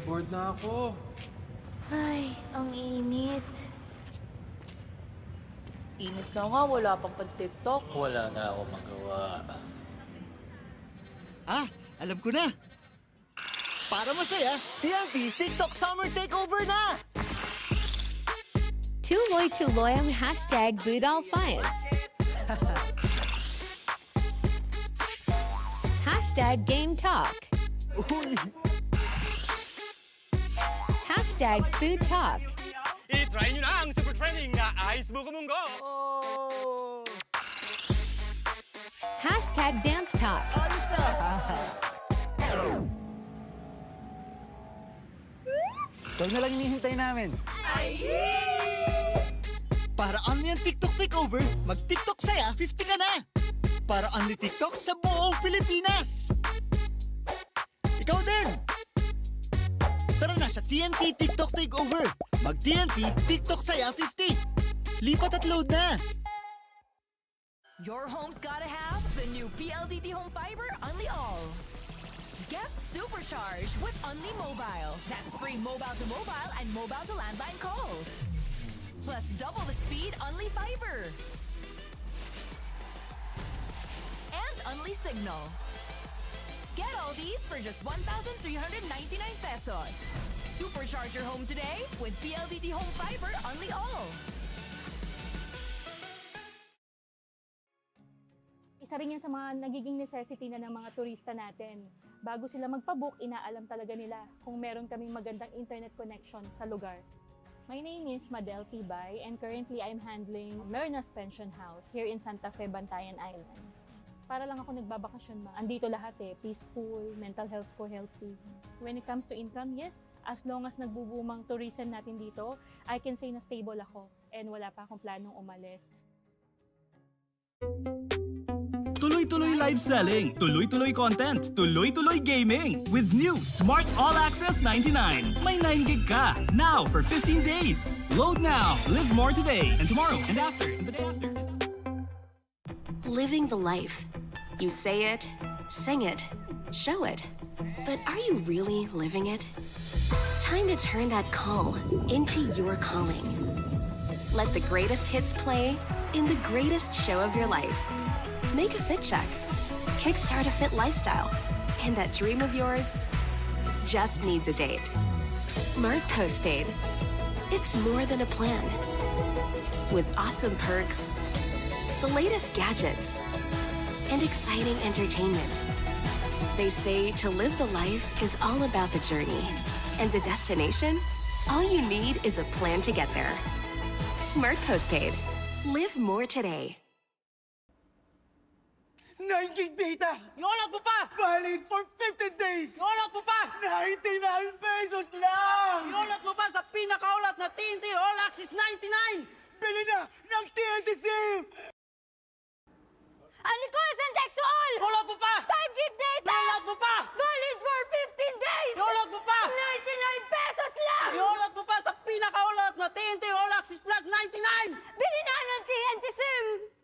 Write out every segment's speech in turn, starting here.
bored na ako. Ay, ang init. Init na nga, wala pang pan-TikTok. Wala na ako magawa. Ah, alam ko na. Para masaya, TNT TikTok Summer Takeover na! 𝐁𝐨𝐲𝐬 𝐚𝐧𝐝 #GameTalk Uy! #FoodTalk I-try nyo na ang super trending na Ice Buko Munggo! #DanceTalk Ayos ah! Ikaw na lang hinihintay namin. Para only ang TikTok Takeover, mag-TikTok saya 50 ka na! Para only TikTok sa buong Pilipinas! Ikaw din! Tara na sa TNT TikTok Takeover! Mag-TNT TikTok saya 50! Lipat at load na! Your home's gotta have the new PLDT Home Fiber Unli All. Get supercharged with Unli Mobile. That's free mobile to mobile and mobile to landline calls. Plus double the speed Unli Fiber. And Unli Signal. Get all these for just 1,399 pesos. Supercharge your home today with PLDT Home Fiber Unli All. Isa rin yan sa mga nagiging necessity na ng mga turista natin. Bago sila magpabook, inaalam talaga nila kung meron kaming magandang internet connection sa lugar. My name is Madel Tibay and currently I'm handling Mernas Pension House here in Santa Fe, Bantayan Island. Para lang ako nagbabakasyon andito lahat peaceful, mental health ko healthy. When it comes to income, yes, as long as nagbubumang tourism natin dito, I can say na stable ako and wala pa akong planong umalis. Tuloy-tuloy live selling, tuloy-tuloy content, tuloy-tuloy gaming. With new Smart All Access 99. May 9 gig ka, now for 15 days. Load now, live more today, and tomorrow, and after, and the day after. Living the life. You say it, sing it, show it. But are you really living it? Time to turn that call into your calling. Let the greatest hits play in the greatest show of your life. Make a fit check. Kickstart a fit lifestyle. And that dream of yours just needs a date. Smart Postpaid. It's more than a plan. With awesome perks, the latest gadgets, and exciting entertainment. They say to live the life is all about the journey. And the destination? All you need is a plan to get there. Smart Postpaid. Live more today. 9 gig data! Iolot mo pa! Valid for 15 days! Iolot mo pa! 99 pesos lang! Iolot mo pa sa pinakaulat na TNT All Access 99! Bili na ng TNT SIM! Unli calls and text to all! Iolot mo pa! 5 gig data! Iolot mo pa! Valid for 15 days! Iolot mo pa! 99 pesos lang! Iolot mo pa sa pinakaulat na TNT All Access Plus 99! Bili na ng TNT SIM!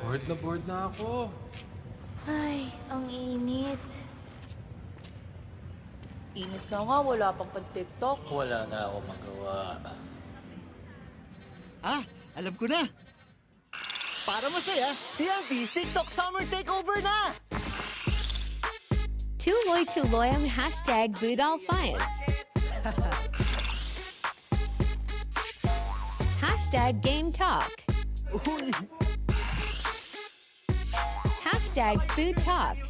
Bored na ako. Ay, ang init. Init na nga, wala pang pan-TikTok. Wala na ako magawa. Ah, alam ko na. Para masaya, TNT TikTok Summer Takeover na! 𝐁𝐨𝐲𝐬 #GameTalk Uy! #FoodTalk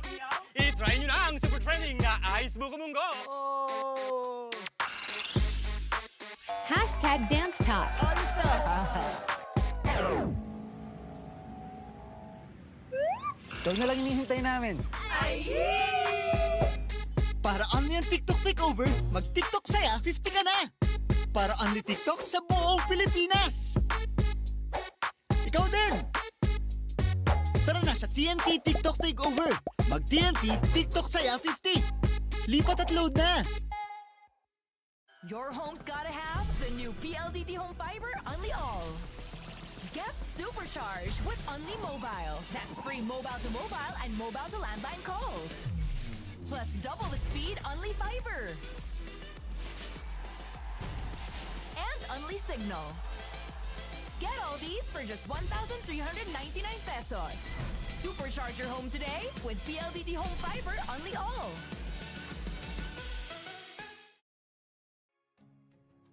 I-try nyo na ang super trending na Ice Buko Munggo! #DanceTalk Ayos ah! Ikaw na lang hinihintay namin. Para only ang TikTok Takeover, mag-TikTok saya 50 ka na! Para only TikTok sa buong Pilipinas! Ikaw din! Tara na sa TNT TikTok Takeover! Mag-TNT TikTok saya 50! Lipat at load na! Your home's gotta have the new PLDT Home Fiber Unli All. Get supercharged with Unli Mobile. That's free mobile to mobile and mobile to landline calls. Plus double the speed, only fiber. And only signal. Get all these for just 1,399 pesos. Supercharge your home today with PLDT Home Fiber only all.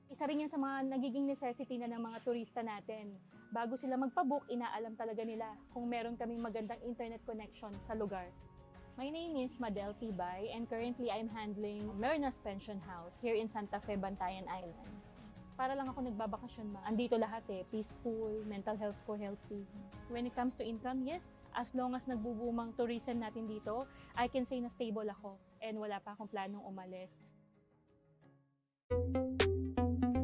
Isa rin yan sa mga nagiging necessity na ng mga turista natin. Bago sila magpabook, inaalam talaga nila kung meron kaming magandang internet connection sa lugar. My name is 𝐁𝐨𝐲𝐬 and currently I'm handling Merna's Pension House here in Santa Fe, Bantayan Island. Para lang ako nagbabakasyon, andito lahat peaceful, mental health ko healthy. When it comes to income, yes, as long as nagbubumang tourism natin dito, I can say na stable ako and wala pa akong planong umalis.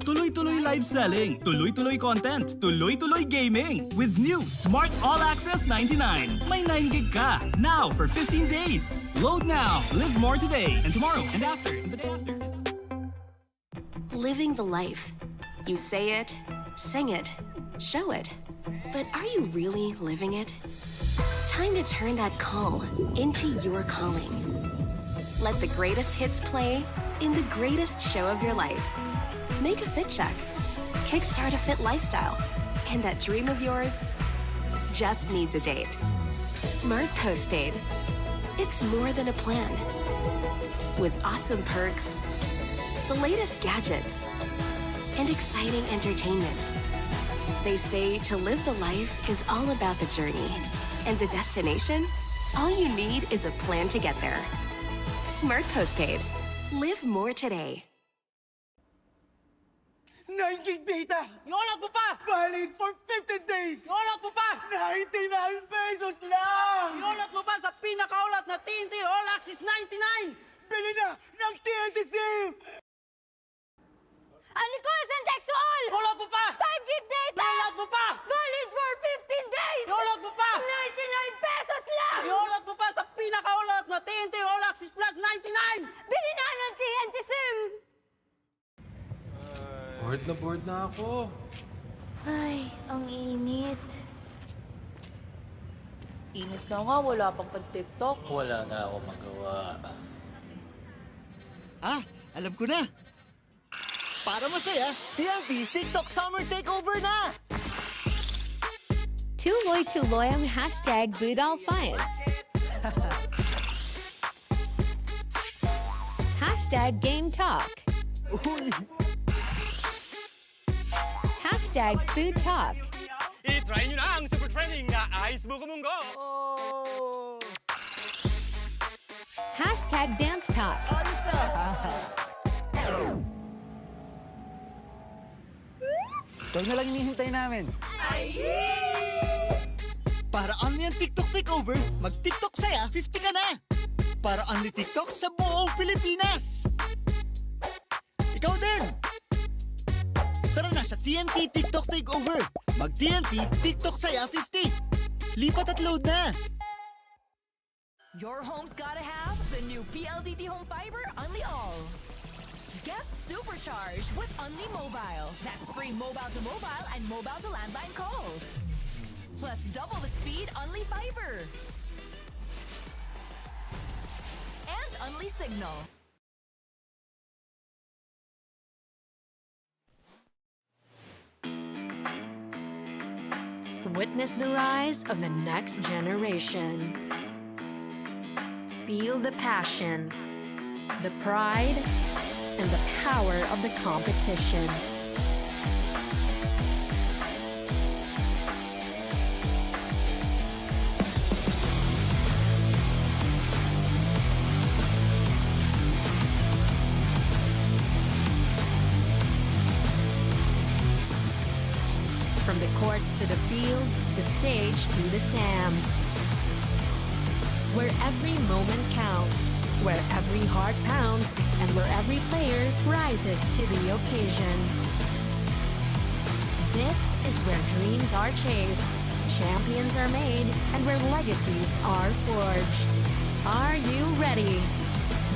Tuloy-tuloy live selling, tuloy-tuloy content, tuloy-tuloy gaming. With new Smart All Access 99. May 9 GB ka. Now for 15 days. Load now. Live more today and tomorrow and after and the day after. Living the life. You say it, sing it, show it. But are you really living it? Time to turn that call into your calling. Let the greatest hits play in the greatest show of your life. Make a fit check. Kickstart a fit lifestyle. And that dream of yours just needs a date. Smart Postpaid. It's more than a plan. With awesome perks, the latest gadgets, and exciting entertainment. They say to live the life is all about the journey. And the destination? All you need is a plan to get there. Smart Postpaid. Live more today. 9 gig data! Iolot mo pa! Valid for 15 days! Iolot mo pa! 99 pesos lang! Iolot mo pa sa pinakaulat na TNT All Access 99! Bili na ng TNT SIM! 𝐁𝐴 all! Iolot mo pa! 5 gig data! Iolot mo pa! Valid for 15 days! Iolot mo pa! 99 pesos lang! Iolot mo pa sa pinakaulat na TNT All Access Plus 99! Bili na ng TNT SIM! Bored na ako. Ay, ang init. Init na nga, wala pang pan-TikTok. Wala na ako magawa. Ah, alam ko na. Para masaya, TNT TikTok Summer Takeover na! 𝐁𝐨𝐲𝐬 #BootAllFunds. #GameTalk. Uy! #FoodTalk. I-try nyo na ang super trending na Ice Bugo-Mungo! Oh! #DanceTalk. Ayos ah! Ikaw na lang hinihintay namin. Para only ang TikTok takeover, mag-TikTok saya 50 ka na! Para only TikTok sa buong Pilipinas! Ikaw din! Tara na sa TNT TikTok Takeover! Mag-TNT TikTok saya 50! Lipat at load na! Your home's gotta have the new PLDT Home Fiber Only All. Get supercharged with Only Mobile. That's free mobile to mobile and mobile to landline calls. Plus double the speed, Only Fiber. And Only Signal. Witness the rise of the next generation. Feel the passion, the pride, and the power of the competition. From the courts to the fields, the stage to the stands. Where every moment counts, where every heart pounds, and where every player rises to the occasion. This is where dreams are chased, champions are made, and where legacies are forged. Are you ready?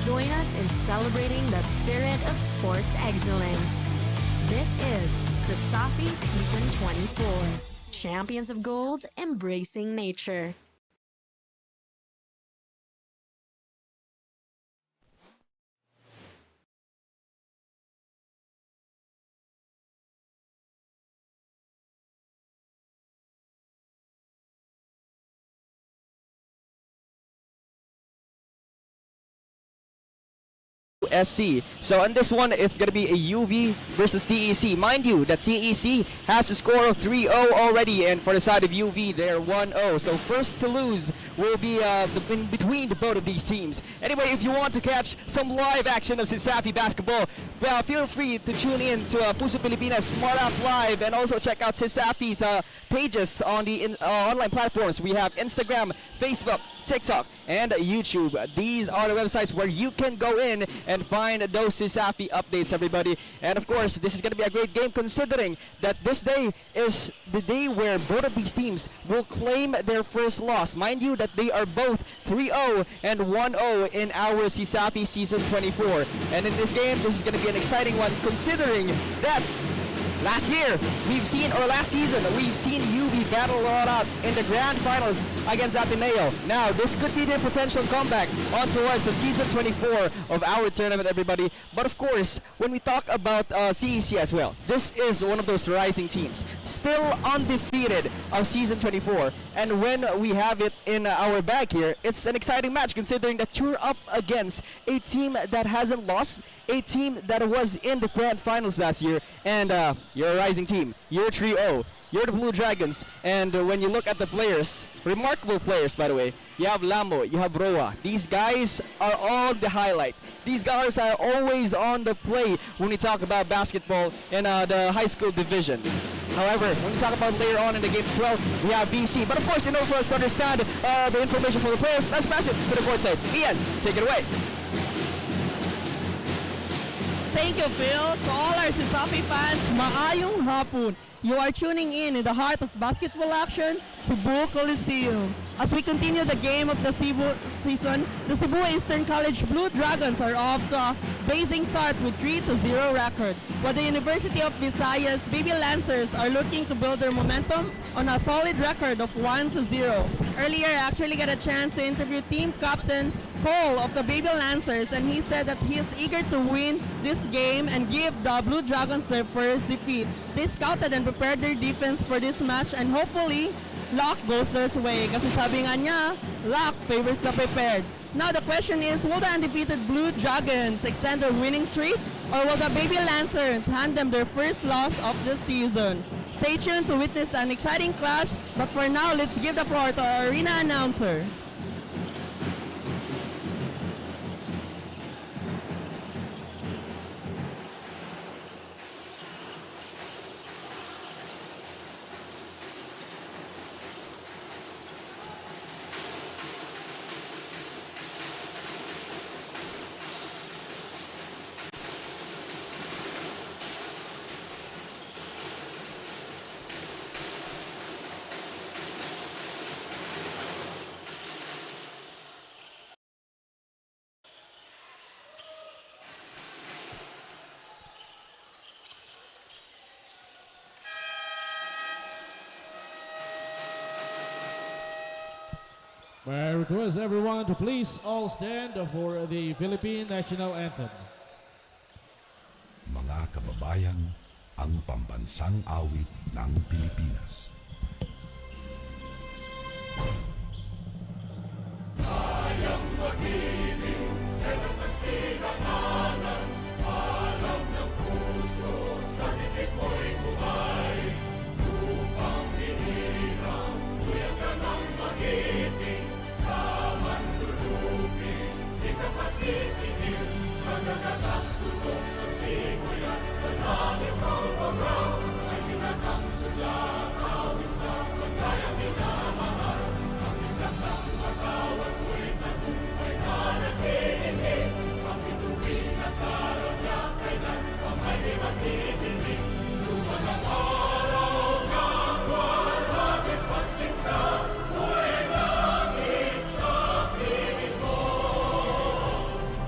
Join us in celebrating the spirit of sports excellence. This is Sasafi Season 24. Champions of Gold, embracing nature. SC. So on this one, it's going to be a UV versus CEC. Mind you, that CEC has a score of 3-0 already, and for the side of UV, they're 1-0. So first to lose will be in between the both of these teams. Anyway, if you want to catch some live action of CSAFI basketball, feel free to tune in to Puso Pilipinas Smart App Live, and also check out CSAFI's pages on the online platforms. We have Instagram, Facebook, TikTok, and YouTube. These are the websites where you can go in and find those CSAFI updates, everybody. And of course, this is going to be a great game, considering that this day is the day where both of these teams will claim their first loss. Mind you that they are both 3-0 and 1-0 in our CSAFI Season 24. And in this game, this is going to be an exciting one, considering that last season, we've seen UV battle it out in the grand finals against Ateneo. Now, this could be the potential comeback on towards the season 24 of our tournament, everybody. But of course, when we talk about CEC as well, this is one of those rising teams, still undefeated of season 24. And when we have it in our bag here, it's an exciting match, considering that you're up against a team that hasn't lost, a team that was in the grand finals last year, and you're a rising team. You're 3-0. You're the Blue Dragons, and when you look at the players, remarkable players, by the way, you have Lambo, you have Roa. These guys are all the highlight. These guys are always on the play when we talk about basketball in the high school division. However, when we talk about later on in the game as well, we have BC. But of course, in order for us to understand the information from the players, let's pass it to the court side. Ian, take it away. Thank you, Phil. To all our CSAFI fans, maayong hapon. You are tuning in the heart of basketball action, Cebu Coliseum. As we continue the game of the Cebu season, the Cebu Eastern College Blue Dragons are off to a blazing start with 3-0 record, while the University of Visayas Baby Lancers are looking to build their momentum on a solid record of 1-0. Earlier, I actually got a chance to interview team captain Cole of the Baby Lancers, and he said that he is eager to win this game and give the Blue Dragons their first defeat. They scouted and prepared their defense for this match, and hopefully, luck goes their way. Kasi sabi nga niya, luck favors the prepared. Now the question is, will the undefeated Blue Dragons extend their winning streak, or will the Baby Lancers hand them their first loss of the season? Stay tuned to witness an exciting clash, but for now, let's give the floor to our arena announcer. I request everyone to please all stand for the Philippine National Anthem. Mga kababayan, ang pambansang awit ng Pilipinas. Kayang mag-ibig, helas ng sinakanan, alam ng puso, sa titik mo'y buhay. Upang hinirang, tuyang ka ng magiting, sa mandulupin, di ka pasisingil, sa nagtatagtulog sa simoy at sa langit ng bagaw, ay hinatang tula, kawin sa pagkayang minamahal, ang islang ng katawan mo'y tagumpay na nag-iinit, ang bituin at karanya, kailan pa may di magtitinig, lupa ng araw ng walang pagsinta, buhay langit sa piling mo,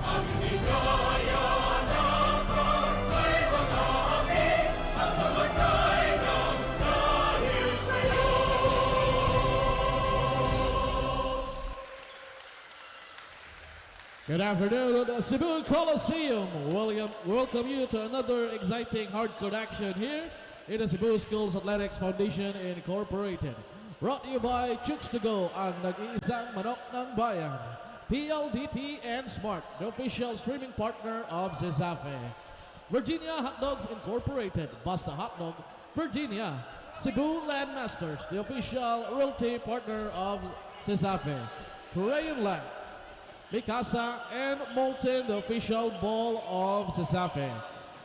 ang hindi kaya ng pagkay manami, at mamatay ng dahil sa'yo. Good afternoon, the Cebu Coliseum. Welcome you to another exciting hardcore action here in the Cebu Schools Athletics Foundation Incorporated. Brought to you by 𝐁𝐨𝐲𝐬 ang nag-iisang manok ng bayan. PLDT and Smart, the official streaming partner of 𝐷𝐸. Virginia Hot Dogs Incorporated, Basta Hot Dog, Virginia. Cebu Landmasters, the official realty partner of 𝐷𝐸. Crayon Land, Mikasa, and Molten, the official ball of 𝐷𝐸.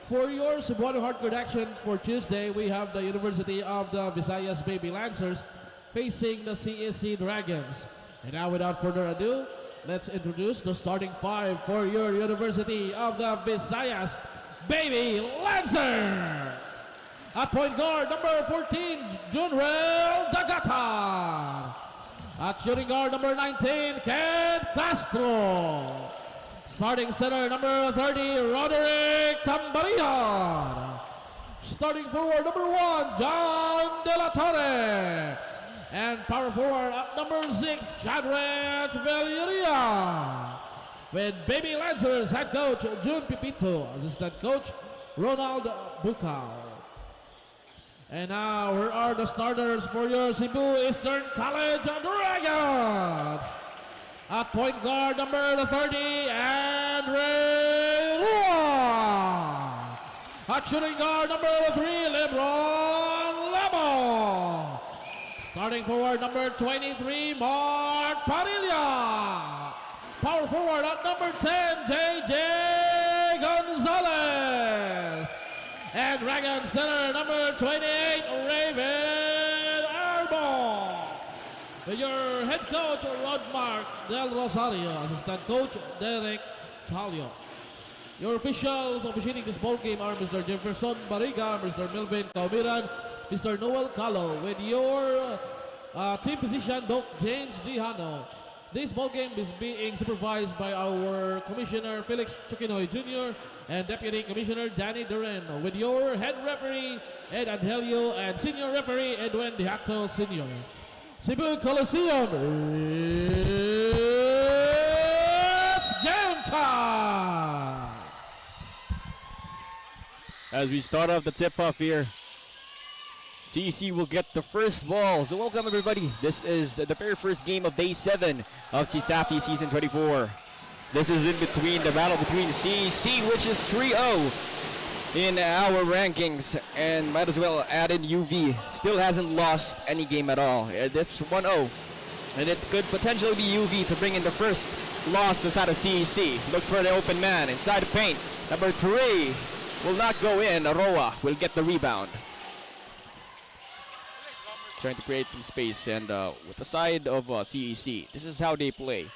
For your Cebuano hardcore action for Tuesday, we have the University of the Visayas Baby Lancers facing the CEC Dragons. And now, without further ado, let's introduce the starting five for your University of the Visayas Baby Lancer. At point guard, number 14, Junrel Dagatan. At shooting guard, number 19, Ken Castro. Starting center, number 30, Roderick Cambarian. Starting forward, number 1, John De La Torre. And power forward at number 6, Chadrek Valeria. With Baby Lancers head coach June Pipito, assistant coach Ronald Bucal. And now, here are the starters for your Cebu Eastern College Dragons. At point guard, number 30, Andre Rua. At shooting guard, number 3, Lebron Lemo. Starting forward, number 23, Mark Padilla. Power forward at number 10, JJ Gonzalez. And Dragon center, number 28, Raven Arbor. Your head coach, Rodmark Del Rosario. Assistant coach, Derek Talio. Your officials officiating this ball game are Mr. Jefferson Bariga, Mr. Melvin Kaumiran, Mr. Noel Calo. With your team physician, Doc James Gihano. This ball game is being supervised by our Commissioner Felix Chukinoy Jr. and Deputy Commissioner Danny Duren. With your head referee, Ed Angelio, and senior referee, Edwin Diacto Sr. Cebu Coliseum, it's game time! As we start off the tip-off here, CEC will get the first ball. So welcome everybody. This is the very first game of day 7 of CSAFI Season 24. This is in between the battle between CEC, which is 3-0 in our rankings, and might as well add in UV. Still hasn't lost any game at all. It's 1-0, and it could potentially be UV to bring in the first loss inside of CEC. Looks for the open man inside the paint. Number 3 will not go in. Roa will get the rebound. Trying to create some space, and with the side of CEC, this is how they play.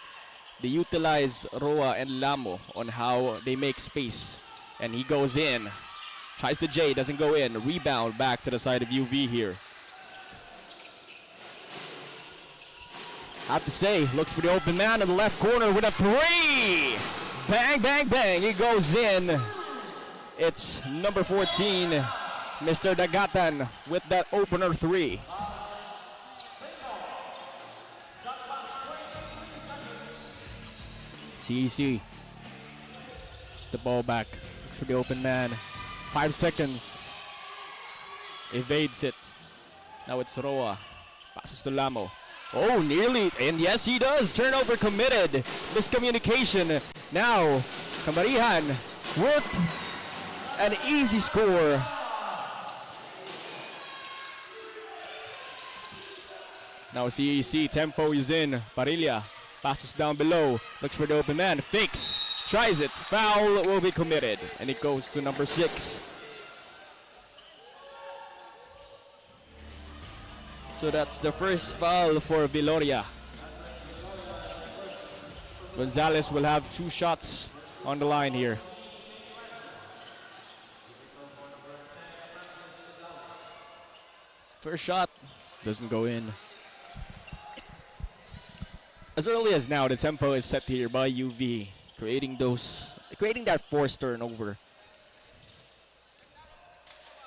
They utilize Roa and Lamo on how they make space, and he goes in. Tries the J, doesn't go in. Rebound back to the side of UV here. Have to say, looks for the open man in the left corner with a 3! Bang, bang, bang, he goes in. It's number 14, Mr. Dagatan, with that opener 3. CEC. Just the ball back. Looks for the open man. 5 seconds. Evades it. Now it's Roa. Passes to Lamo. Oh, nearly. And yes, he does. Turnover committed. Miscommunication. Now, Camarihan with an easy score. Now CEC. Tempo is in. Parilla. Passes down below. Looks for the open man. Fakes. Tries it. Foul will be committed. And it goes to number 6. So that's the first foul for Viloria. Gonzalez will have 2 shots on the line here. First shot doesn't go in. As early as now, the tempo is set here by UV, creating that forced turnover.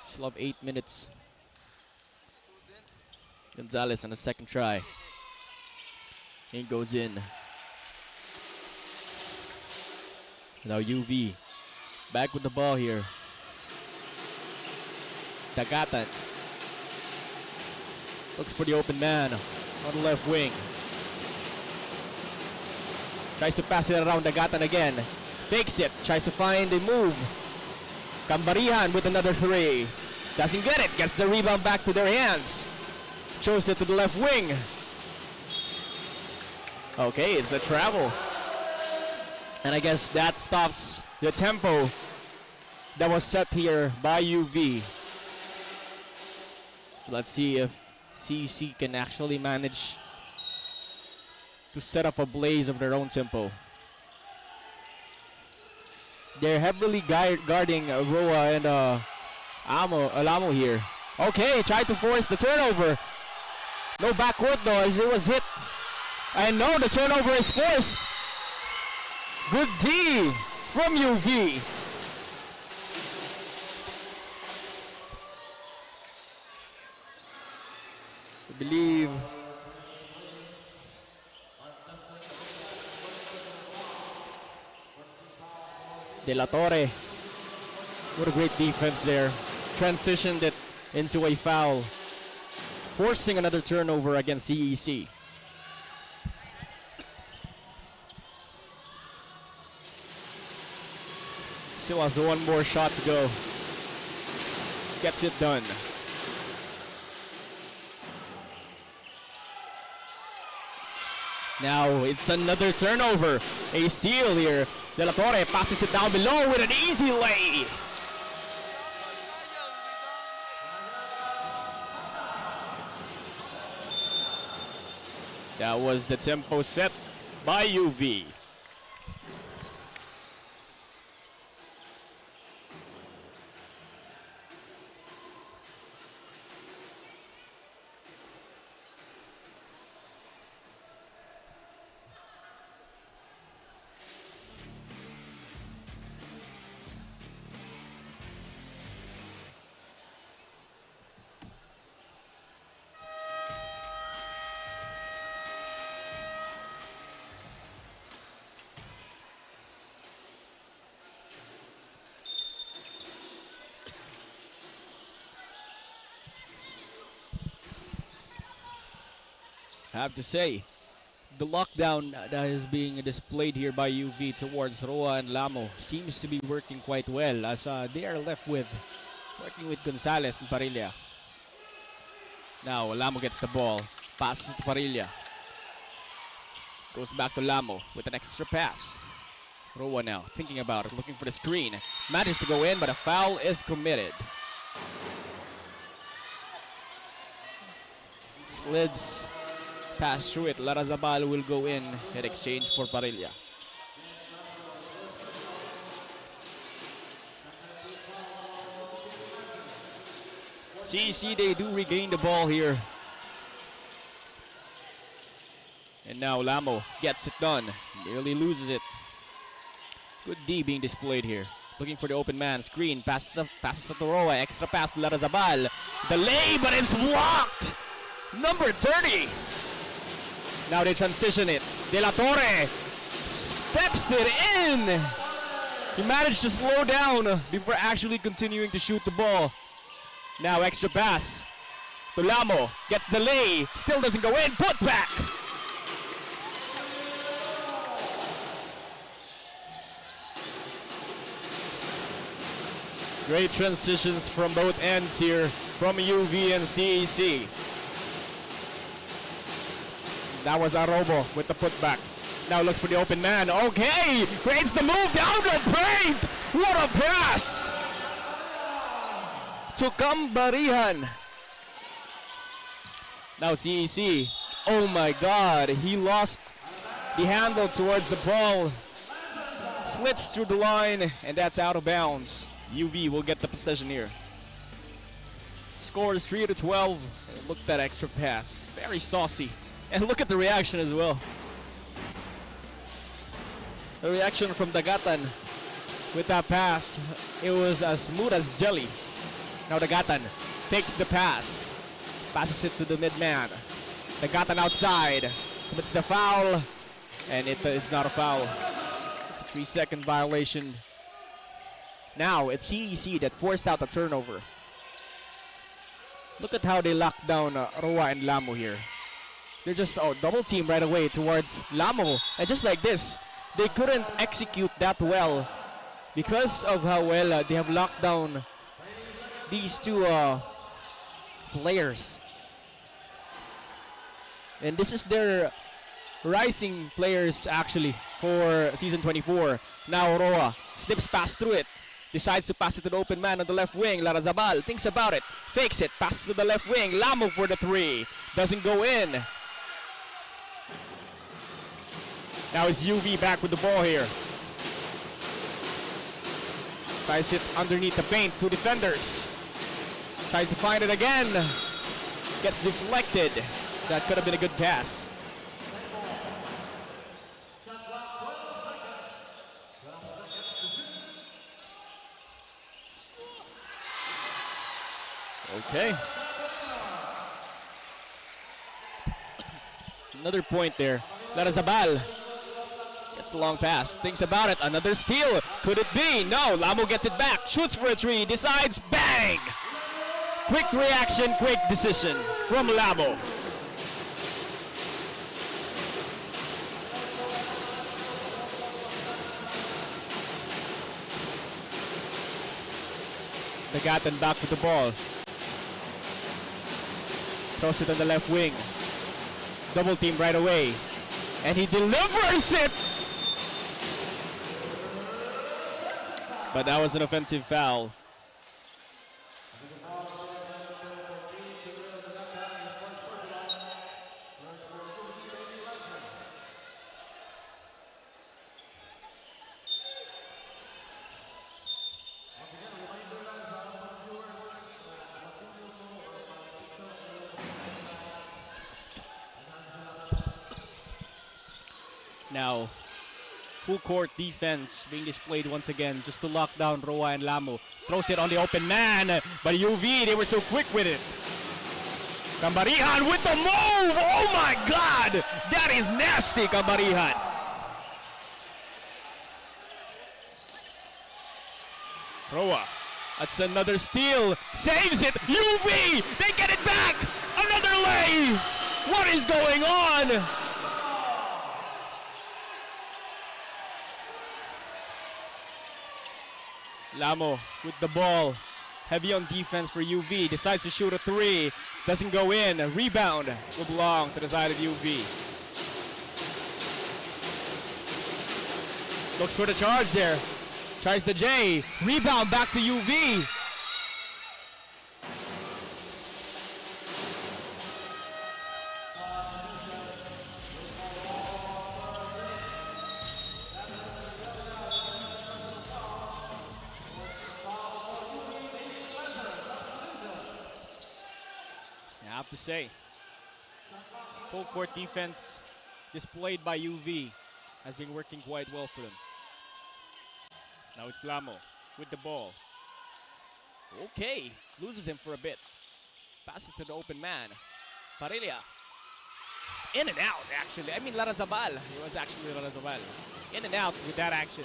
Still have 8 minutes. Gonzalez on the second try. He goes in. Now UV back with the ball here. Dagatan looks for the open man on the left wing. Tries to pass it around Dagatan again. Fakes it. Tries to find a move. Cambarihan with another 3. Doesn't get it. Gets the rebound back to their hands. Throws it to the left wing. Okay, it's a travel. And I guess that stops the tempo that was set here by UV. Let's see if CEC can actually manage to set up a blaze of their own tempo. They're heavily guarding Roa and Alamo here. Okay, tried to force the turnover. No backcourt though, as it was hit. And no, the turnover is forced. Good D from UV. I believe De La Torre. What a great defense there. Transitioned it into a foul, forcing another turnover against CEC. Still has one more shot to go. Gets it done. Now it's another turnover. A steal here. De La Torre passes it down below with an easy lay. That was the tempo set by UV. I have to say, the lockdown that is being displayed here by UV towards Roa and Lamo seems to be working quite well, as they are left with working with Gonzalez and Parilla. Now Lamo gets the ball, passes to Parilla. Goes back to Lamo with an extra pass. Roa now thinking about it, looking for the screen. Manages to go in, but a foul is committed. Slids pass through it. Larazabal will go in exchange for Parilla. CEC, they do regain the ball here. And now Lamo gets it done. Nearly loses it. Good D being displayed here. Looking for the open man. Screen. Passes to Roa. Extra pass to Larazabal. The lay, but it's blocked! Number 30. Now they transition it. De La Torre steps it in. He managed to slow down before actually continuing to shoot the ball. Now extra pass to Lamo. Gets the lay. Still doesn't go in. Put back. Great transitions from both ends here from UV and CEC. That was Arobo with the putback. Now looks for the open man. Okay, creates the move down the paint. What a pass to Cambarihan. Now CEC. Oh my God, he lost the handle towards the ball. Slits through the line, and that's out of bounds. UV will get the possession here. Score is 3-12. Look at that extra pass. Very saucy. And look at the reaction as well. The reaction from Dagatan with that pass. It was as smooth as jelly. Now Dagatan takes the pass. Passes it to the mid-man. Dagatan outside. Commits the foul. And it is not a foul. It's a 3-second violation. Now it's CEC that forced out the turnover. Look at how they locked down Roa and Lamo here. They're just double team right away towards Lamo. And just like this, they couldn't execute that well because of how well they have locked down these two players. And this is their rising players actually for season 24. Now Roa slips past through it. Decides to pass it to the open man on the left wing. Larrazabal thinks about it. Fakes it. Passes to the left wing. Lamo for the three. Doesn't go in. Now it's UV back with the ball here. Tries it underneath the paint. Two defenders. Tries to find it again. Gets deflected. That could have been a good pass. Okay. Another point there. Larrazabal gets the long pass. Thinks about it. Another steal. Could it be? No. Lamo gets it back. Shoots for a three. Decides. Bang! Quick reaction, quick decision from Lamo. Nagatan back with the ball. Throws it on the left wing. Double team right away. And he delivers it! But that was an offensive foul. Now, full court defense being displayed once again just to lock down Roa and Lamo. Throws it on the open man, but UV, they were so quick with it. Cambarihan with the move! Oh my God! That is nasty, Cambarihan. Roa, that's another steal. Saves it! UV! They get it back! Another lay! What is going on? Lamo with the ball. Heavy on defense for UV. Decides to shoot a three. Doesn't go in. A rebound will belong to the side of UV. Looks for the charge there. Tries the J. Rebound back to UV. I have to say, full court defense displayed by UV has been working quite well for them. Now it's Lamo with the ball. Okay, loses him for a bit. Passes to the open man. Parilla. In and out, actually. I mean, Larrazabal. It was actually Larrazabal. In and out with that action.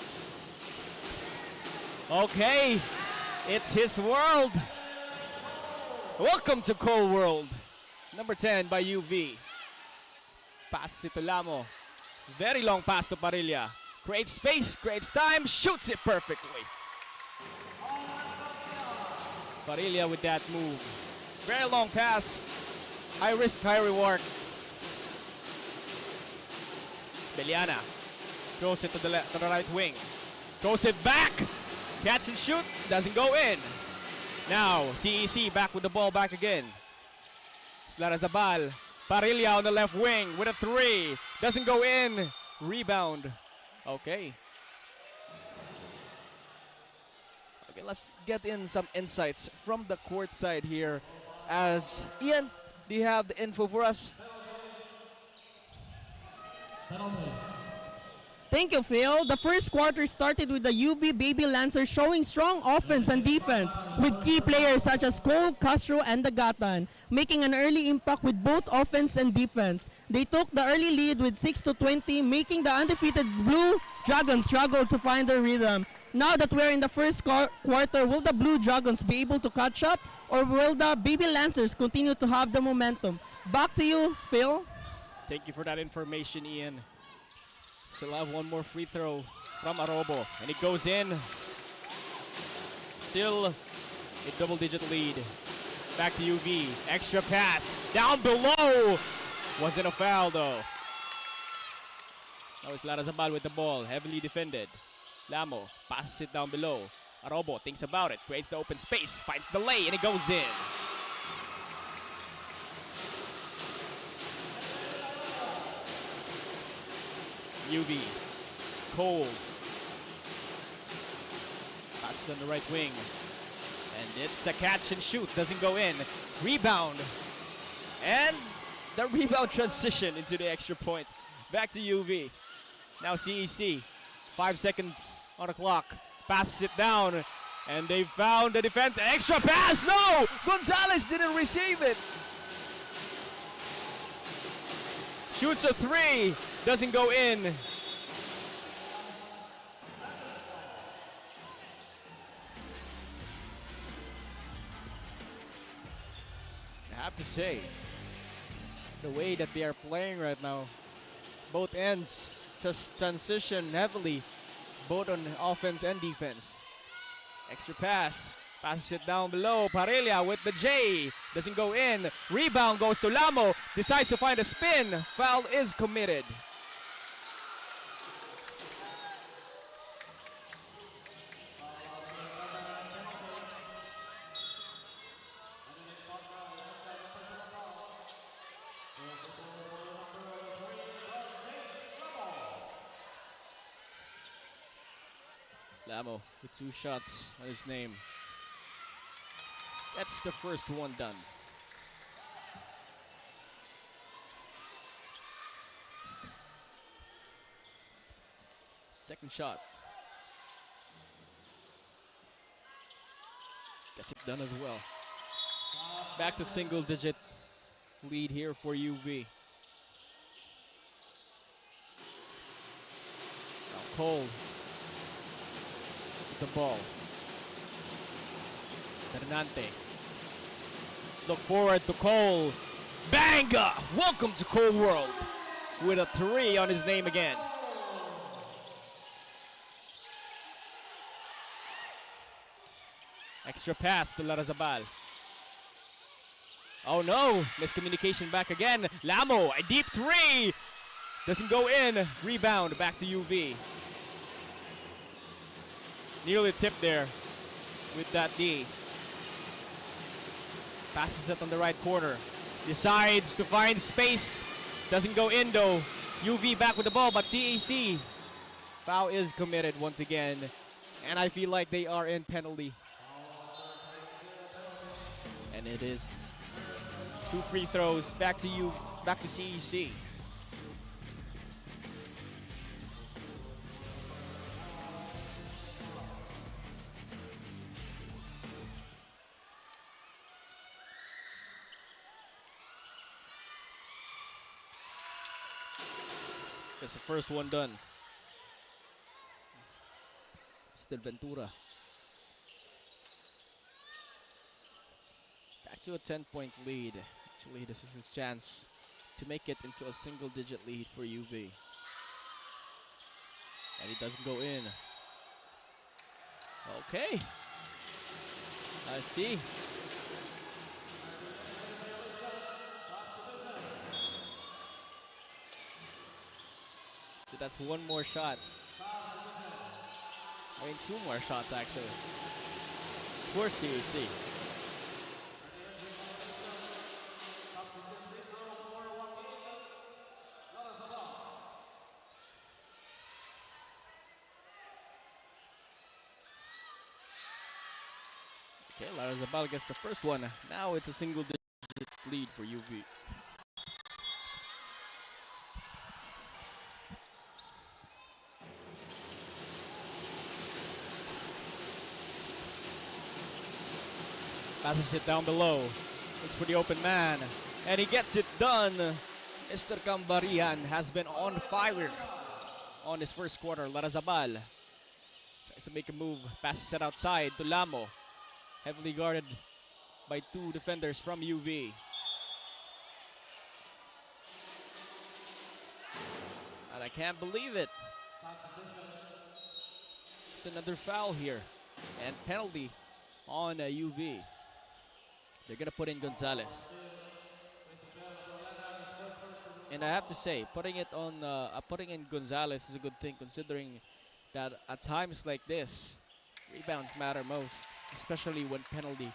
Okay, it's his world. Welcome to Cold World. Number 10 by UV. Passes it to Lamo. Very long pass to Parilla. Creates space, creates time, shoots it perfectly. Parilla with that move. Very long pass. High risk, high reward. Beliana throws it to the right wing. Throws it back. Catch and shoot. Doesn't go in. Now, CEC back with the ball back again. Larrazabal. Parilla on the left wing with a three. Doesn't go in. Rebound. Okay. Okay, let's get in some insights from the court side here. As Ian, do you have the info for us? Thank you, Phil. The first quarter started with the UV Baby Lancers showing strong offense and defense with key players such as Cole, Castro, and Dagatan, making an early impact with both offense and defense. They took the early lead with 6-20, making the undefeated Blue Dragons struggle to find their rhythm. Now that we're in the first quarter, will the Blue Dragons be able to catch up, or will the Baby Lancers continue to have the momentum? Back to you, Phil. Thank you for that information, Ian. Still have one more free throw from Arobo, and it goes in. Still a double-digit lead. Back to UV. Extra pass down below. Wasn't a foul though. Now it's Larazabal with the ball, heavily defended. Lamo passes it down below. Arobo thinks about it, creates the open space, finds the lay, and it goes in. UV, Cole. Passes on the right wing. And it's a catch and shoot, doesn't go in. Rebound. And the rebound transition into the extra point. Back to UV. Now CEC. 5 seconds on the clock. Passes it down. And they found the defense. Extra pass! No! Gonzalez didn't receive it. Shoots a three. Doesn't go in. I have to say, the way that they are playing right now, both ends just transition heavily, both on offense and defense. Extra pass, passes it down below. Parilla with the J, doesn't go in. Rebound goes to Lamo, decides to find a spin. Foul is committed. Lamo with 2 shots on his name. That's the first one done. Second shot. Gets it done as well. Back to single-digit lead here for UV. Now Cole. The ball. Bernante. Look forward to Cole. Banga! Welcome to Cole World. With a 3 on his name again. Extra pass to Larazabal. Oh no! Miscommunication back again. Lamo, a deep 3! Doesn't go in. Rebound back to UV. Nearly tipped there with that D. Passes it on the right corner. Decides to find space. Doesn't go in though. UV back with the ball, but CAC. Foul is committed once again. And I feel like they are in penalty. And it is 2 free throws back to CEC. That's the first one done. Still Ventura. Back to a 10-point lead. Actually, this is his chance to make it into a single-digit lead for UV. And it doesn't go in. Okay. I see. So that's one more shot. I mean, 2 more shots actually. For CAC. Okay, Larazabal gets the first one. Now it's a single-digit lead for UV. Passes it down below. Looks for the open man. And he gets it done. Mr. Cambarian has been on fire on his first quarter. Larazabal tries to make a move. Passes it outside to Lamo. Heavily guarded by 2 defenders from UV. I can't believe it. It's another foul here. And penalty on UV. They're going to put in Gonzalez. And I have to say, putting in Gonzalez is a good thing, considering that at times like this, rebounds matter most, especially when penalty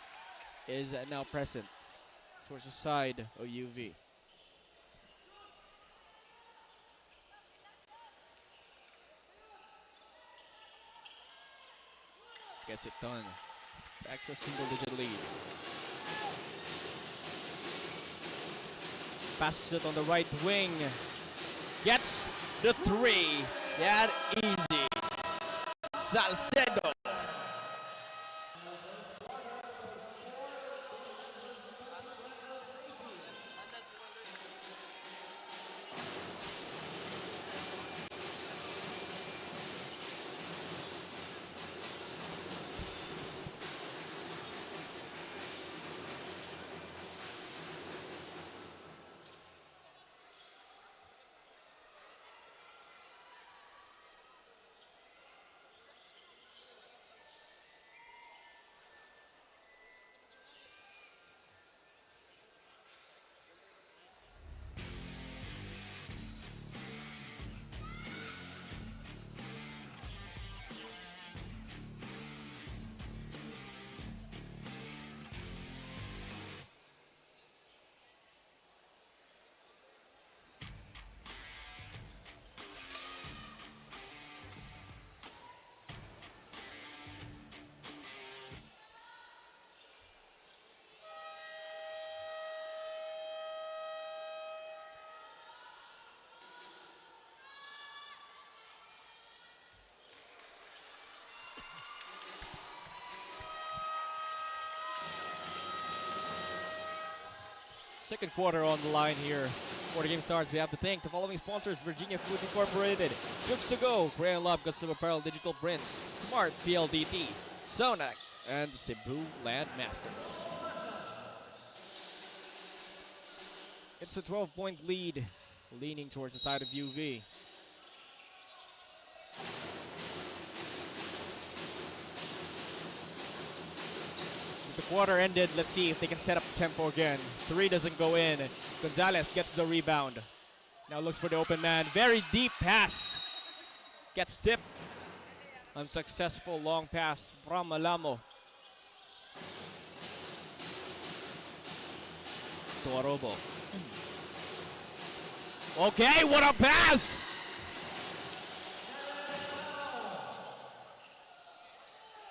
is now present towards the side of UV. Gets it done. Back to a single-digit lead. Passes it on the right wing. Gets the three. That easy. Salcedo. Second quarter on the line here. Before the game starts, we have to thank the following sponsors: Virginia Food Incorporated, 𝐁𝐸 Crayon Love Custom Apparel Digital Prints, Smart PLDT, Sonac, and Cebu Land Masters. It's a 12-point lead, leaning towards the side of UV. The quarter ended. Let's see if they can set up tempo again. Three doesn't go in. Gonzalez gets the rebound. Now looks for the open man. Very deep pass. Gets tipped. Unsuccessful long pass from Alamo. To Arobo. Okay, what a pass!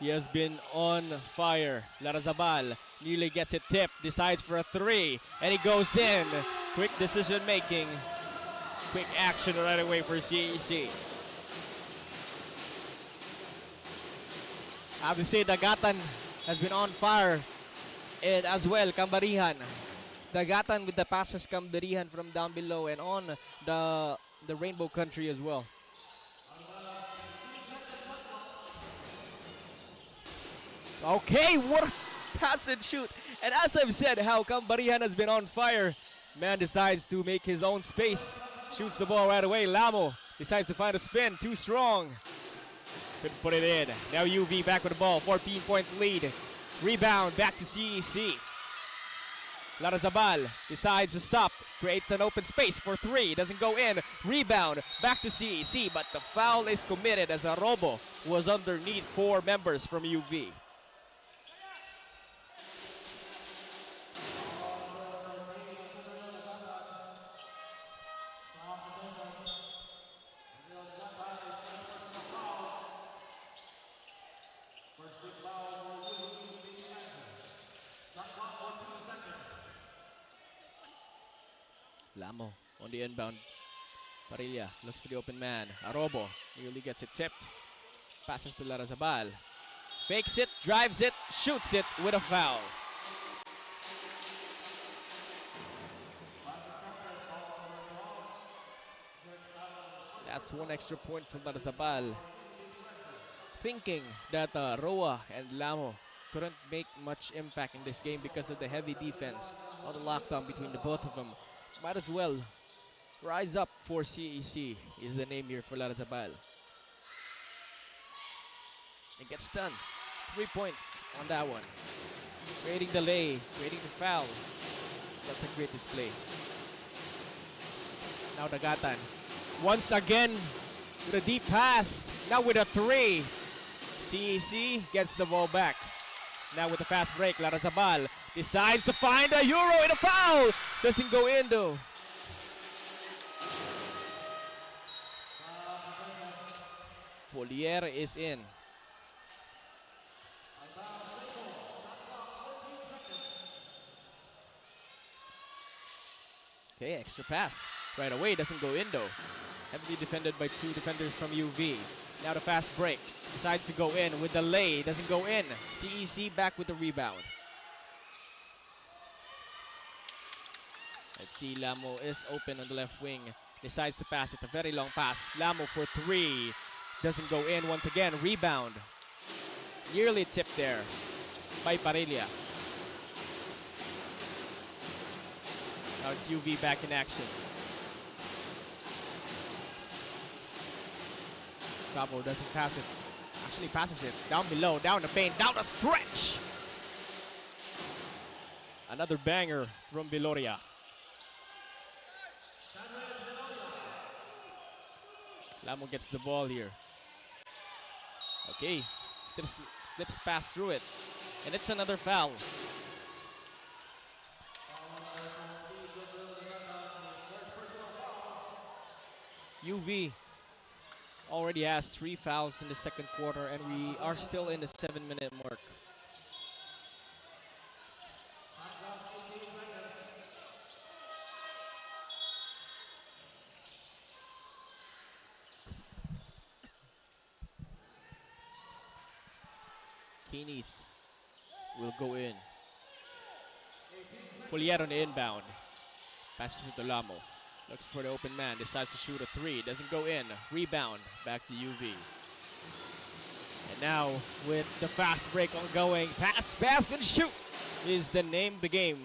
He has been on fire. Larrazabal nearly gets it tipped, decides for a three, and he goes in. Quick decision making. Quick action right away for CEC. I have to say, Dagatan has been on fire. And as well, Cambarihan. Dagatan with the passes, Cambarihan from down below and on the Rainbow Country as well. Okay, what a pass and shoot. And as I've said, how Cambarihan has been on fire. Man decides to make his own space. Shoots the ball right away. Lamo decides to find a spin. Too strong. Couldn't put it in. Now UV back with the ball. 14-point lead. Rebound back to CEC. Larrazabal decides to stop. Creates an open space for three. Doesn't go in. Rebound back to CEC. But the foul is committed as Arobo was underneath four members from UV. Lamo on the inbound. Parilla looks for the open man. Arobo nearly gets it tipped. Passes to Larrazabal. Fakes it, drives it, shoots it with a foul. That's one extra point from Larrazabal. Thinking that Roa and Lamo couldn't make much impact in this game because of the heavy defense on the lockdown between the both of them. Might as well Rise Up for CEC is the name here for Larrazabal. It gets done. 3 points on that one. Creating delay, creating the foul. That's a great display. Now Dagatan. Once again with a deep pass. Now with a 3. CEC gets the ball back. Now with a fast break, Larrazabal decides to find a Euro in a foul. Doesn't go in though. Folier is in. Okay, extra pass. Right away, doesn't go in though. Heavily defended by 2 defenders from UV. Now the fast break. Decides to go in with the lay. Doesn't go in. CEC back with the rebound. Let's see, Lamo is open on the left wing. Decides to pass it. A very long pass. Lamo for 3. Doesn't go in once again. Rebound. Nearly tipped there by Parilla. Now it's UV back in action. Cabo doesn't pass it. Actually passes it. Down below, down the paint, down the stretch. Another banger from Viloria. Lamo gets the ball here. Okay, slips past through it. And it's another foul. UV already has 3 fouls in the second quarter, and we are still in the 7-minute mark. Keeneth will go in. Folier on the inbound. Passes it to Lamo. Looks for the open man. Decides to shoot a 3. Doesn't go in. Rebound. Back to UV. And now with the fast break ongoing. Pass, and shoot is the name of the game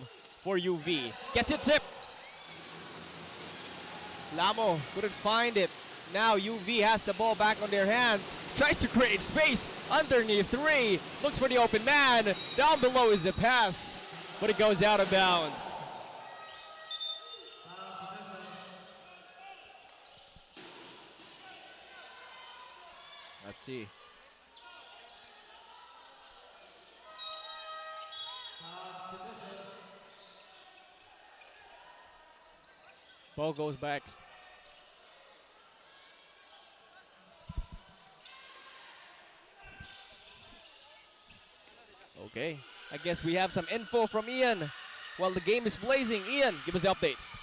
for UV. Gets it tipped. Lamo couldn't find it. Now UV has the ball back on their hands. Tries to create space underneath 3. Looks for the open man. Down below is the pass, but it goes out of bounds. Let's see. Ball goes back. Okay, I guess we have some info from Ian while the game is blazing. Ian, give us the updates.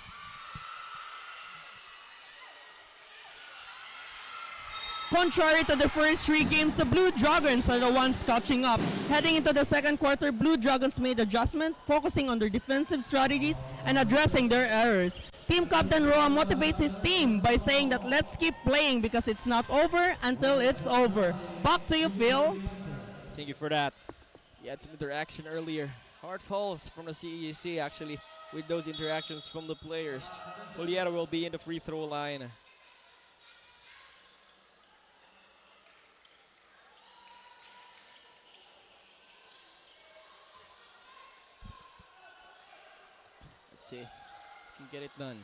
Contrary to the first 3 games, the Blue Dragons are the ones catching up. Heading into the second quarter, Blue Dragons made adjustment, focusing on their defensive strategies and addressing their errors. Team Captain Roa motivates his team by saying that let's keep playing because it's not over until it's over. Back to you, Phil. Thank you for that. You had some interaction earlier. Hard falls from the CEC actually with those interactions from the players. Foliera will be in the free throw line. Let's see if we can get it done.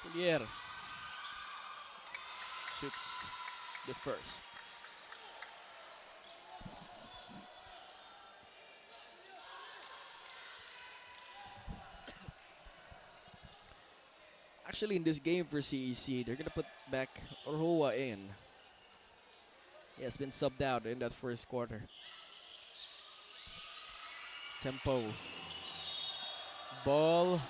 Foliera shoots the first. Actually, in this game for CEC, they're gonna put back Roa in. He has been subbed out in that first quarter. Tempo. Ball.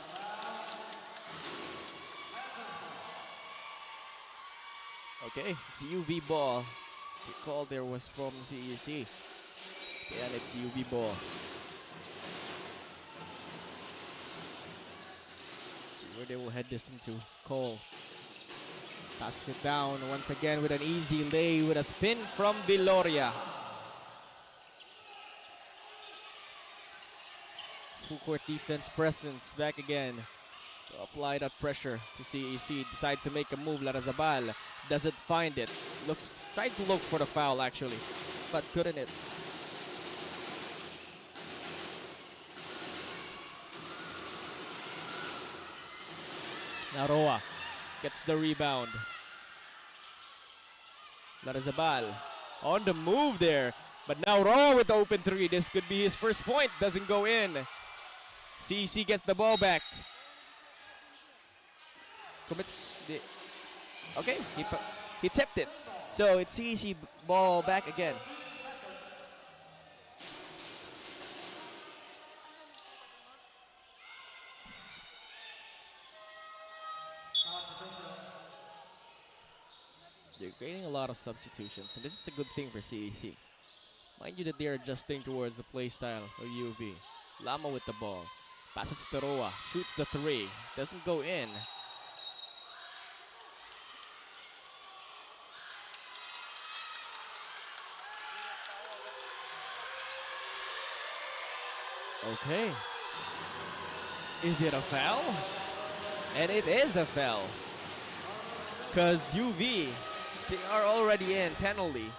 Okay, it's UV ball. The call there was from CEC. And it's UV ball. Where they will head this into. Cole passes it down once again with an easy lay with a spin from Viloria. Full court defense presence back again to apply that pressure to CEC. Decides to make a move. Larrazabal doesn't find it. Tried to look for the foul actually, but couldn't it. Now Roa gets the rebound. Larrazabal on the move there. But now Roa with the open three. This could be his first point. Doesn't go in. CEC gets the ball back. Commits the... Okay, he tipped it. So it's CEC ball back again. They're creating a lot of substitutions, and this is a good thing for CEC. Mind you that they're adjusting towards the play style of UV. Lama with the ball. Passes to Roa. Shoots the three. Doesn't go in. Okay. Is it a foul? And it is a foul. Because UV, they are already in penalty.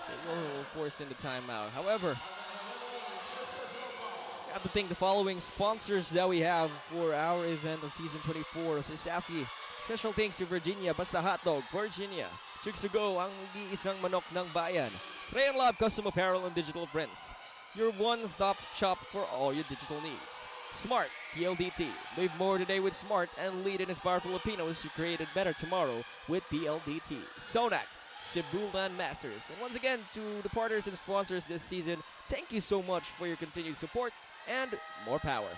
They will force in the timeout. However, we have to thank the following sponsors that we have for our event of season 24. CESAFI. Special thanks to Virginia, Basta Hotdog, Virginia. 𝐁𝐨𝐲𝐬 ang iisang manok ng bayan. Crayon Lab Custom Apparel and Digital Prints. Your one-stop shop for all your digital needs. Smart, PLDT. Live more today with Smart and lead and inspire Filipinos to create a better tomorrow with PLDT. Sonac, Cebu Land Masters. And once again, to the partners and sponsors this season, thank you so much for your continued support and more power.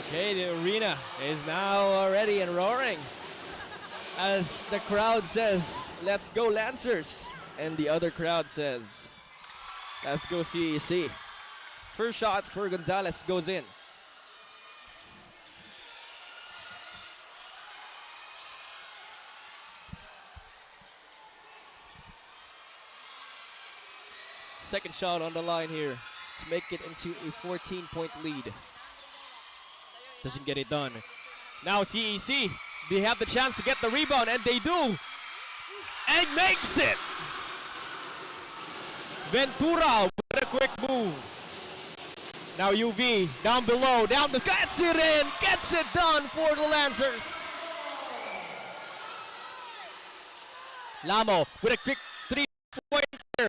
Okay, the arena is now ready and roaring as the crowd says, let's go Lancers, and the other crowd says, let's go CEC. First shot for Gonzalez goes in. Second shot on the line here to make it into a 14-point lead. Doesn't get it done. Now CEC, they have the chance to get the rebound, and they do. And makes it. Ventura with a quick move. Now UV down below, gets it in, gets it done for the Lancers. Lamo with a quick three-pointer.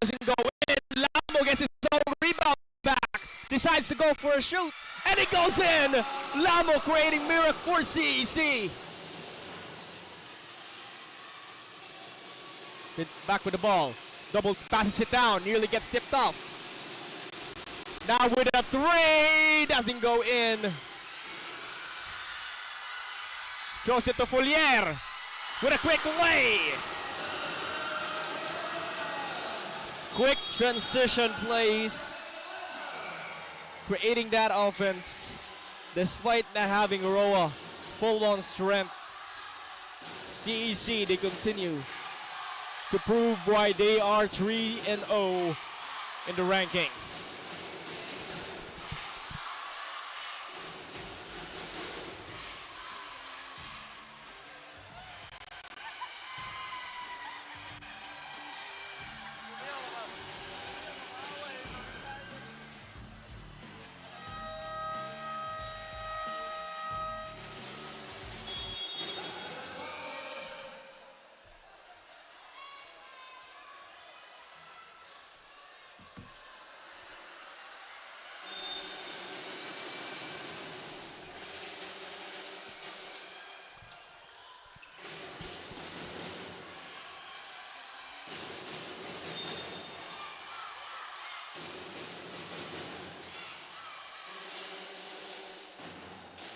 Doesn't go in. Lamo gets his own rebound back. Decides to go for a shoot. And it goes in! Lamo creating miracle for CEC. Back with the ball. Double passes it down. Nearly gets tipped off. Now with a three. Doesn't go in. Throws it to Folier. With a quick away. Quick transition plays. Creating that offense despite not having Roa full on strength. CEC, they continue to prove why they are 3-0 in the rankings.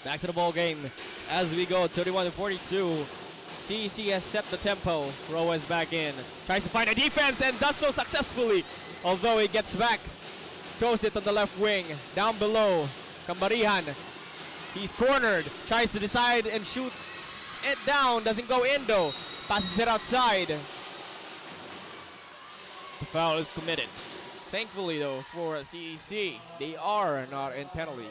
Back to the ball game as we go, 31-42. CEC has set the tempo. Roa is back in. Tries to find a defense and does so successfully. Although he gets back. Throws it on the left wing. Down below. Kambarihan. He's cornered. Tries to decide and shoots it down. Doesn't go in though. Passes it outside. The foul is committed. Thankfully though for CEC, they are not in penalty.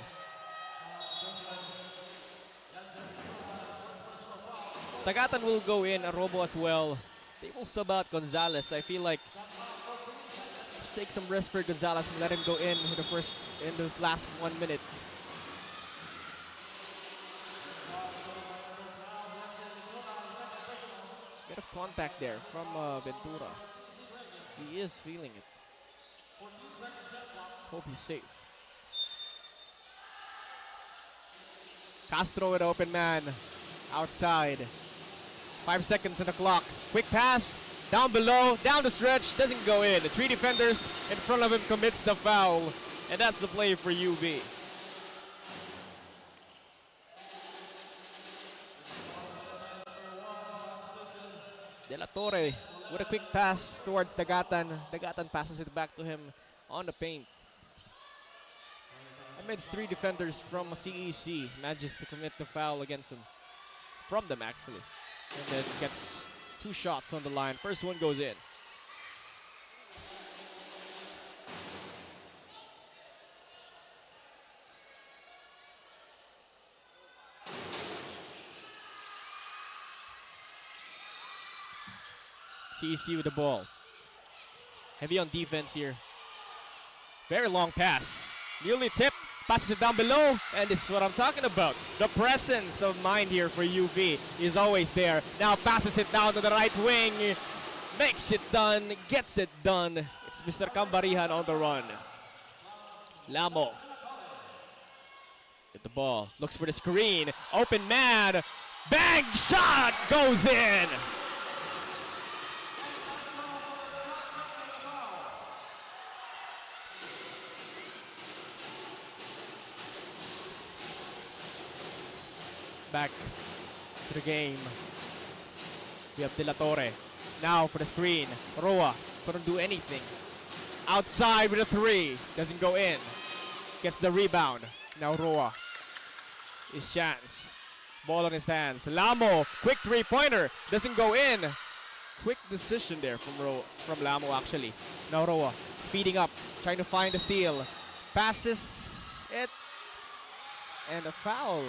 Tagatan will go in, Arobo as well. They will sub out Gonzalez. I feel like let's take some rest for Gonzalez and let him go in the last 1 minute. Bit of contact there from Ventura. He is feeling it. Hope he's safe. Castro with open man. Outside. 5 seconds on the clock. Quick pass. Down below. Down the stretch. Doesn't go in. The 3 defenders in front of him commits the foul. And that's the play for UV. De La Torre with a quick pass towards Dagatan. Dagatan passes it back to him on the paint. Amidst 3 defenders from CEC, manages to commit the foul against him. From them actually. And then gets 2 shots on the line. First one goes in. CEC with the ball. Heavy on defense here. Very long pass. Nearly tipped. Passes it down below. And this is what I'm talking about. The presence of mind here for UV is always there. Now passes it down to the right wing. Makes it done. Gets it done. It's Mr. Kambarihan on the run. Lamo. Get the ball. Looks for the screen. Open man. Bang! Shot! Goes in! Back to the game. We have De La Torre. Now for the screen. Roa couldn't do anything. Outside with a 3. Doesn't go in. Gets the rebound. Now Roa. His chance. Ball on his hands. Lamo. Quick 3-pointer. Doesn't go in. Quick decision there from Lamo actually. Now Roa. Speeding up. Trying to find the steal. Passes it. And a foul.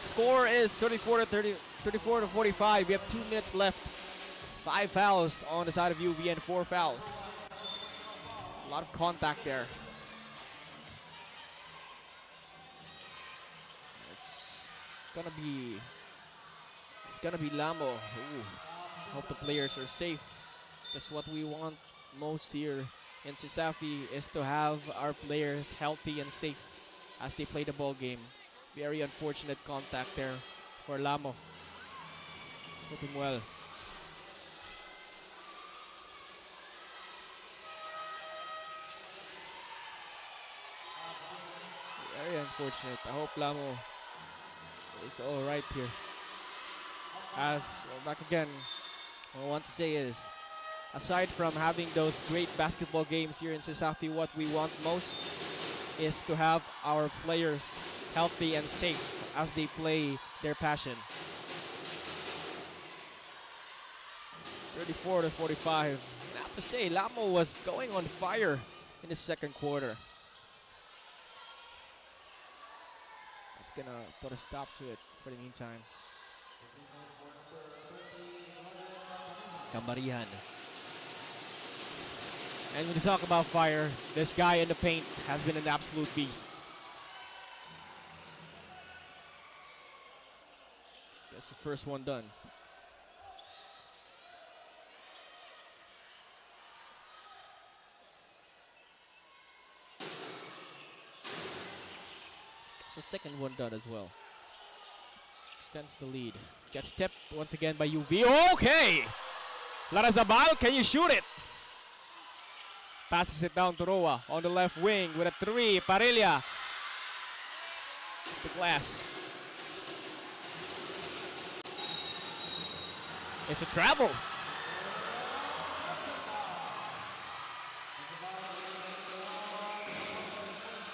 Score is 34 to 45. We have 2 minutes left. 5 fouls on the side of UV and 4 fouls. A lot of contact there. It's gonna be Lamo. Ooh. Hope the players are safe. That's what we want most here in CESAFI, is to have our players healthy and safe as they play the ball game. Very unfortunate contact there for Lamo. Hope him well. Very unfortunate. I hope Lamo is all right here. As back again, what I want to say is, aside from having those great basketball games here in CESAFI, what we want most is to have our players healthy and safe as they play their passion. 34 to 45. I have to say, Lamo was going on fire in the second quarter. That's gonna put a stop to it for the meantime. Kambarihan. And when we talk about fire, this guy in the paint has been an absolute beast. That's the first one done. That's the second one done as well. Extends the lead. Gets tipped once again by UV. Okay! Larazabal, can you shoot it? Passes it down to Roa on the left wing with a 3. Parilla. The glass. It's a travel.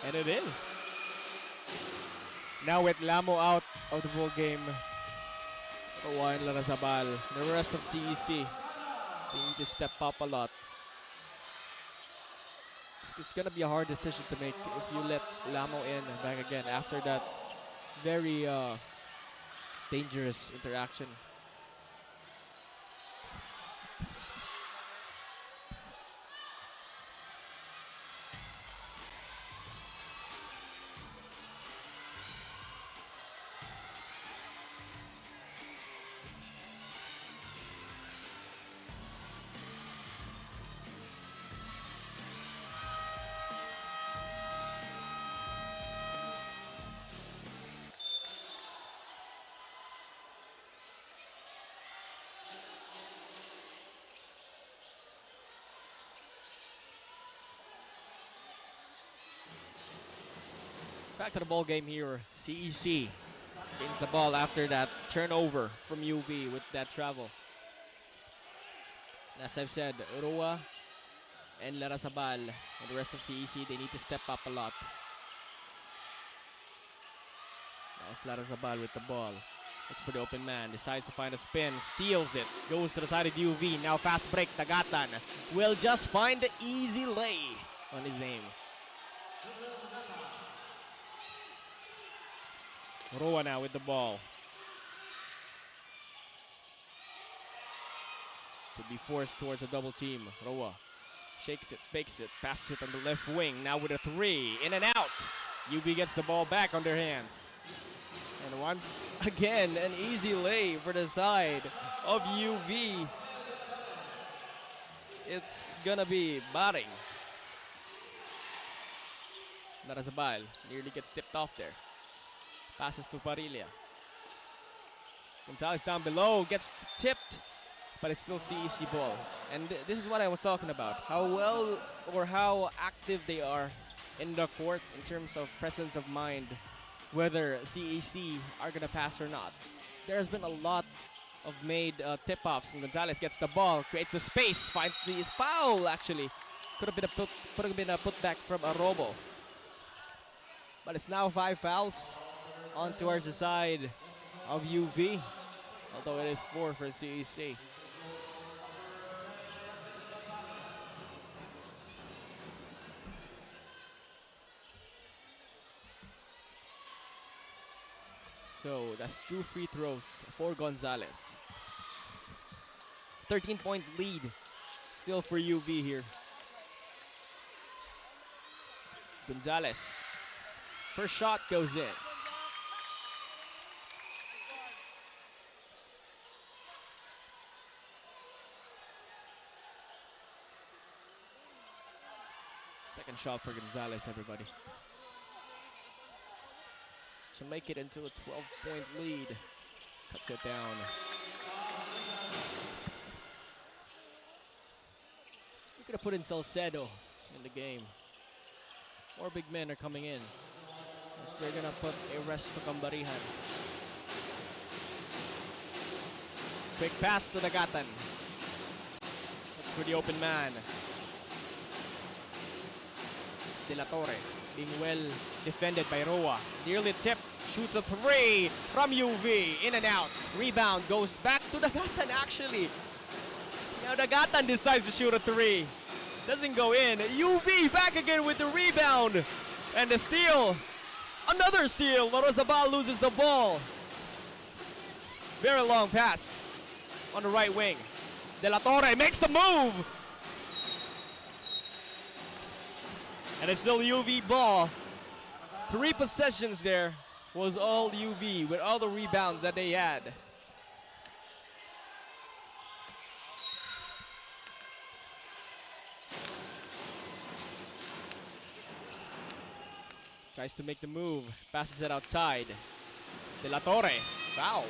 And it is. Now with Lamo out of the ball game, Roa and Larrazabal, the rest of CEC, they need to step up a lot. It's gonna be a hard decision to make if you let Lamo in back again after that very dangerous interaction. Back to the ball game here. CEC gains the ball after that turnover from UV with that travel. And as I've said, Roa and Larrazabal and the rest of CEC, they need to step up a lot. Now it's Larrazabal with the ball. Looks for the open man, decides to find a spin, steals it, goes to the side of UV. Now fast break, Tagatan will just find the easy lay on his name. Roa now with the ball. Could be forced towards a double team. Roa shakes it, bakes it, passes it on the left wing. Now with a three, in and out. UV gets the ball back on their hands. And once again, an easy lay for the side of UV. It's gonna be batting. Larrazabal nearly gets tipped off there. Passes to Parilla. Gonzalez down below, gets tipped, but it's still CEC ball. And this is what I was talking about. How well or how active they are in the court in terms of presence of mind, whether CEC are going to pass or not. There's been a lot of made tip-offs, and Gonzalez gets the ball, creates the space, finds the foul actually. Could have been a putback from Arobo. But it's now 5 fouls on towards the side of UV, although it is 4 for CEC. So that's 2 free throws for Gonzalez. 13-point lead still for UV here. Gonzalez, first shot goes in. Second shot for Gonzalez, everybody. To make it into a 12-point lead. Cuts it down. You could have put in Salcedo in the game. More big men are coming in. They're going to put a rest to Kambarihan. Quick pass to Dagatan. That's for the open man. De La Torre being well defended by Roa. Nearly tipped, shoots a three from UV. In and out. Rebound goes back to Dagatan actually. Now Dagatan decides to shoot a three. Doesn't go in. UV back again with the rebound. And the steal. Another steal. Larrazabal loses the ball. Very long pass on the right wing. De La Torre makes a move. And it's still UV ball. 3 possessions there was all UV with all the rebounds that they had. Tries to make the move, passes it outside. De La Torre, foul.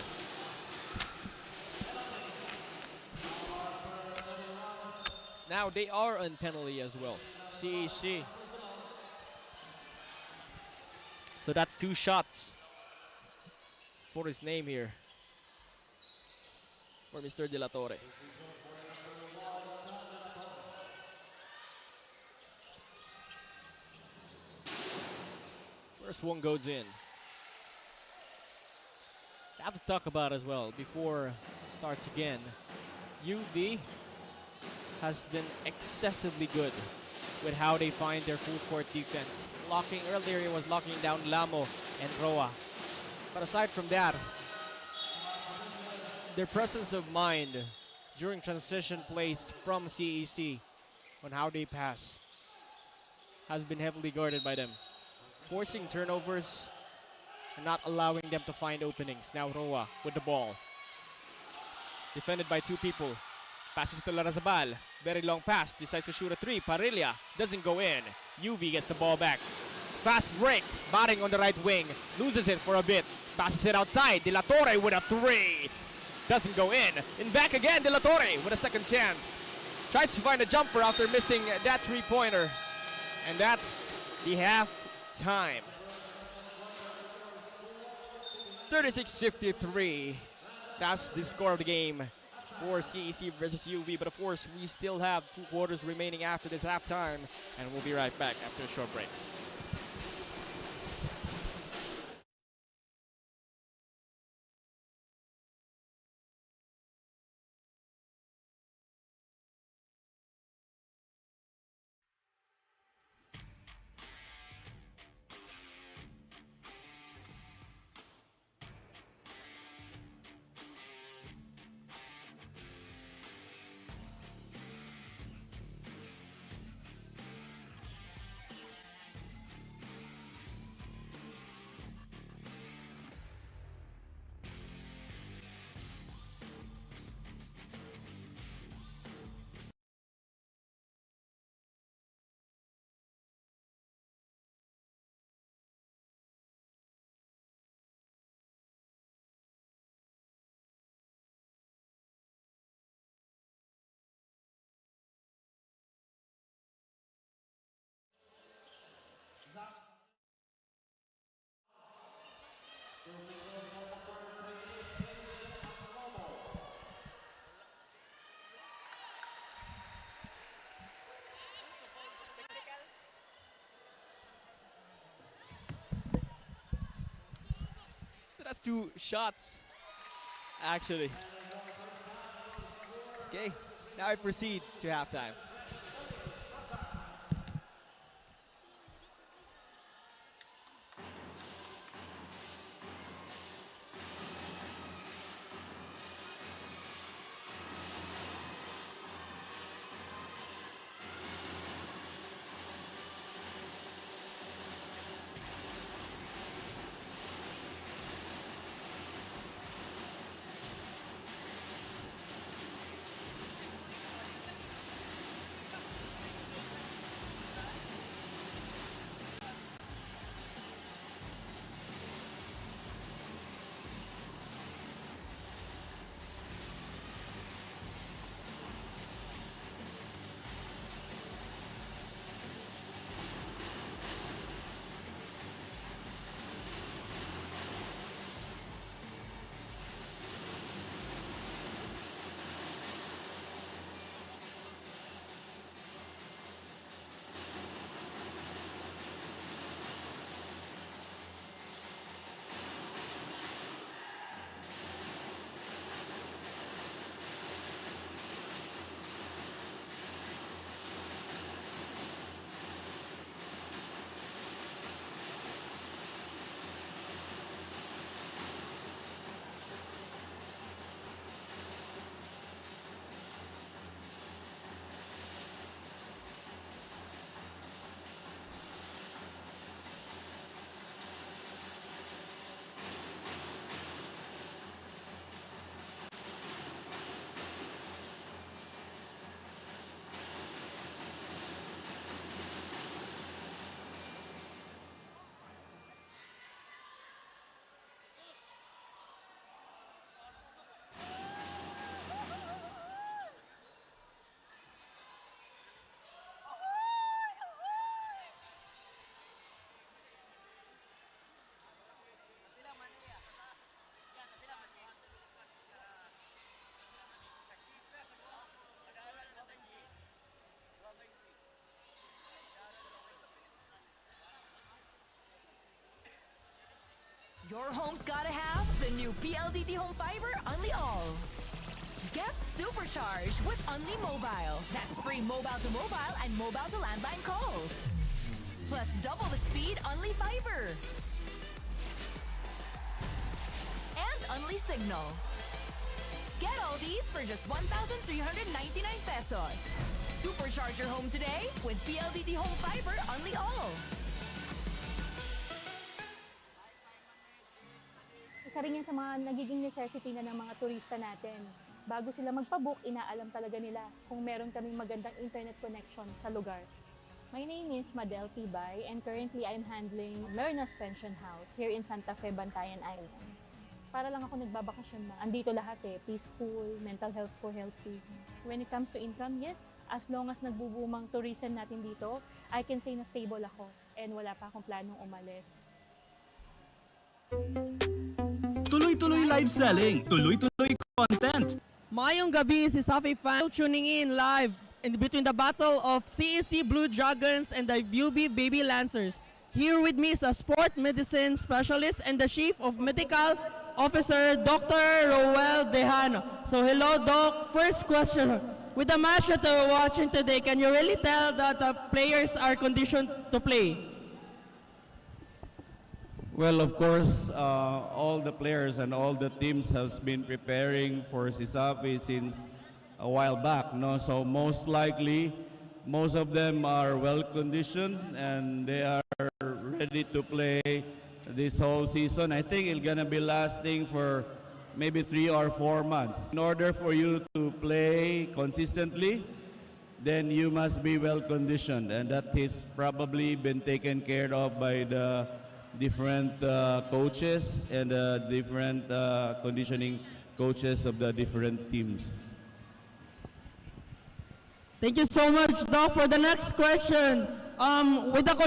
Now they are on penalty as well. CEC. So that's 2 shots for his name here. for Mr. De La Torre. First one goes in. I have to talk about as well before it starts again. UV has been excessively good with how they find their full court defense. Locking earlier, it was locking down Lamo and Roa. But aside from that, their presence of mind during transition plays from CEC on how they pass has been heavily guarded by them, forcing turnovers and not allowing them to find openings. Now Roa with the ball. Defended by two people. Passes to Larazabal. Very long pass. Decides to shoot a three. Parilla doesn't go in. UV gets the ball back. Fast break. Batting on the right wing. Loses it for a bit. Passes it outside. De La Torre with a three. Doesn't go in. And back again. De La Torre with a second chance. Tries to find a jumper after missing that three-pointer. And that's the half time. 36-53. That's the score of the game for CEC versus UV. But of course, we still have 2 quarters remaining after this halftime. And we'll be right back after a short break. So that's 2 shots, actually. Okay, now I proceed to halftime. Your home's gotta have the new PLDT Home Fiber Unli All. Get supercharged with Unli Mobile. That's free mobile to mobile and mobile to landline calls. Plus double the speed Unli Fiber. And Unli Signal. Get all these for just 1,399 pesos. Supercharge your home today with PLDT Home Fiber Unli All. Isa rin yan sa mga nagiging necessity na ng mga turista natin. Bago sila magpabook, inaalam talaga nila kung meron kaming magandang internet connection sa lugar. My name is Madel Tibay and currently I'm handling Lerna's Pension House here in Santa Fe, Bantayan Island. Para lang ako nagbabakasyon na. Andito lahat peaceful, mental health ko healthy. When it comes to income, yes, as long as nagbubumang tourism natin dito, I can say na stable ako and wala pa akong planong umalis. Tuloy-tuloy live selling, tuloy-tuloy content. Mayong gabi, si Safi fan tuning in live in between the battle of CEC Blue Dragons and the UV Baby Lancers. Here with me is a sport medicine specialist and the chief of medical officer, Dr. Roel Dejano. So hello, Doc. First question. With the match that we're watching today, can you really tell that the players are conditioned to play? Well, of course, all the players and all the teams have been preparing for CISAFI since a while back, no? So most likely, most of them are well conditioned and they are ready to play this whole season. I think it's gonna be lasting for maybe 3 or 4 months. In order for you to play consistently, then you must be well conditioned, and that has probably been taken care of by the different coaches and different conditioning coaches of the different teams. Thank you so much, Doc. For the next question, with the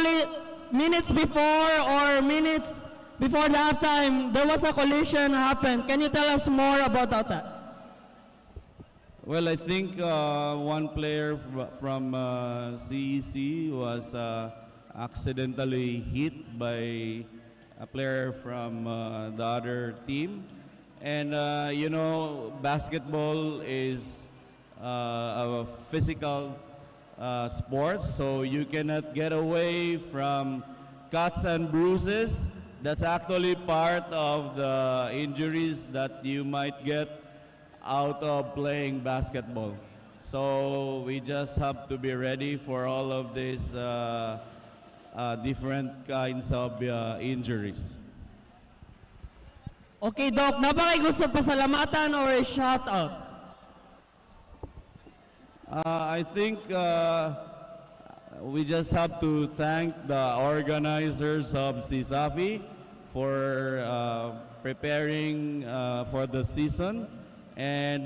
minutes before or minutes before the halftime, there was a collision happened. Can you tell us more about that? Well, I think one player from CEC was accidentally hit by a player from the other team. And you know, basketball is a physical sport, so you cannot get away from cuts and bruises. That's actually part of the injuries that you might get out of playing basketball. So we just have to be ready for all of these different kinds of injuries. Okay, Doc. Na ba kayo gusto pasalamatan or a shout-out? I think we just have to thank the organizers of CISAFI for preparing for the season. And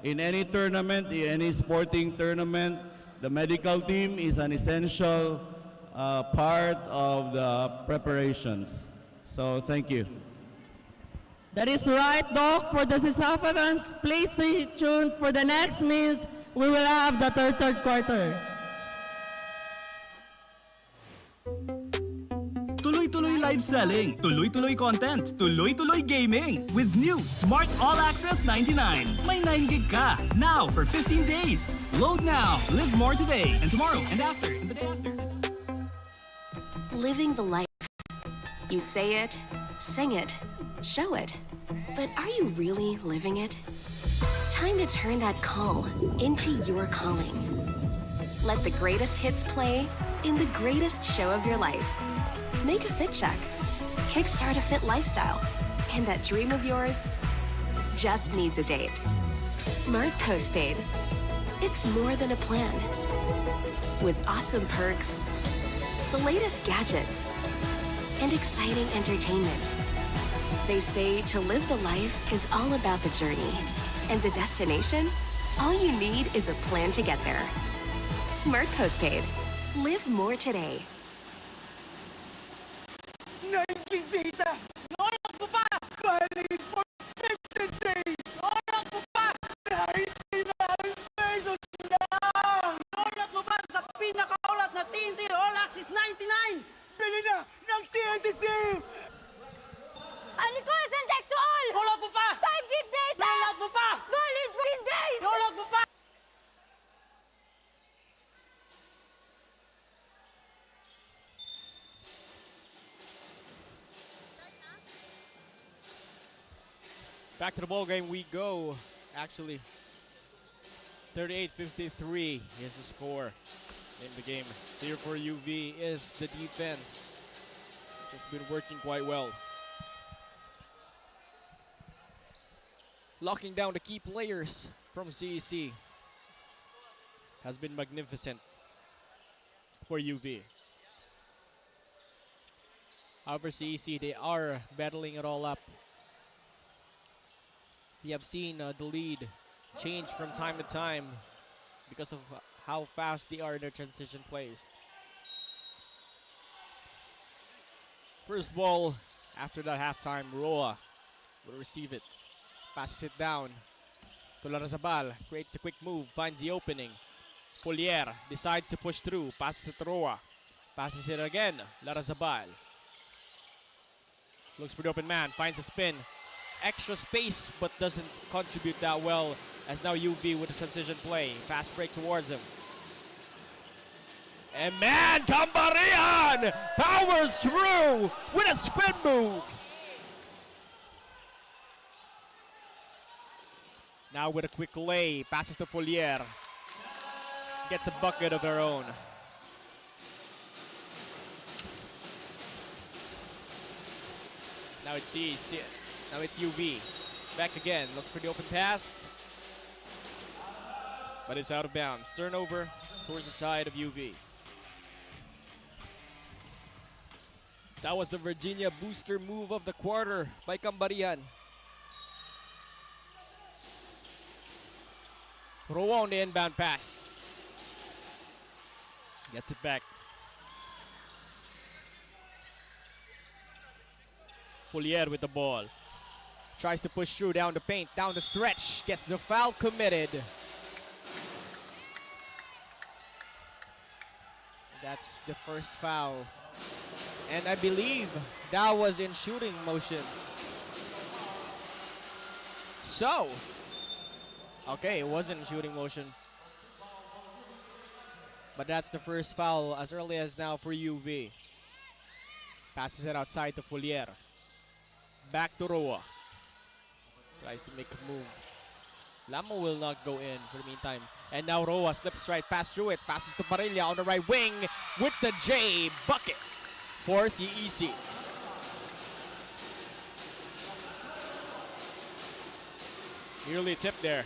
in any tournament, in any sporting tournament, the medical team is an essential part of the preparations. So thank you. That is right, Doc. For the CISAFI fans, please stay tuned for the next minutes. We will have the third quarter. Tuloy-tuloy live selling, tuloy-tuloy content, tuloy-tuloy gaming. With new Smart All Access 99. May 9 gig ka, now for 15 days. Load now, live more today and tomorrow and after and the day after. Living the life. You say it, sing it, show it. But are you really living it? Time to turn that call into your calling. Let the greatest hits play in the greatest show of your life. Make a fit check. Kickstart a fit lifestyle. And that dream of yours just needs a date. Smart Postpaid. It's more than a plan. With awesome perks, the latest gadgets, and exciting entertainment. They say to live the life is all about the journey. And the destination? All you need is a plan to get there. Smart Postpaid. Live more today. Naging data! Nolak mo pa! Valid for 15 days! Nolak mo pa! 99 pesos lang! Nolak mo pa sa pinakaulat na TNT All Access 99! Bili na ng TNT SIM! 𝐁𝐨𝐲𝐬 𝐚𝐧𝐝 Iulot mo pa! 5 gig data! Iulot mo pa! Valid 14 days! Iulot mo pa! Back to the ball game we go. Actually, 38-53 is the score in the game. Here for UV is the defense. Just been working quite well. Locking down the key players from CEC has been magnificent for UV. However, CEC, they are battling it all up. We have seen the lead change from time to time because of how fast they are in their transition plays. First ball after that halftime, Roa will receive it. Passes it down to Larrazabal. Creates a quick move, finds the opening. Folier decides to push through. Passes it to Roa. Passes it again. Larrazabal. Looks for the open man. Finds a spin. Extra space, but doesn't contribute that well. As now UV with a transition play. Fast break towards him. And man, Cambarian powers through with a spin move. Now with a quick lay, passes to Folier. Gets a bucket of her own. Now it's Now it's UV. Back again, looks for the open pass. But it's out of bounds. Turnover towards the side of UV. That was the Virginia booster move of the quarter by Cambarian. Roa on the inbound pass. Gets it back. Folier with the ball. Tries to push through down the paint, down the stretch. Gets the foul committed. That's the first foul. And I believe that was in shooting motion. So, okay, it wasn't in shooting motion. But that's the first foul as early as now for UV. Passes it outside to Folier. Back to Roa. Tries to make a move. Lamo will not go in for the meantime. And now Roa slips right past through it. Passes to Parilla on the right wing with the J bucket for CEC. Nearly tipped there.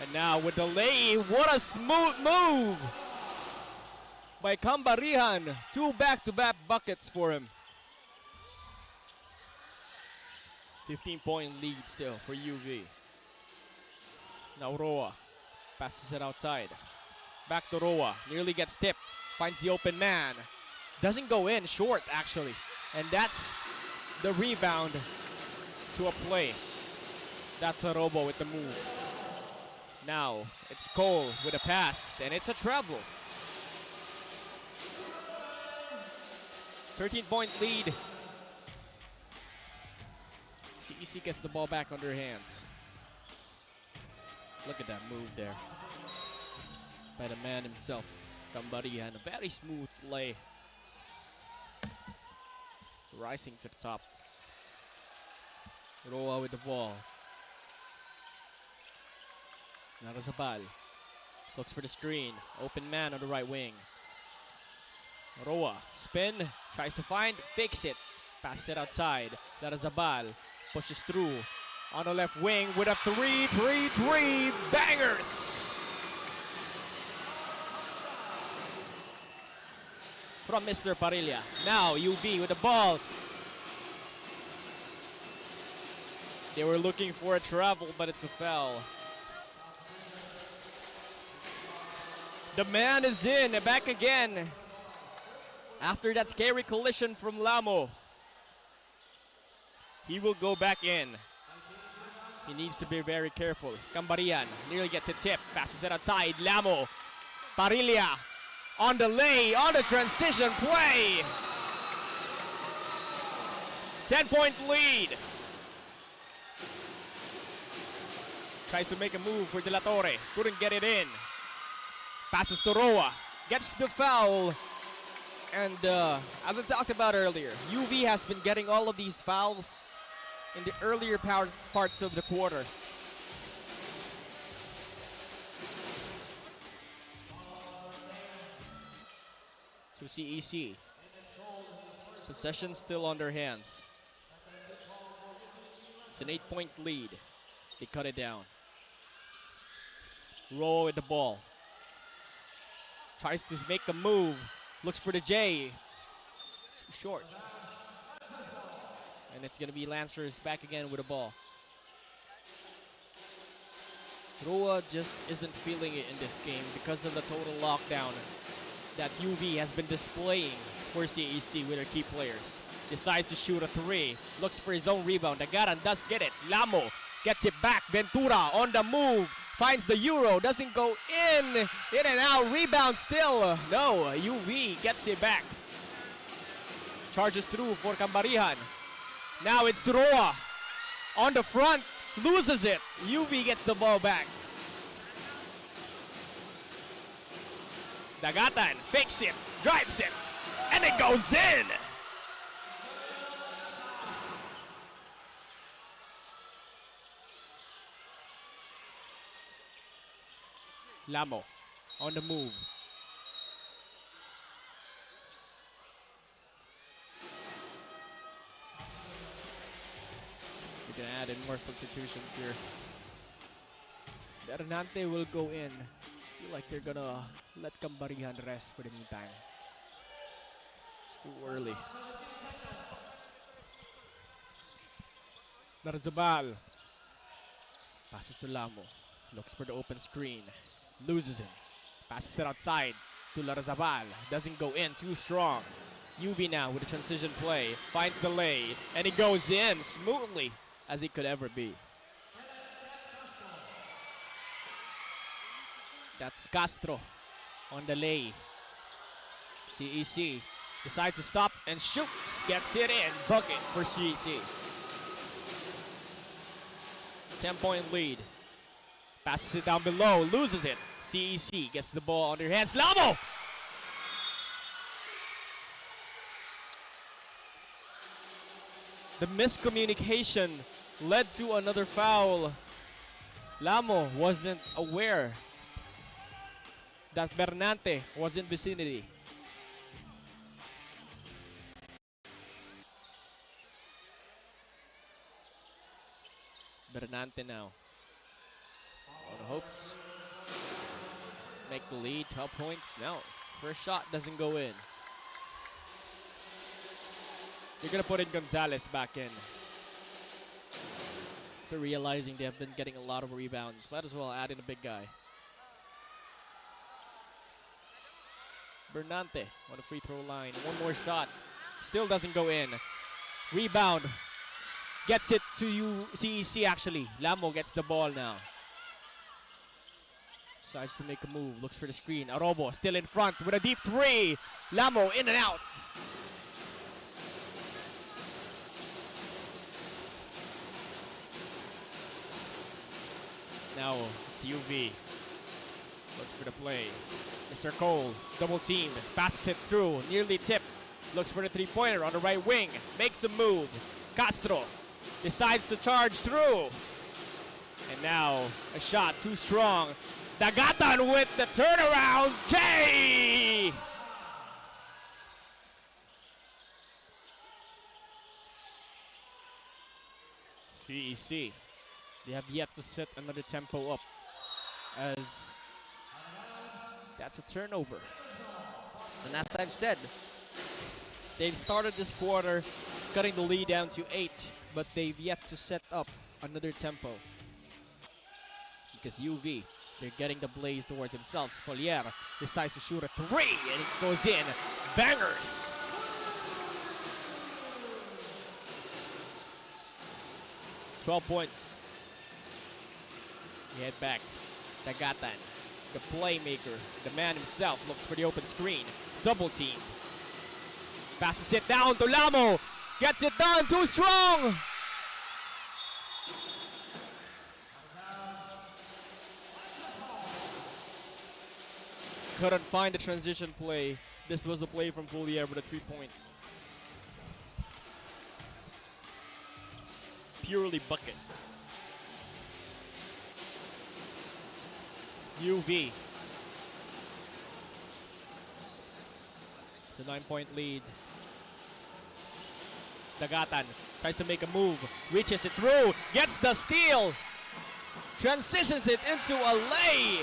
And now with the lay, what a smooth move by Cambarian. 2 back-to-back buckets for him. 15-point lead still for UV. Now Roa passes it outside. Back to Roa. Nearly gets tipped. Finds the open man. Doesn't go in. Short, actually. And that's the rebound to a play. That's a Robo with the move. Now it's Cole with a pass. And it's a travel. 13-point lead. CEC gets the ball back on their hands. Look at that move there by the man himself, Cambarian. A very smooth play. Rising to the top. Roa with the ball. Larrazabal looks for the screen. Open man on the right wing. Roa spin, tries to find, fakes it. Pass it outside. Larrazabal pushes through on the left wing with a 3-3-3 bangers from Mr. Parilla. Now UV with the ball. They were looking for a travel, but it's a foul. The man is in, back again after that scary collision from Lamo. He will go back in. He needs to be very careful. Cambarian nearly gets a tip. Passes it outside. Lamo. Parilla on the lay, on the transition play. 10-point lead Tries to make a move for De La Torre. Couldn't get it in. Passes to Roa. Gets the foul. And as I talked about earlier, UV has been getting all of these fouls in the earlier parts of the quarter. So CEC. Possession still on their hands. It's an 8-point lead. They cut it down. Roll with the ball. Tries to make a move. Looks for the J. Too short. And it's going to be Lancers back again with the ball. Roa just isn't feeling it in this game because of the total lockdown that UV has been displaying for CEC with their key players. Decides to shoot a 3. Looks for his own rebound. Dagaran does get it. Lamo gets it back. Ventura on the move. Finds the Euro. Doesn't go in. In and out. Rebound still. No. UV gets it back. Charges through for Cambarihan. Now it's Roa. On the front. Loses it. UV gets the ball back. Dagatan fakes it. Drives it. And it goes in. Lamo on the move. We can add in more substitutions here. Hernante will go in. I feel like they're gonna let Cambarihan rest for the meantime. It's too early. Narzabal passes to Lamo. Looks for the open screen. Loses him. Passes it outside to Larzabal. Doesn't go in. Too strong. UV now with a transition play. Finds the lay. And he goes in smoothly as it could ever be. That's Castro on the lay. CEC decides to stop and shoots. Gets it in. Bucket for CEC. 10-point lead. Passes it down below. Loses it. CEC gets the ball on their hands. Lamo! The miscommunication led to another foul. Lamo wasn't aware that Bernante was in vicinity. Bernante now on hopes. Make the lead, 12 points. No, first shot doesn't go in. You're gonna put in Gonzalez back in. They're realizing they have been getting a lot of rebounds. Might as well add in a big guy. Bernante on the free throw line. One more shot. Still doesn't go in. Rebound. Gets it to CEC actually. Lamo gets the ball now. Decides to make a move. Looks for the screen. Arobo still in front with a deep 3. Lamo in and out. Now it's UV. Looks for the play. Mr. Cole, double teamed. Passes it through. Nearly tipped. Looks for the 3-pointer on the right wing. Makes a move. Castro decides to charge through. And now a shot too strong. Dagatan with the turnaround. J! CEC. They have yet to set another tempo up, as that's a turnover. And as I've said, they've started this quarter cutting the lead down to 8, but they've yet to set up another tempo. Because UV, they're getting the blaze towards themselves. Folier decides to shoot a 3, and it goes in. Bangers! $12 points. We head back. Dagatan, the playmaker, the man himself, looks for the open screen. Double team. Passes it down to Lamo. Gets it done. Too strong. couldn't find the transition play. This was the play from Kovlier with the 3 points. Purely bucket. UV. It's a 9-point lead. Dagatan tries to make a move, reaches it through, gets the steal, transitions it into a lay.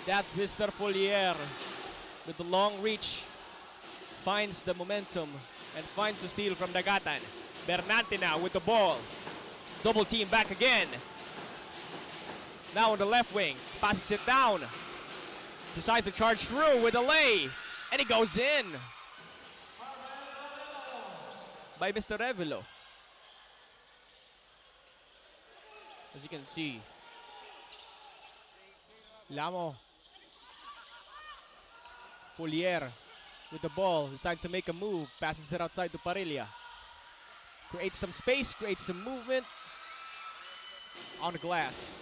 That's Mr. Kovlier with the long reach, finds the momentum and finds the steal from Dagatan. Bernante now with the ball. Double team back again. Now on the left wing, passes it down. Decides to charge through with a lay, and it goes in by Mr. Revelo. As you can see, Lamo. Kovlier with the ball, decides to make a move, passes it outside to Parilla. Creates some space, creates some movement on the glass.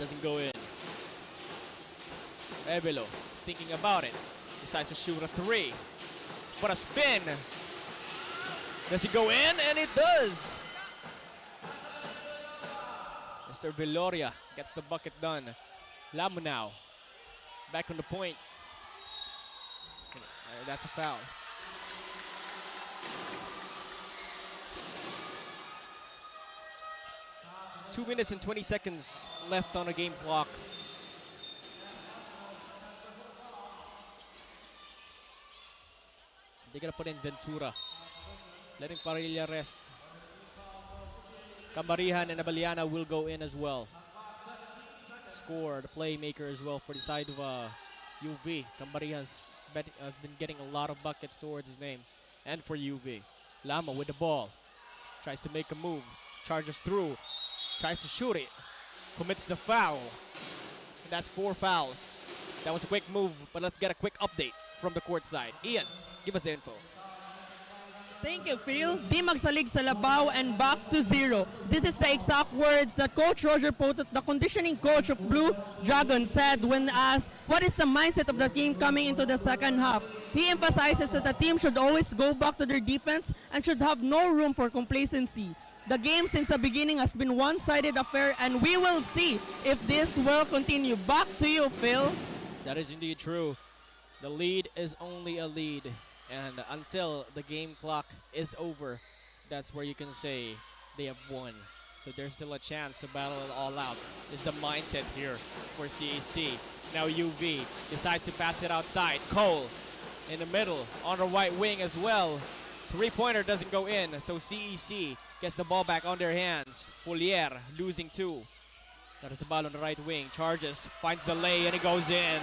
Doesn't go in. Revelo thinking about it, decides to shoot a 3. But a spin. Does it go in? And it does. Mr. Viloria gets the bucket done. Lamo now. Back on the point. That's a foul. Two minutes and 20 seconds left on the game clock. They're gonna put in Ventura, letting Parilla rest. Cambarihan and Abaliana will go in as well. Score, the playmaker as well for the side of UV. Cambarihan has been getting a lot of buckets towards his name. And for UV, Lama with the ball. Tries to make a move, charges through, tries to shoot it, commits the foul. And that's 4 fouls. That was a quick move, but let's get a quick update from the court side. Ian, give us the info. Thank you, Phil. Di magsalig sa labaw and back to 0. This is the exact words that Coach Roger Potot, the conditioning coach of Blue Dragon, said when asked what is the mindset of the team coming into the second half. He emphasizes that the team should always go back to their defense and should have no room for complacency. The game since the beginning has been one-sided affair, and we will see if this will continue. Back to you, Phil. That is indeed true. The lead is only a lead. And until the game clock is over, that's where you can say they have won. So there's still a chance to battle it all out. Is the mindset here for CEC. Now UV decides to pass it outside. Cole in the middle on the right wing as well. 3-pointer doesn't go in, so CEC gets the ball back on their hands. Kovlier losing 2. That is the ball on the right wing. Charges, finds the lay, and it goes in.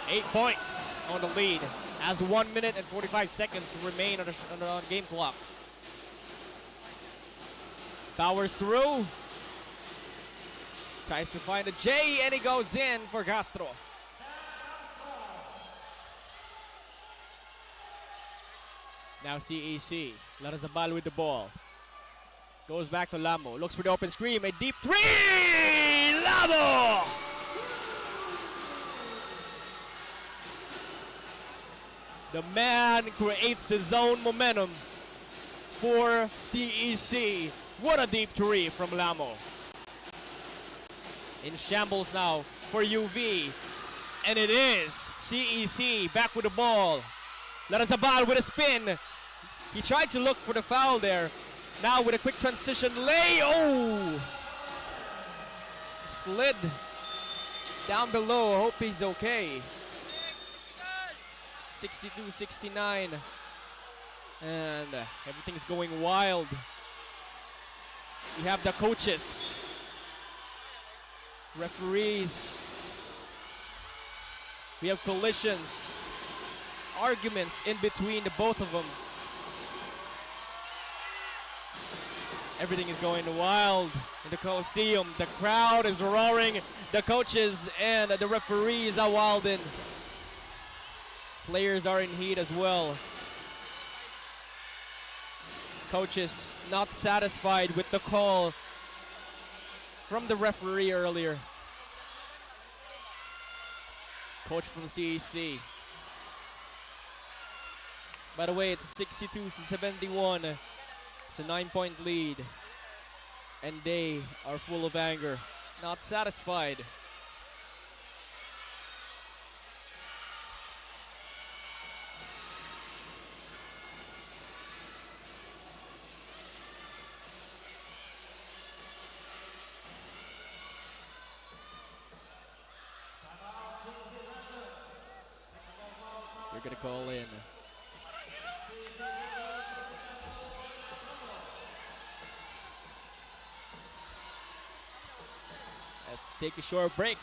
8 points on the lead as 1 minute and 45 seconds remain on the game clock. Powers through. Tries to find a J, and it goes in for Castro. Now CEC. Larazabal with the ball. Goes back to Lamo. Looks for the open screen. A deep 3! Lamo! The man creates his own momentum for CEC. What a deep 3 from Lamo. In shambles now for UV. And it is CEC back with the ball. Larazabal with a spin. He tried to look for the foul there. Now with a quick transition lay. Oh! Slid down below. Hope he's okay. 62-69. And everything's going wild. We have the coaches, referees. We have collisions, arguments in between the both of them. Everything is going wild in the Coliseum. The crowd is roaring. The coaches and the referees are wilding. Players are in heat as well. Coaches not satisfied with the call from the referee earlier. coach from CEC. By the way, it's 62-71. It's a 9-point lead. And they are full of anger, not satisfied. They're gonna call in. Let's take a short break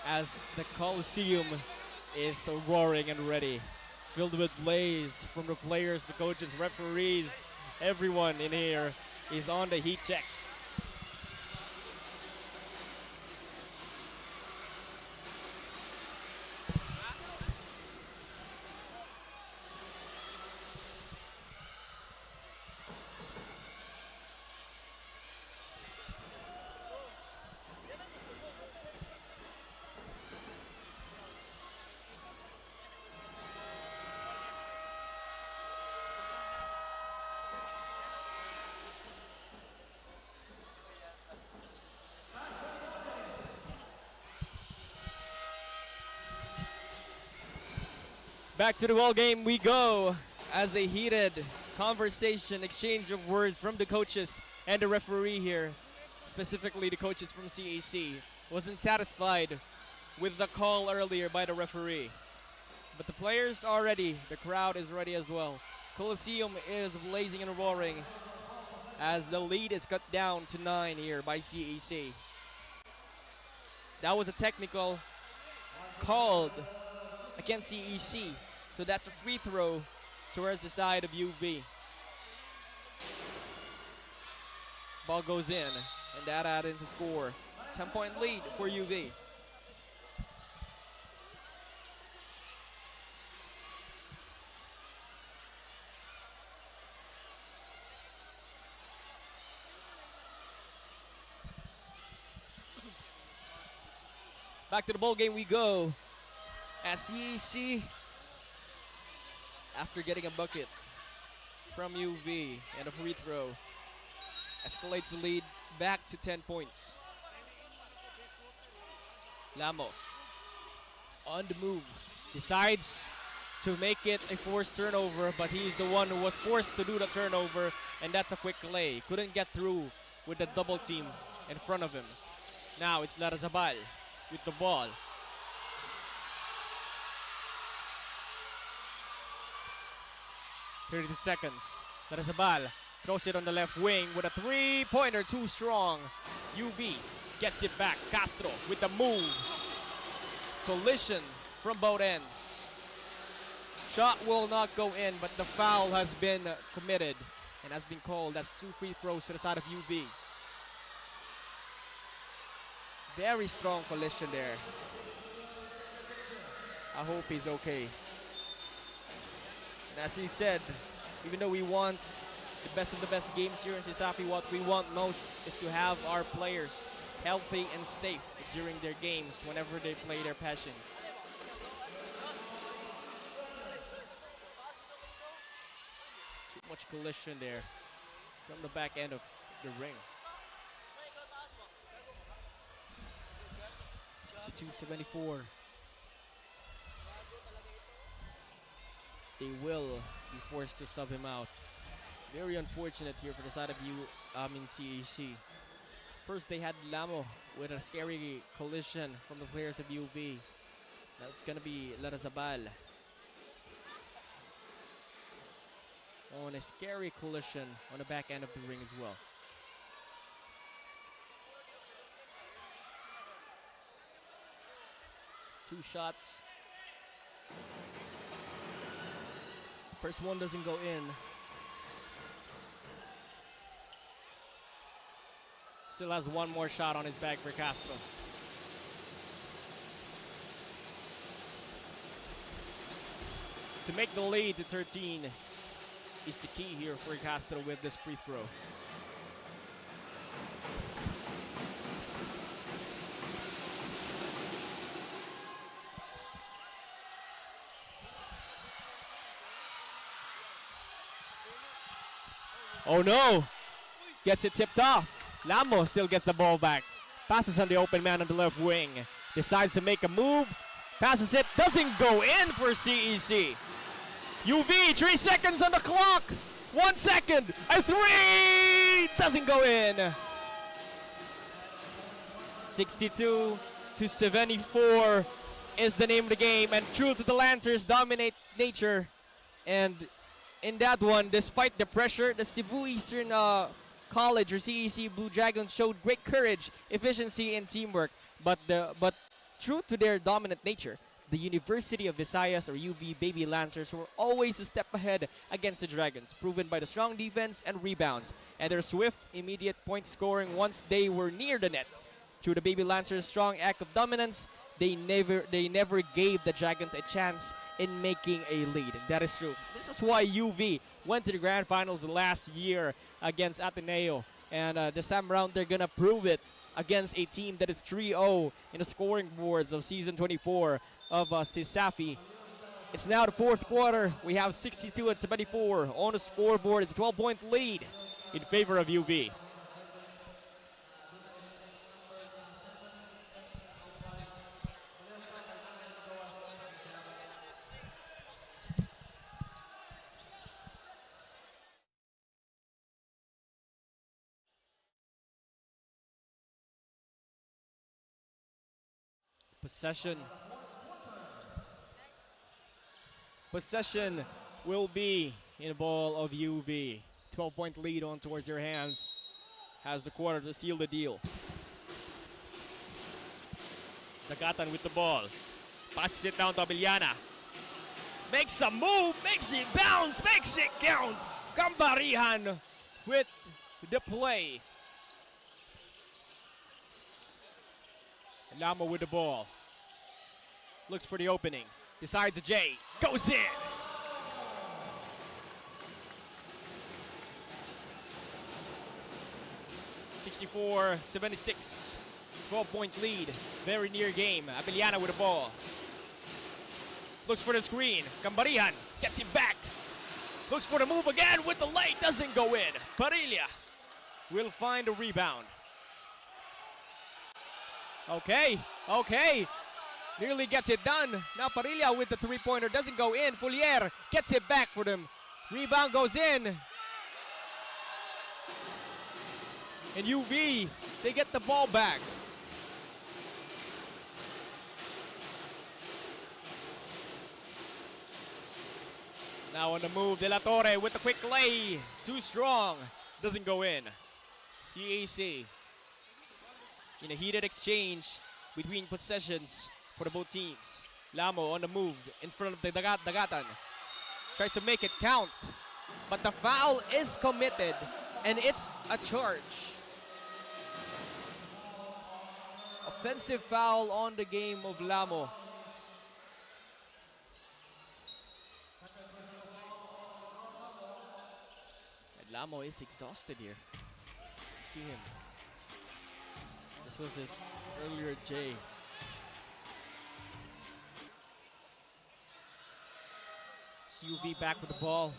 as the Coliseum is roaring and ready. Filled with blaze from the players, the coaches, referees, everyone in here is on the heat check. Back to the ball game we go as a heated conversation, exchange of words from the coaches and the referee here, specifically the coaches from CAC. Wasn't satisfied with the call earlier by the referee. But the players are ready, the crowd is ready as well. Coliseum is blazing and roaring as the lead is cut down to 9 here by CAC. That was a technical called against CEC. So that's a free throw towards the side of UV. Ball goes in, and that adds a score. 10-point lead for UV. Back to the ball game we go. As CEC, after getting a bucket from UV and a free throw, escalates the lead back to 10 points. Lamo on the move, decides to make it a forced turnover, but he's the one who was forced to do the turnover, and that's a quick lay. Couldn't get through with the double team in front of him. Now it's Larazabal with the ball. .32 seconds. Larazabal throws it on the left wing with a three-pointer, too strong. UV gets it back. Castro with the move. Collision from both ends. Shot will not go in, but the foul has been committed and has been called. That's 2 free throws to the side of UV. Very strong collision there. I hope he's okay. And as he said, even though we want the best of the best games here in Sisafi, what we want most is to have our players healthy and safe during their games whenever they play their passion. Too much collision there from the back end of the ring. 62-74. They will be forced to sub him out. Very unfortunate here for the side of CAC. First they had Lamo with a scary collision from the players of UV. Now it's gonna be Larazabal on a scary collision on the back end of the ring as well. Two shots. First one doesn't go in. Still has one more shot on his back for Castro. To make the lead to 13 is the key here for Castro with this free throw. Oh no! Gets it tipped off. Lambo still gets the ball back. Passes on the open man on the left wing. Decides to make a move. Passes it. Doesn't go in for CEC. UV, 3 seconds on the clock. 1 second. A 3! Doesn't go in. 62-74 is the name of the game. And true to the Lancers, dominate nature. And in that one, despite the pressure, the Cebu Eastern College or CEC Blue Dragons showed great courage, efficiency, and teamwork. But true to their dominant nature, the University of Visayas or UV Baby Lancers were always a step ahead against the Dragons, proven by the strong defense and rebounds, and their swift, immediate point scoring once they were near the net. Through the Baby Lancers' strong act of dominance, they never gave the Dragons a chance in making a lead. That is true. This is why UV went to the grand finals last year against Ateneo. And this time around, they're going to prove it against a team that is 3-0 in the scoring boards of season 24 of CSAFI. It's now the fourth quarter. We have 62-74 on the scoreboard. It's a 12-point lead in favor of UV. Possession will be in the ball of UV. 12-point lead on towards their hands. Has the quarter to seal the deal. Dagatan with the ball. Passes it down to Abellana. Makes a move, makes it bounce, makes it count. Gambarihan with the play. Lamo with the ball. Looks for the opening. Decides a J. Goes in. (64-76). 12-point lead. Very near game. Abellana with the ball. Looks for the screen. Gambarihan gets it back. Looks for the move again with the lay. Doesn't go in. Parilla will find a rebound. Okay. Nearly gets it done. Now Parilla with the three-pointer. Doesn't go in. Folier gets it back for them. Rebound goes in. And UV, they get the ball back. Now on the move, De La Torre with the quick lay. Too strong. Doesn't go in. CAC in a heated exchange between possessions for the both teams. Lamo on the move in front of the Dagatan. Tries to make it count. But the foul is committed. And it's a charge. Offensive foul on the game of Lamo. And Lamo is exhausted here. See him. This was his earlier J. UV back with the ball.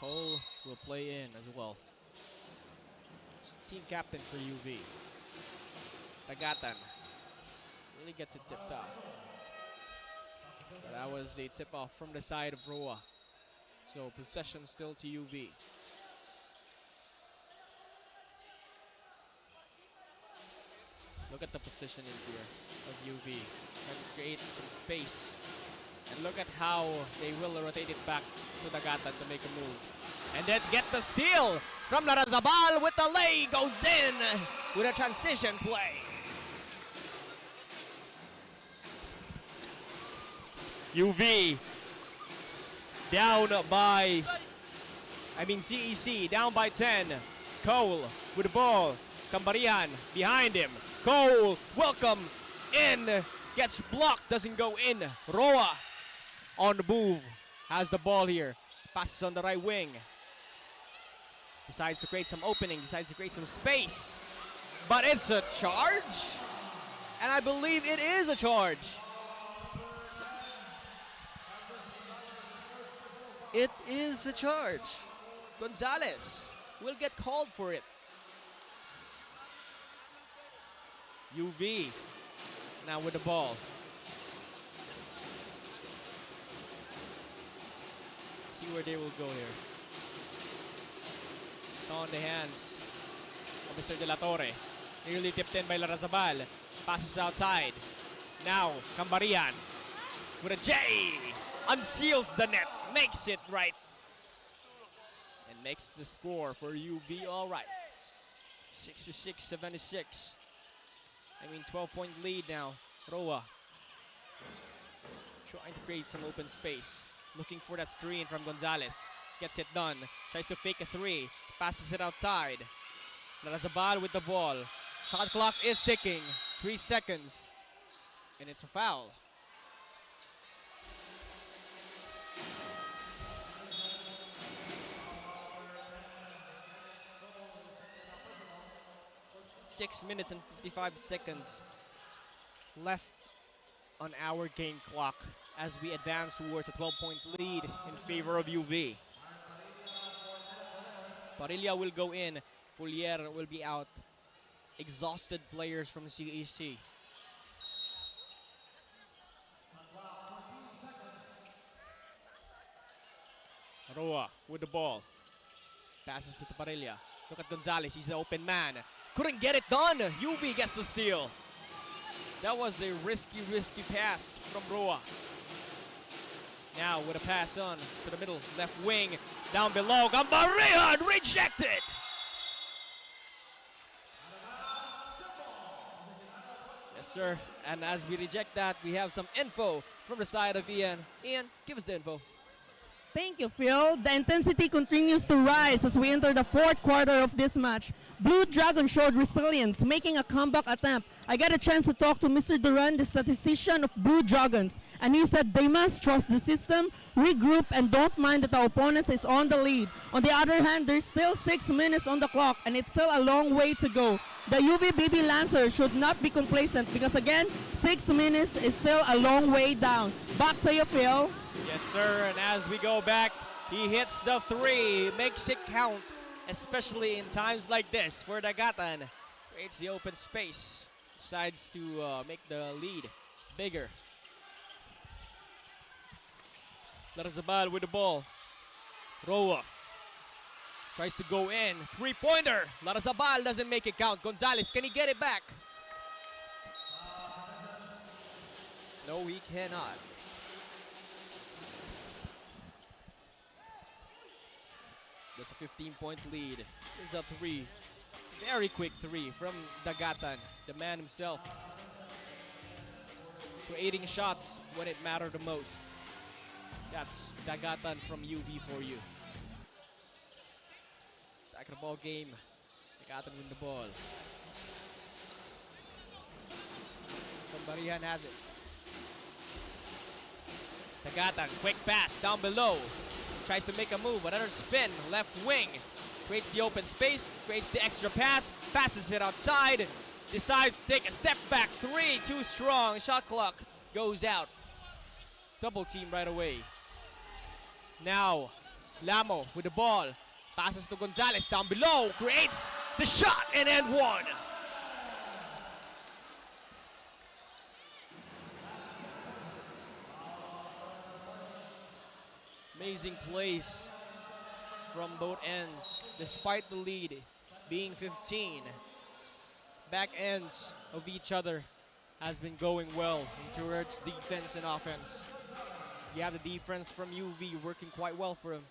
Cole will play in as well. Team captain for UV. Dagatan really gets it tipped off. But that was a tip-off from the side of Roa. So possession still to UV. Look at the positionings here of UV. And create some space. And look at how they will rotate it back to Dagatan to make a move. And then get the steal from Larazabal with the lay. Goes in with a transition play. UV down by, CEC down by 10. Cole with the ball. Gambarihan behind him. Cole, welcome in. Gets blocked, doesn't go in. Roa on the move. Has the ball here. Passes on the right wing. Decides to create some opening. Decides to create some space. But it's a charge. And I believe it is a charge. It is a charge. Gonzalez will get called for it. UV now with the ball. See where they will go here. It's on the hands of Mr. De La Torre. Nearly tipped in by Larrazabal. Passes outside. Now, Cambarian with a J. Unseals the net. Makes it right. And makes the score for UV all right. 66-76. 12-point lead now. Roa trying to create some open space. Looking for that screen from Gonzalez. Gets it done. Tries to fake a three. Passes it outside. Larrazabal with the ball. Shot clock is ticking. 3 seconds. And it's a foul. Six minutes and 55 seconds left on our game clock as we advance towards a 12-point lead in favor of UV. Parilla will go in. Foulier will be out. Exhausted players from CEC. Roa with the ball. Passes it to Parilla. Look at Gonzalez. He's the open man. Couldn't get it done. UV gets the steal. That was a risky pass from Roa. Now with a pass on to the middle left wing. Down below. Cambarian rejected. Yes, sir. And as we reject that, we have some info from the side of Ian. Ian, give us the info. Thank you, Phil. The intensity continues to rise as we enter the fourth quarter of this match. Blue Dragon showed resilience, making a comeback attempt. I got a chance to talk to Mr. Duran, the statistician of Blue Dragons, and he said they must trust the system, regroup, and don't mind that the opponent is on the lead. On the other hand, there's still 6 minutes on the clock, and it's still a long way to go. The UV Baby Lancers should not be complacent because, again, 6 minutes is still a long way down. Back to you, Phil. Yes, sir, and as we go back, he hits the three, makes it count, especially in times like this for Dagatan. Creates the open space, decides to make the lead bigger. Larrazabal with the ball. Roa tries to go in, three-pointer. Larrazabal doesn't make it count. Gonzalez, can he get it back? No, he cannot. That's a 15-point lead. There's the three. Very quick three from Dagatan, the man himself. Creating shots when it mattered the most. That's Dagatan from UV for you. Back in the ball game. Dagatan win the ball. Cambarian has it. Dagatan, quick pass down below. Tries to make a move, another spin, left wing. Creates the open space, creates the extra pass, passes it outside. Decides to take a step back, three, too strong. Shot clock goes out. Double team right away. Now, Lamo with the ball. Passes to Gonzalez down below, creates the shot and end one. Amazing plays from both ends, despite the lead being 15. Back ends of each other has been going well towards defense and offense. You have the defense from UV working quite well for him,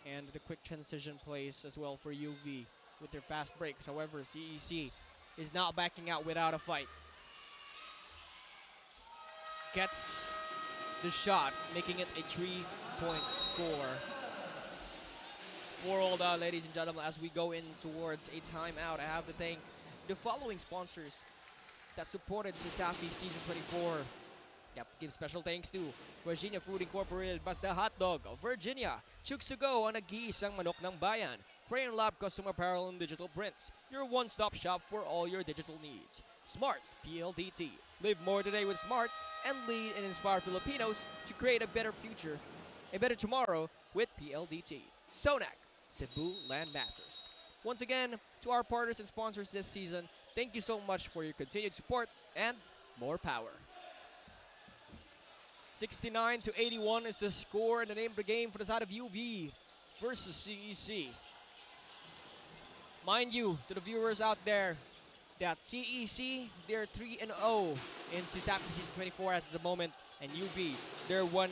and the quick transition plays as well for UV with their fast breaks. However, CEC is not backing out without a fight. Gets the shot, making it a 3-point score. For all that, ladies and gentlemen, as we go in towards a timeout, I have to thank the following sponsors that supported Sisafi Season 24. Yep, give special thanks to Virginia Food Incorporated, Basta Hotdog, Virginia, 𝐁𝐨𝐲𝐬 𝐚𝐧𝐝 𝐌𝐞𝐧'𝐬 Crayon Lab custom apparel and digital prints. Your one-stop shop for all your digital needs. Smart PLDT. Live more today with Smart and lead and inspire Filipinos to create a better future, a better tomorrow with PLDT. SONAC, Cebu Landmasters. Once again, to our partners and sponsors this season, thank you so much for your continued support and more power. 69-81 is the score and the name of the game for the side of UV versus CEC. Mind you, to the viewers out there, that CEC, they're 3-0 in CSAP Season 24 as of the moment, and UV, they're 1-0.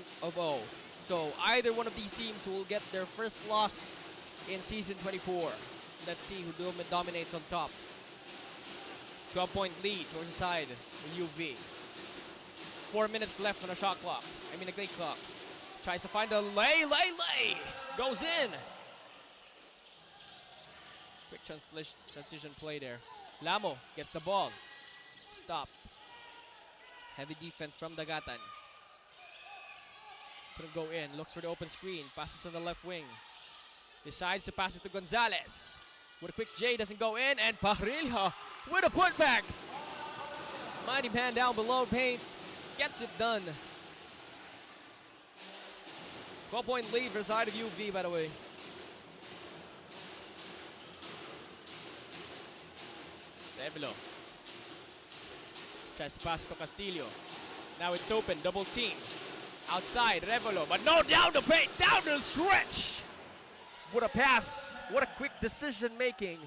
So either one of these teams will get their first loss in Season 24. Let's see who dominates on top. 12-point lead towards the side of UV. 4 minutes left on the shot clock. I mean the play clock. Tries to find a lay. Goes in. Quick transition play there. Lamo gets the ball. Stopped. Heavy defense from Dagatan. Couldn't go in. Looks for the open screen. Passes on the left wing. Decides to pass it to Gonzalez. With a quick J, doesn't go in. And Parrilha with a putback. Mighty man down below paint. Gets it done. 12-point lead for the side of UV, by the way. Revelo. Tries to pass to Castillo. Now it's open, double team. Outside, Revelo, but no, down the paint, down the stretch. What a pass, what a quick decision making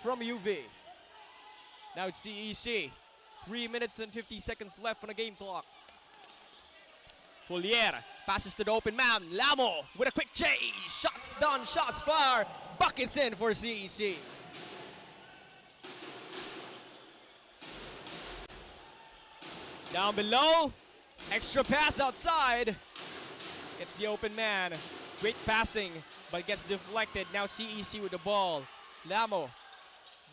from UV. Now it's CEC. 3 minutes and 50 seconds left on the game clock. Folier passes to the open man. Lamo with a quick chase. Shots done, shots far. Buckets in for CEC. Down below. Extra pass outside. It's the open man. Great passing, but gets deflected. Now CEC with the ball. Lamo.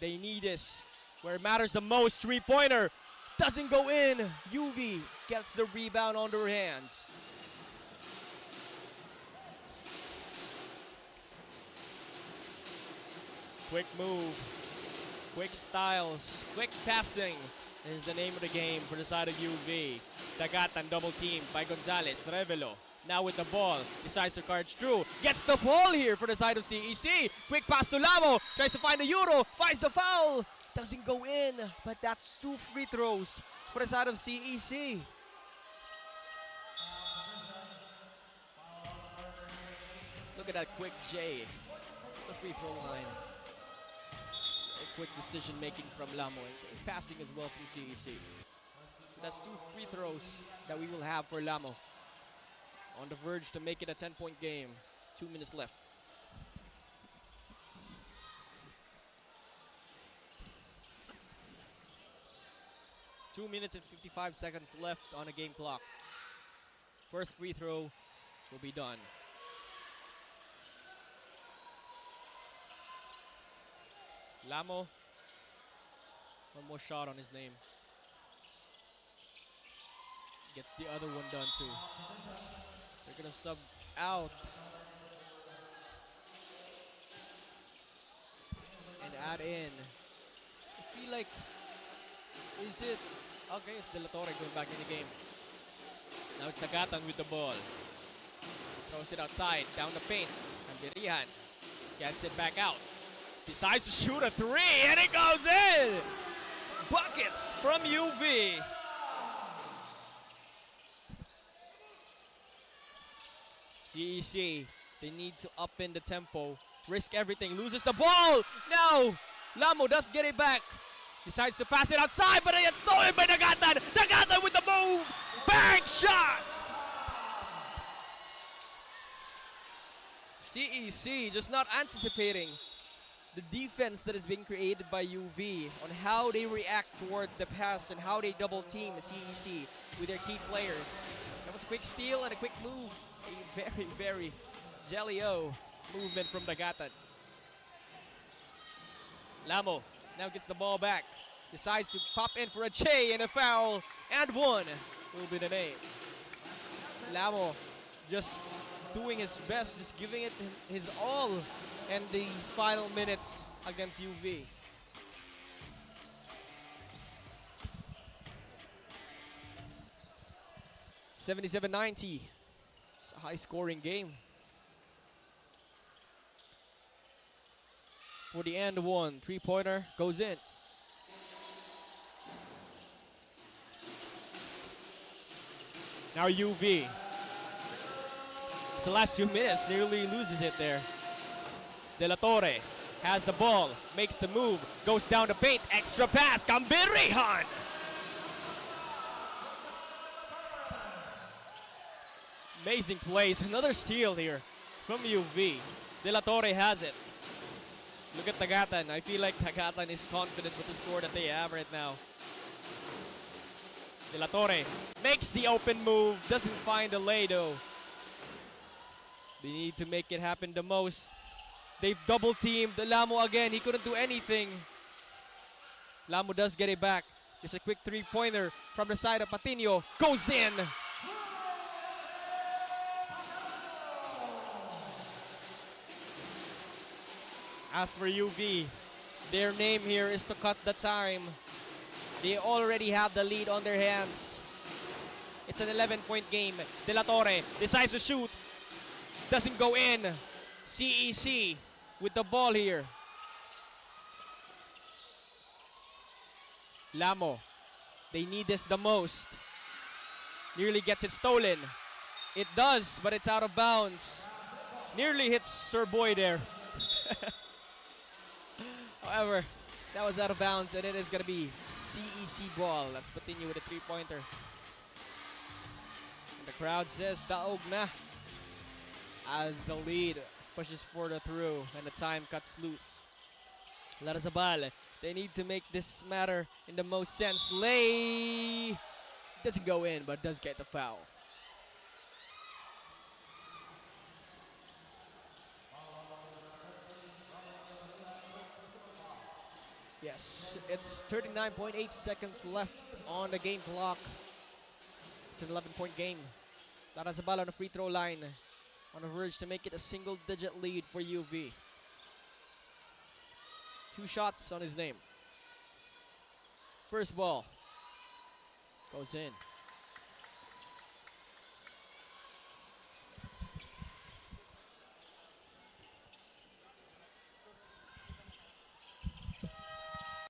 They need this. Where it matters the most. Three-pointer. Doesn't go in. UV gets the rebound on their hands. Quick move. Quick styles. Quick passing is the name of the game for the side of UV. Dagatan double teamed by Gonzalez. Revelo now with the ball. Decides to charge through. Gets the ball here for the side of CEC. Quick pass to Lamo. Tries to find the Euro. Finds the foul. Doesn't go in, but that's 2 free throws for the side of CEC. Look at that quick J. The free throw line. A quick decision making from Lamo. And passing as well from CEC. That's 2 free throws that we will have for Lamo. On the verge to make it a 10-point game. 2 minutes left. 2 minutes and 55 seconds left on the game clock. First free throw will be done. Lamo. One more shot on his name. Gets the other one done too. They're gonna sub out. And add in. I feel like, is it? Okay, it's De La Torre going back in the game. Now it's Dagatan with the ball. Throws it outside, down the paint. Andirihan gets it back out. Decides to shoot a 3, and it goes in! Buckets from UV. CEC, they need to up in the tempo. Risk everything, loses the ball! Now, Lamo does get it back. Decides to pass it outside, but it gets stolen by Dagatan. Dagatan with the move! Bang shot! CEC just not anticipating the defense that is being created by UV on how they react towards the pass and how they double team CEC with their key players. That was a quick steal and a quick move. A very, very jelly-o movement from Dagatan. Lamo now gets the ball back. Decides to pop in for a J and a foul. And one will be the name. Lamo just doing his best, just giving it his all and these final minutes against UV. $77-90. It's a high-scoring game. For the end one, three-pointer goes in. Now UV. It's the last 2 minutes, nearly loses it there. De La Torre has the ball, makes the move, goes down the paint, extra pass, Kambirihan! Amazing plays, another steal here from UV. De La Torre has it. Look at Tagatan. I feel like Tagatan is confident with the score that they have right now. De La Torre makes the open move, doesn't find a lay though. They need to make it happen the most. They've double teamed Lamo again. He couldn't do anything. Lamo does get it back. Just a quick three-pointer from the side of Patino. Goes in. As for UV, their name here is to cut the time. They already have the lead on their hands. It's an 11-point game. De La Torre decides to shoot. Doesn't go in. CEC with the ball here. Lamo, they need this the most. Nearly gets it stolen. It does, but it's out of bounds. Nearly hits Sir Boy there. However, that was out of bounds, and it is going to be CEC ball. Let's continue with a three-pointer. The crowd says daog na as the lead pushes further through and the time cuts loose. Larazabal, they need to make this matter in the most sense. Lay doesn't go in, but does get the foul. Yes, it's 39.8 seconds left on the game clock. It's an 11-point game. Larazabal on the free throw line, on the verge to make it a single-digit lead for UV. 2 shots on his name. First ball goes in.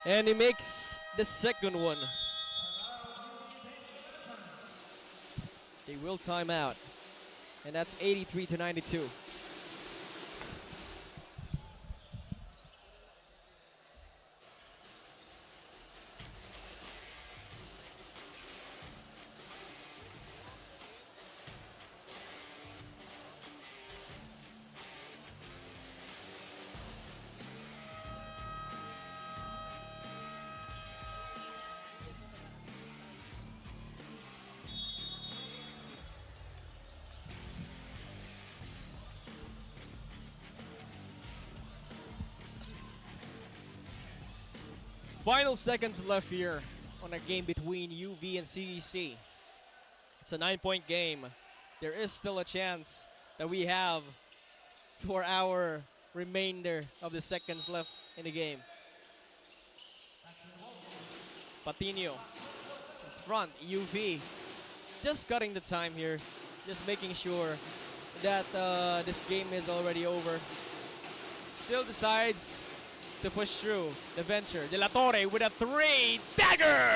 And he makes the second one. They will time out. And that's 83-92. Final seconds left here on a game between UV and CEC. It's a 9-point game. There is still a chance that we have for our remainder of the seconds left in the game. Patino in front, UV just cutting the time here, just making sure that this game is already over. Still decides to push through the venture. De La Torre with a 3 dagger!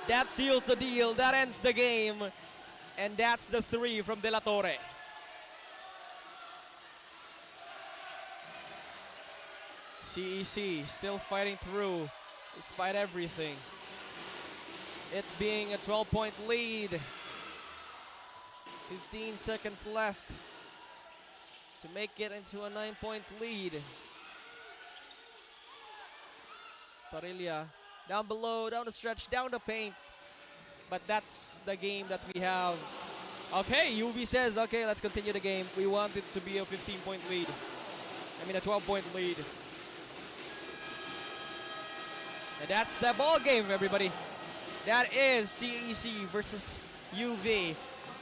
That seals the deal. That ends the game. And that's the 3 from De La Torre. CEC still fighting through despite everything. It being a 12-point lead. 15 seconds left to make it into a 9-point lead. Parilla down below, down the stretch, down the paint. But that's the game that we have. Okay, UV says, okay, let's continue the game. We want it to be a 15-point lead. I mean a 12-point lead. And that's the ball game, everybody. That is CEC versus UV.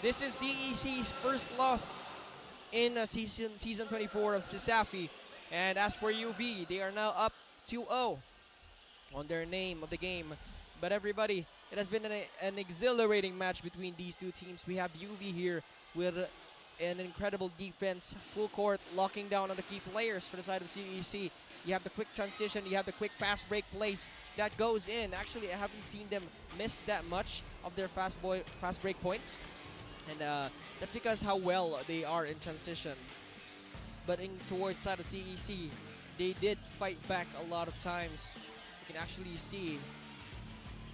This is CEC's first loss in season 24 of CSAFI. And as for UV, they are now up 2-0 on their name of the game. But everybody, it has been an exhilarating match between these two teams. We have UV here with an incredible defense, full court, locking down on the key players for the side of CEC. You have the quick transition, you have the quick fast break plays that goes in. Actually, I haven't seen them miss that much of their fast break points. And that's because how well they are in transition. But towards side of CEC, they did fight back a lot of times. You can actually see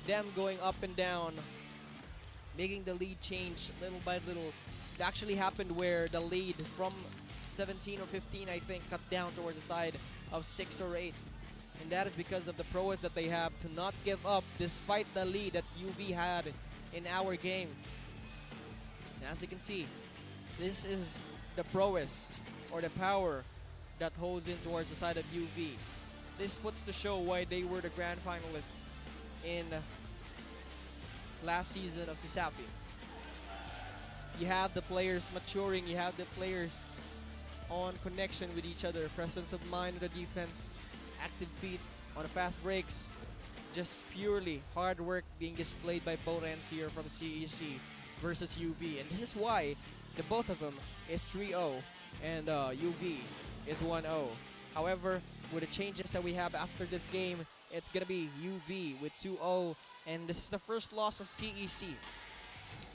them going up and down, making the lead change little by little. It actually happened where the lead from 17 or 15, I think, cut down towards the side of 6 or 8. And that is because of the prowess that they have to not give up despite the lead that UV had in our game. And as you can see, this is the prowess or the power that holds in towards the side of UV. This puts to show why they were the grand finalists in last season of CSAFI. You have the players maturing, you have the players on connection with each other, presence of mind on the defense, active feet on the fast breaks, just purely hard work being displayed by both ends here from CEC versus UV. And this is why the both of them is 3-0 and UV is 1-0. However, with the changes that we have after this game, it's gonna be UV with 2-0, and this is the first loss of CEC.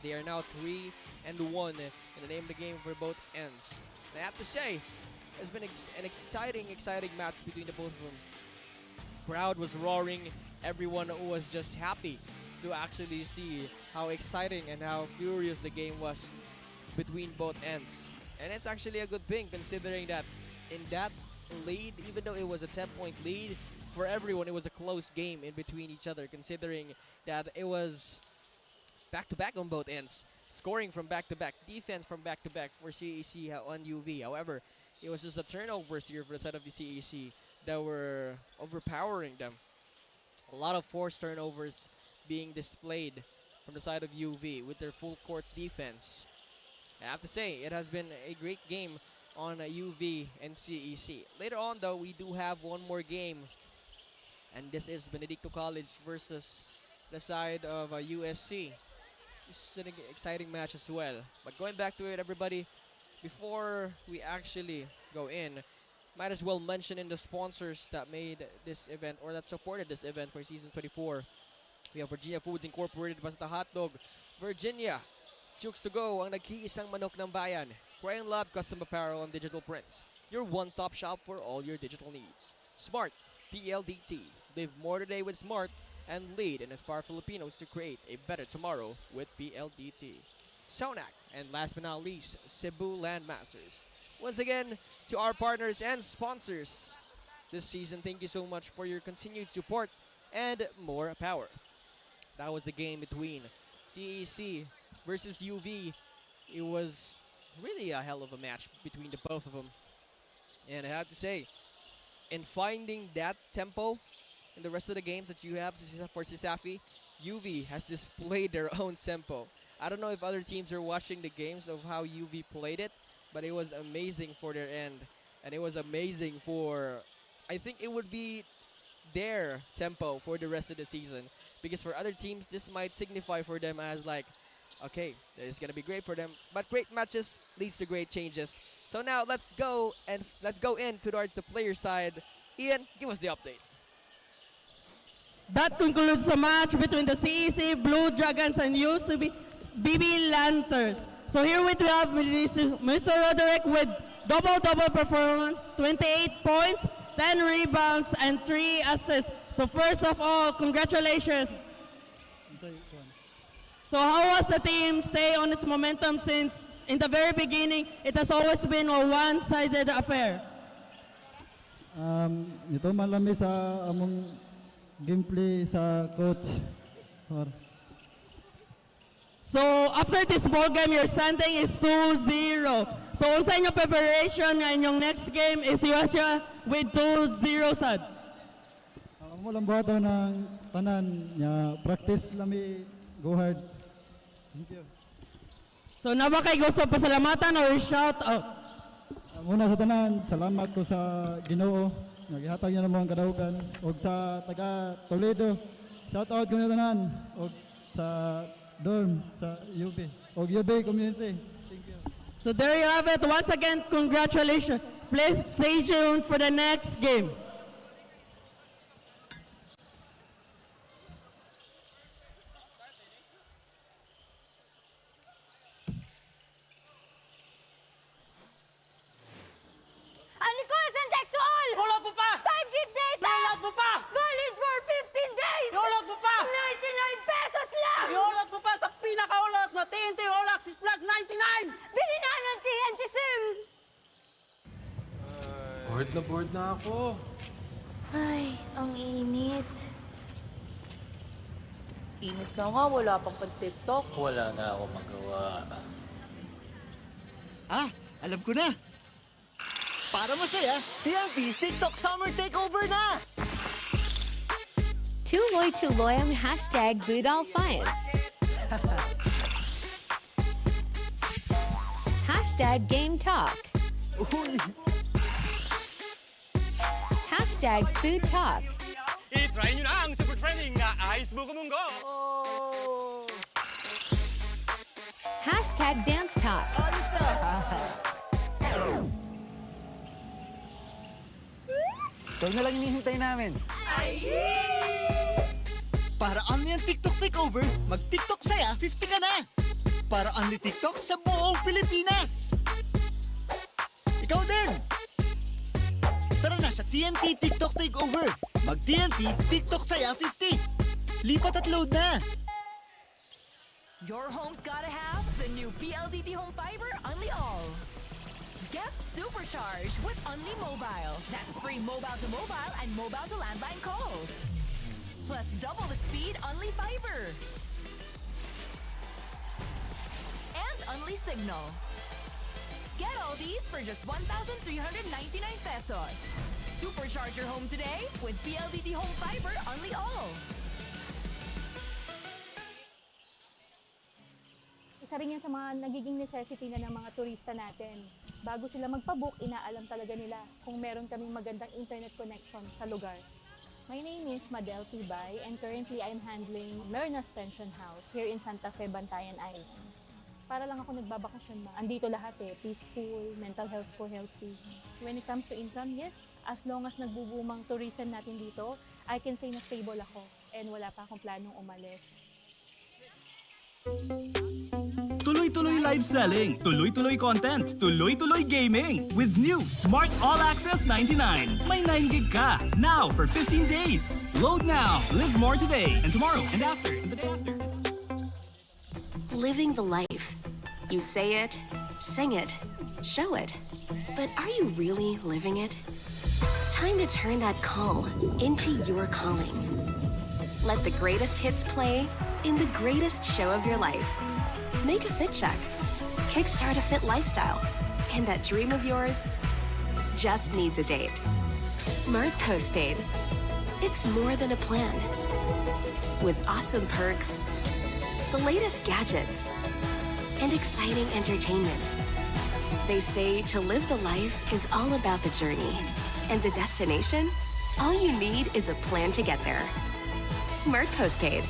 They are now 3-1 in the name of the game for both ends. And I have to say, it's been an exciting match between the both of them. Crowd was roaring. Everyone was just happy to actually see how exciting and how furious the game was between both ends. And it's actually a good thing considering that in that lead, even though it was a 10-point lead, for everyone it was a close game in between each other, considering that it was back-to-back on both ends. Scoring from back-to-back, defense from back-to-back for CEC on UV. However, it was just the turnovers here for the side of the CEC that were overpowering them. A lot of forced turnovers being displayed from the side of UV with their full court defense. I have to say, it has been a great game on UV and CEC. Later on, though, we do have one more game, and this is Benedicto College versus the side of USC. This is an exciting match as well. But going back to it, everybody, before we actually go in, might as well mention in the sponsors that made this event or that supported this event for season 24. We have Virginia Foods Incorporated, Basta Hotdog, Virginia, 𝐁𝐨𝐲𝐬 ang nag-iisang manok ng bayan, Crayon Lab Custom Apparel and Digital Prints, your one-stop shop for all your digital needs. Smart, PLDT, live more today with Smart, and lead and inspire Filipinos to create a better tomorrow with PLDT. Sonac, and last but not least, Cebu Landmasters. Once again, to our partners and sponsors this season, thank you so much for your continued support and more power. That was the game between CEC versus UV. It was really a hell of a match between the both of them. And I have to say, in finding that tempo in the rest of the games that you have for CSAFI, UV has displayed their own tempo. I don't know if other teams are watching the games of how UV played it, but it was amazing for their end. And it was amazing for, I think it would be their tempo for the rest of the season. Because for other teams, this might signify for them as like, okay, it's going to be great for them. But great matches leads to great changes. So now let's go in towards the player side. Ian, give us the update. That concludes the match between the CEC Blue Dragons and UCB BB Lanterns. So here we have Mr. Roderick with double-double performance, 28 points, 10 rebounds, and 3 assists. So first of all, congratulations. So how was the team stay on its momentum since in the very beginning, it has always been a one-sided affair? Ito malami sa among gameplay sa coach. So after this ball game, your standing is 2-0. So unsa inyong preparation nga inyong next game is USJ with 2-0 sad. Amo lang buhaton ng tanan nya practice lami go hard. Thank you. So na ba kay gusto pasalamatan or shout out? Una sa tanan, salamat ko sa Ginoo. Nagihatag niya namang kadaugan. O sa taga Toledo, shout out ko niya tanan. O sa dorm, sa UB. O UB community. Thank you. So there you have it. Once again, congratulations. Please stay tuned for the next game. 𝐚𝐧𝐝 Iulog mo pa! 5 gig data! Iulog mo pa! Valid for 15 days! Iulog mo pa! 99 pesos lang! Iulog mo pa sa pinakaulot na TNT All Access Plus 99! Bili na ng TNT SIM! Bored na ako. Ay, ang init. Init na nga, wala pang pag-tiktok. Wala na ako magawa. Ah, alam ko na. Para masaya, TNT TikTok Summer Takeover na! 𝐁𝐨𝐲𝐬 #BootAllFinds. #GameTalk. #FoodTalk. I-try nyo na ang super trending na Ice Buko-Munggo! #DanceTalk. Ito na lang hinihintay namin. Para only ang TikTok Takeover, mag-TikTok saya, 50 ka na! Para only TikTok sa buong Pilipinas! Ikaw din! Tara na sa TNT TikTok Takeover! Mag-TNT TikTok saya, 50! Lipat at load na! Your home's gotta have the new PLDT Home Fiber Only All. Get supercharged with Only Mobile. That's free mobile to mobile and mobile to landline calls. Plus double the speed Only Fiber. And Only Signal. Get all these for just 1,399 pesos. Supercharge your home today with PLDT Home Fiber Only All. Isa rin yan sa mga nagiging necessity na ng mga turista natin. Bago sila magpabook, inaalam talaga nila kung meron kaming magandang internet connection sa lugar. My name is 𝐚𝐧𝐝 𝐷𝐝 and currently I'm handling Lerna's Pension House here in Santa Fe, Bantayan Island. Para lang ako nagbabakasyon na. Andito lahat peaceful, mental health ko healthy. When it comes to income, yes, as long as nagbubumang tourism natin dito, I can say na stable ako and wala pa akong planong umalis. Tuloy-tuloy live selling, tuloy-tuloy content, tuloy-tuloy gaming. With new Smart All Access 99. May 9 gig ka, now for 15 days. Load now, live more today, and tomorrow, and after, and the day after. Living the life. You say it, sing it, show it. But are you really living it? Time to turn that call into your calling. Let the greatest hits play in the greatest show of your life. Make a fit check. Kickstart a fit lifestyle. And that dream of yours just needs a date. Smart Postpaid. It's more than a plan. With awesome perks, the latest gadgets, and exciting entertainment. They say to live the life is all about the journey. And the destination? All you need is a plan to get there. Smart Postpaid.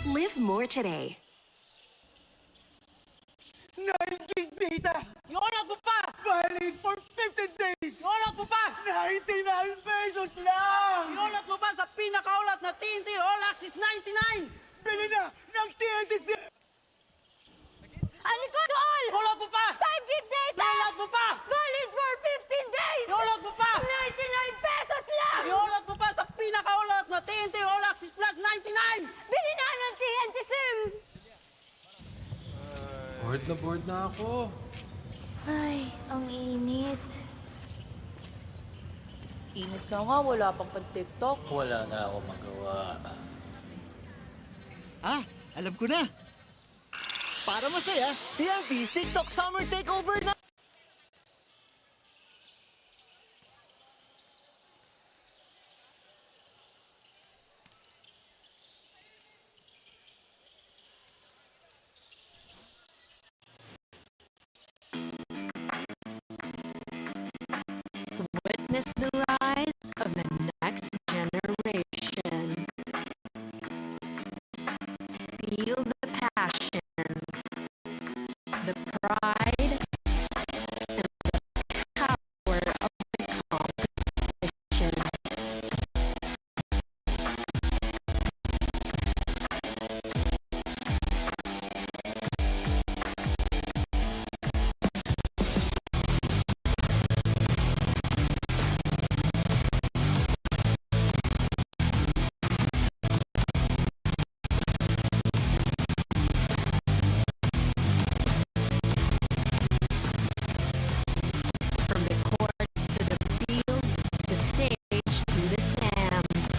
Live more today. 9 gig data! Iulog mo pa! Valid for 15 days! Iulog mo pa! 99 pesos lang! Iulog mo pa sa pinakaulat na TNT All Access 99! Bili na ng TNT SIM! 𝐴NICOSOL! Iulog mo pa! 5 gig data! Iulog mo pa! Valid for 15 days! Iulog mo pa! 99 pesos lang! Iulog mo pa sa pinakaulat na TNT All Access Plus 99! Bili na ng TNT SIM! Bored na ako. Ay, ang init. Init na nga, wala pang pag-tiktok. Wala na ako magawa. Ah, alam ko na. Para masaya, TNT TikTok Summer Takeover na! Witness the rise of the next generation. Feel the passion, the pride, and the power of the competition. From the courts to the fields, the stage to the stands.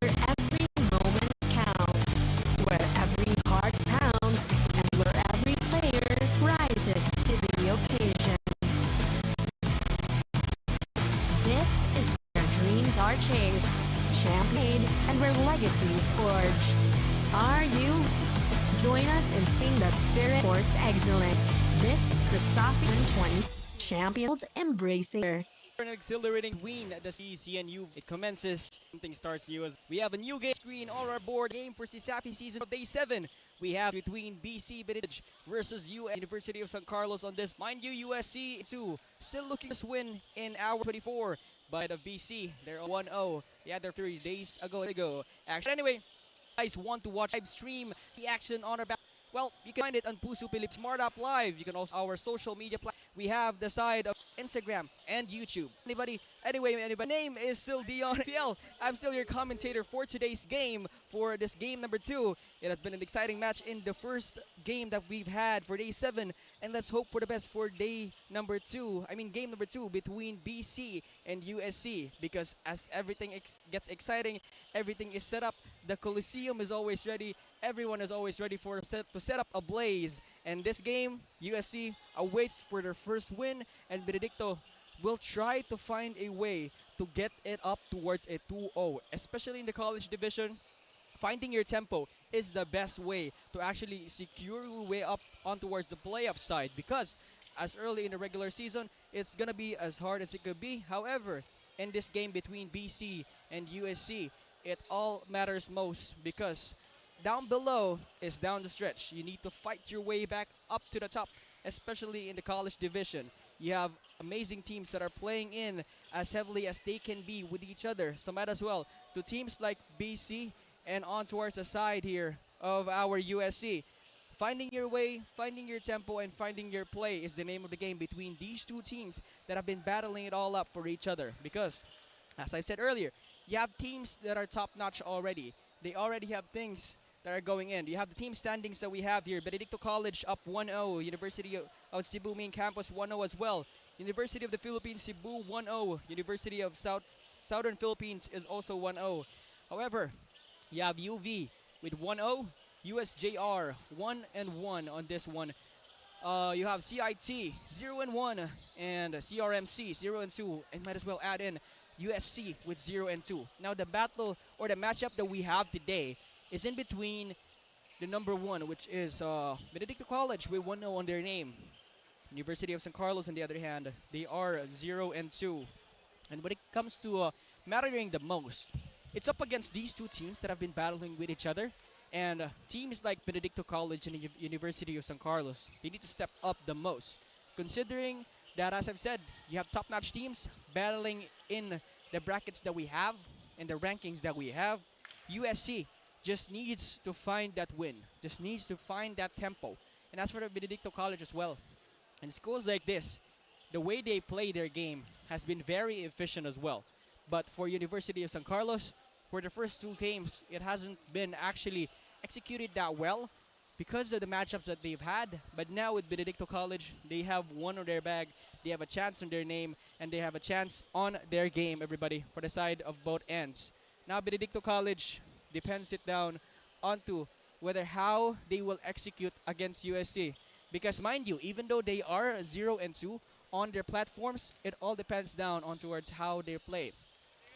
Where every moment counts, where every heart pounds, and where every player rises to the occasion. This is where dreams are chased, championed, and where legacies forged. Are you? Join us in seeing the spirit sports excellent. This is the Safi 20 Champions Embracing. An exhilarating win at the CCNU. It commences. Something starts new as we have a new game screen on our board. Game for CSAFI season of day 7. We have between BC Benedict versus University of San Carlos on this. Mind you, USC 2 still looking to win in hour 24. But of BC, they're 1-0. They had their 30 days ago. Actually, anyway, guys want to watch live stream the action on our back. Well, you can find it on Puso Philip Smart App Live. You can also our social media platform. We have the side of Instagram and YouTube. Anybody? My name is still Dion PL. I'm still your commentator for today's game, for this game number 2. It has been an exciting match in the first game that we've had for day 7. And let's hope for the best for game number 2 between BC and USC. Because as everything gets exciting, everything is set up. The Coliseum is always ready. Everyone is always ready to set up a blaze. And this game, USC awaits for their first win, and Benedicto will try to find a way to get it up towards a 2-0, especially in the college division. Finding your tempo is the best way to actually secure your way up on towards the playoff side, because as early in the regular season, it's going to be as hard as it could be. However, in this game between BC and USC, it all matters most, because down below is down the stretch. You need to fight your way back up to the top, especially in the college division. You have amazing teams that are playing in as heavily as they can be with each other. So might as well to teams like BC and on towards the side here of our USC. Finding your way, finding your tempo, and finding your play is the name of the game between these two teams that have been battling it all up for each other. Because, as I said earlier, you have teams that are top-notch already. They already have things that are going in. You have the team standings that we have here. Benedicto College up 1-0. University of Cebu main campus 1-0 as well. University of the Philippines Cebu 1-0. University of Southern Philippines is also 1-0. However, you have UV with 1-0. USJR 1-1 on this one. You have CIT 0-1 and CRMC 0-2, and might as well add in USC with 0-2. Now the battle or the matchup that we have today is in between the number 1, which is Benedicto College with 1-0 on their name. University of San Carlos, on the other hand, they are 0-2. And when it comes to mattering the most, it's up against these two teams that have been battling with each other. And teams like Benedicto College and the University of San Carlos, they need to step up the most. Considering that, as I've said, you have top-notch teams battling in the brackets that we have and the rankings that we have. USC just needs to find that win, just needs to find that tempo. And as for the Benedicto College as well, in schools like this, the way they play their game has been very efficient as well. But for University of San Carlos, for the first 2 games, it hasn't been actually executed that well because of the matchups that they've had. But now with Benedicto College, they have one on their bag, they have a chance on their name, and they have a chance on their game, everybody, for the side of both ends. Now Benedicto College depends it down onto whether how they will execute against USC. Because mind you, even though they are 0-2 on their platforms, it all depends down on towards how they play.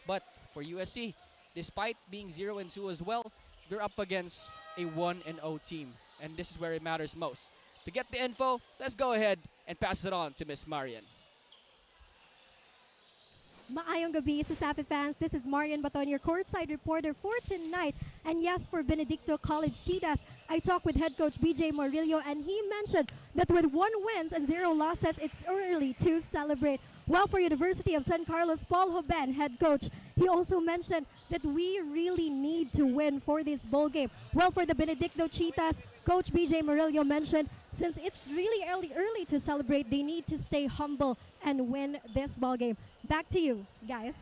But for USC, despite being 0-2 as well, they're up against a 1-0 team. And this is where it matters most. To get the info, let's go ahead and pass it on to Miss Marian. Maayong gabi sa Safi fans. This is Marian Baton, your courtside reporter for tonight. And yes, for Benedicto College Cheetahs, I talked with head coach BJ Morillo, and he mentioned that with 1 wins and 0 losses, it's early to celebrate. While for University of San Carlos, Paul Hoben, head coach, he also mentioned that we really need to win for this bowl game. Well, for the Benedicto Cheetahs, Coach BJ Morillo mentioned since it's really early to celebrate, they need to stay humble and win this ball game. Back to you, guys.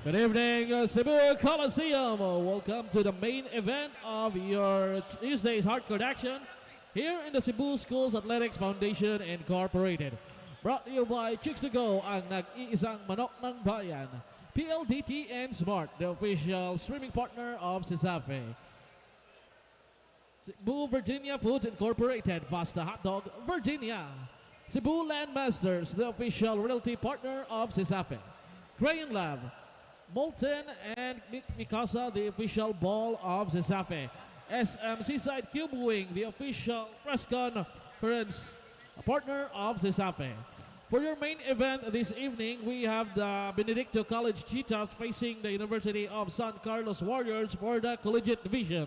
Good evening, Cebu Coliseum. Welcome to the main event of your Tuesday's hardcore action here in the Cebu Schools Athletics Foundation Incorporated. Brought to you by Chicks to Go, ang nag-iisang manok ng bayan. PLDT and Smart, the official streaming partner of CISAFE. Cebu Virginia Foods Incorporated, Pasta Hot Dog, Virginia. Cebu Landmasters, the official realty partner of CISAFE. Crayon Lab, Molten and Mikasa, the official ball of CISAFE. SM Seaside Cube Wing, the official press conference partner of CISAFE. For your main event this evening, we have the Benedicto College Cheetahs facing the University of San Carlos Warriors for the collegiate division.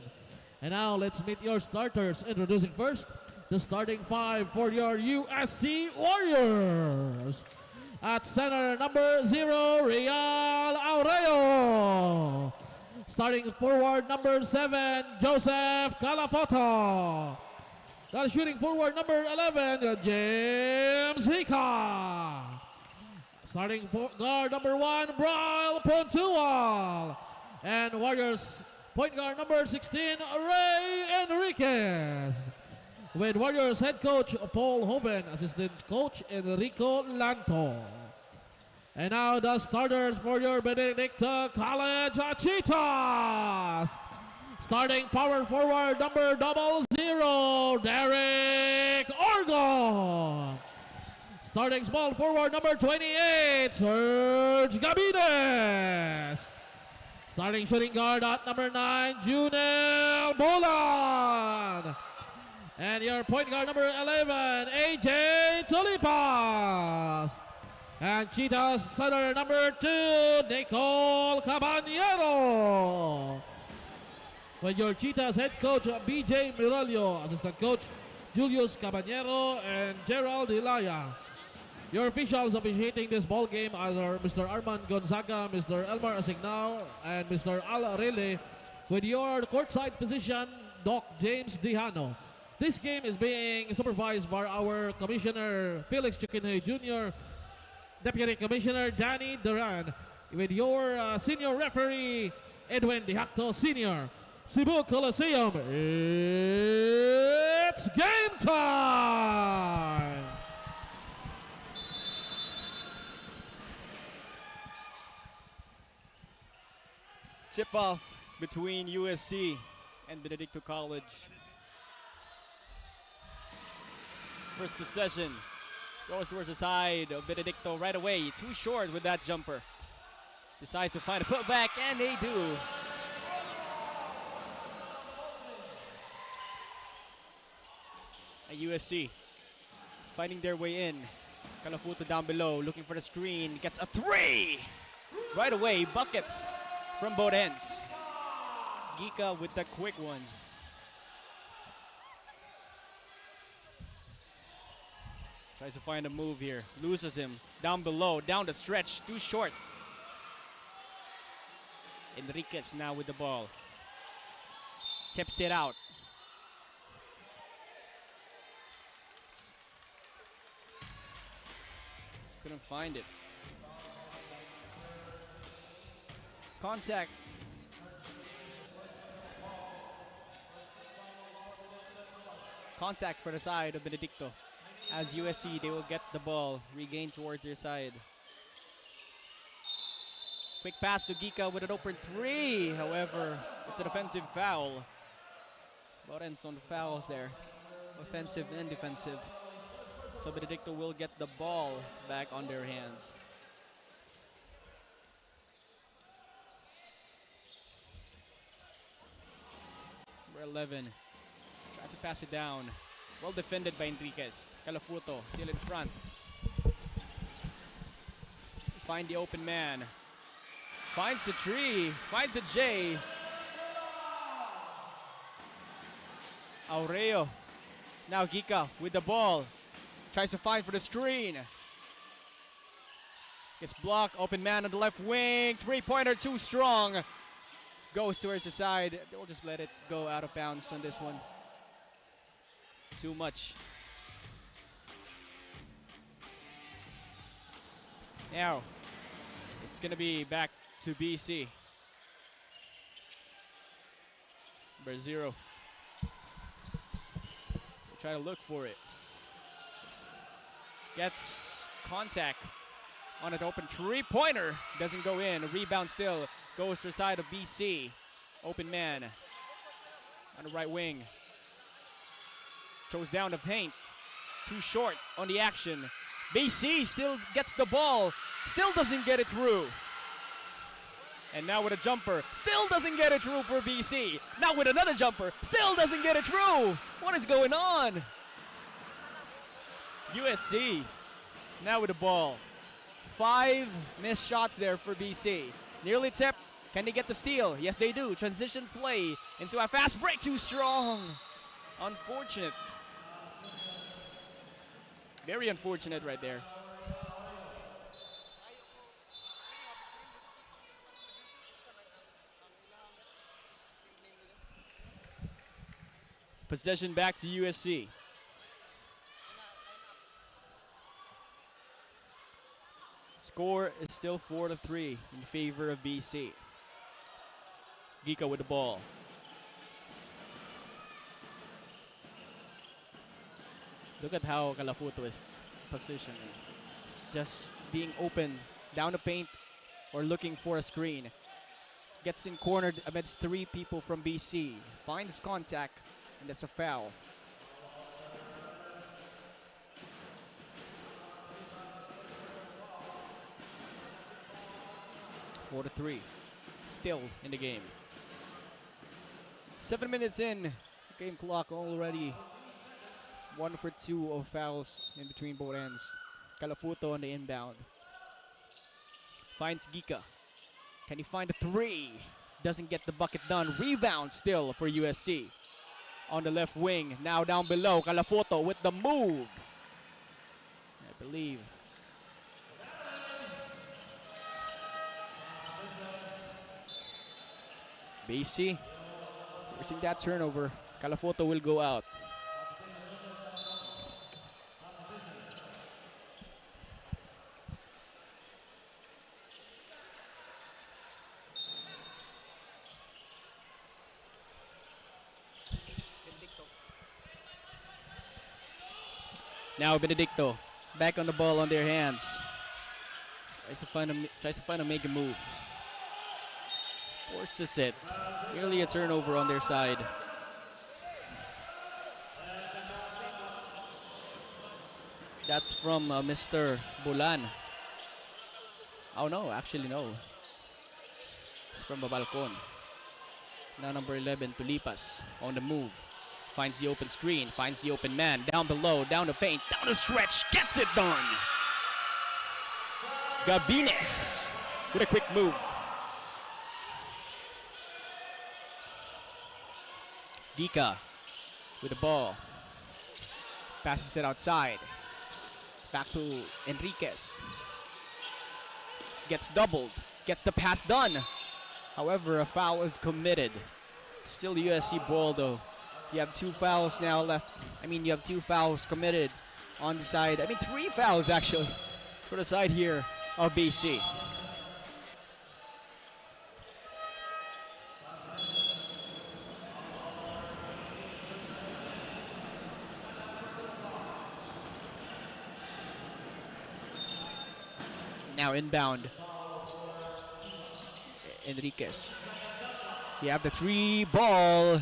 And now let's meet your starters. Introducing first, the starting 5 for your USC Warriors. At center, number 0, Real Aureo. Starting forward, number 7, Joseph Calafoto. That shooting forward, number 11, James Hika. Starting guard, number 1, Brian Pontual. And Warriors point guard, number 16, Ray Enriquez. With Warriors head coach Paul Hoben, assistant coach Enrico Lanto. And now the starters for your Benedicto College Cheetahs. Starting power forward, number 00, Derek Orgon. Starting small forward, number 28, Serge Gabines. Starting shooting guard at number 9, Junel Bolan. And your point guard number 11, AJ Tulipas. And Cheetahs center number 2, Nicole Caballero. With your Cheetahs head coach, BJ Miralio, assistant coach, Julius Caballero and Gerald Ilaya. Your officials officiating this ball game are Mr. Armand Gonzaga, Mr. Elmar Asignao, and Mr. Al Arele. With your courtside physician, Doc James Dihano. This game is being supervised by our Commissioner Felix Chikinhe Jr., Deputy Commissioner Danny Duran, with your senior referee Edwin Dihacto Sr. Cebu Coliseum, it's game time! Tip off between USC and Benedicto College. First possession goes towards the side of Benedicto right away. Too short with that jumper. Decides to find a putback, and they do. And USC finding their way in. Calafuto down below, looking for the screen. Gets a 3! Right away, buckets from both ends. Gika with the quick one. Tries to find a move here. Loses him. Down below. Down the stretch. Too short. Enriquez now with the ball. Tips it out. Couldn't find it. Contact. Contact for the side of Benedicto. As USC, they will get the ball, regain towards their side. Quick pass to Gika with an open three. However, it's an offensive foul. Lawrence on fouls there. Offensive and defensive. So Benedicto will get the ball back on their hands. Number 11 tries to pass it down. Well defended by Enriquez. Calafuto still in front. Find the open man. Finds the tree. Finds the J. Aureo. Now Gika with the ball. Tries to find for the screen. Gets blocked. Open man on the left wing. Three-pointer too strong. Goes towards the side. They'll just let it go out of bounds on this one. Too much. Now, it's going to be back to BC. Number 0. Try to look for it. Gets contact on an open three-pointer. Doesn't go in. A rebound still. Goes to the side of BC. Open man on the right wing. Throws down the paint. Too short on the action. BC still gets the ball. Still doesn't get it through. And now with a jumper. Still doesn't get it through for BC. Now with another jumper. Still doesn't get it through. What is going on? USC now with the ball. 5 missed shots there for BC. Nearly tipped. Can they get the steal? Yes, they do. Transition play into a fast break. Too strong. Unfortunate. Very unfortunate right there. Possession back to USC. Score is still 4-3 in favor of BC. Gika with the ball. Look at how Calafuto is positioned. Just being open down the paint or looking for a screen. Gets in cornered amidst 3 people from BC. Finds contact, and that's a foul. Four to 3, still in the game. 7 minutes in, game clock already 1 for 2 of fouls in between both ends. Calafuto on the inbound. Finds Gika. Can he find a 3? Doesn't get the bucket done. Rebound still for USC. On the left wing, now down below. Calafuto with the move. I believe. BC forcing that turnover. Calafuto will go out. Now Benedicto back on the ball on their hands. Tries to find a make a move. Forces it. Nearly a turnover on their side. That's from Mr. Bulan. Oh no, actually no. It's from Babalcon. Now number 11, Tulipas on the move. Finds the open screen, finds the open man. Down below, down the paint, down the stretch, gets it done. Gabines with a quick move. Gika with the ball. Passes it outside. Back to Enriquez. Gets doubled. Gets the pass done. However, a foul is committed. Still USC ball though. You have 2 fouls now left. You have 2 fouls committed on the side. 3 fouls actually for the side here of BC. Now inbound. Enriquez. You have the 3 ball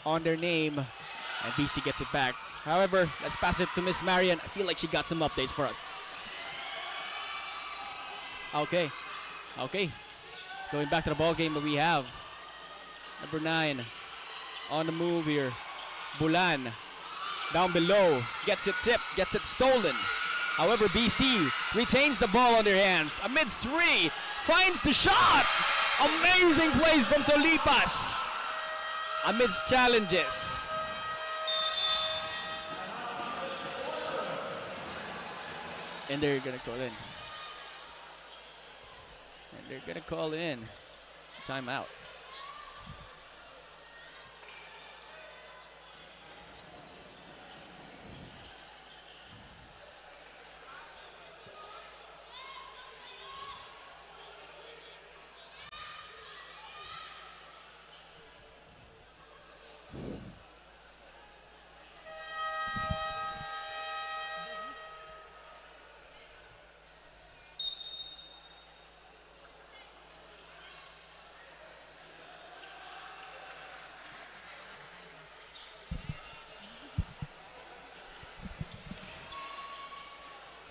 on their name, and BC gets it back. However, let's pass it to Miss Marian. I feel like she got some updates for us. Okay. Going back to the ball game that we have. Number 9 on the move here. Bulan down below, gets it tipped, gets it stolen. However, BC retains the ball on their hands. Amidst 3, finds the shot. Amazing plays from Tolipas amidst challenges. And they're gonna call in. Timeout.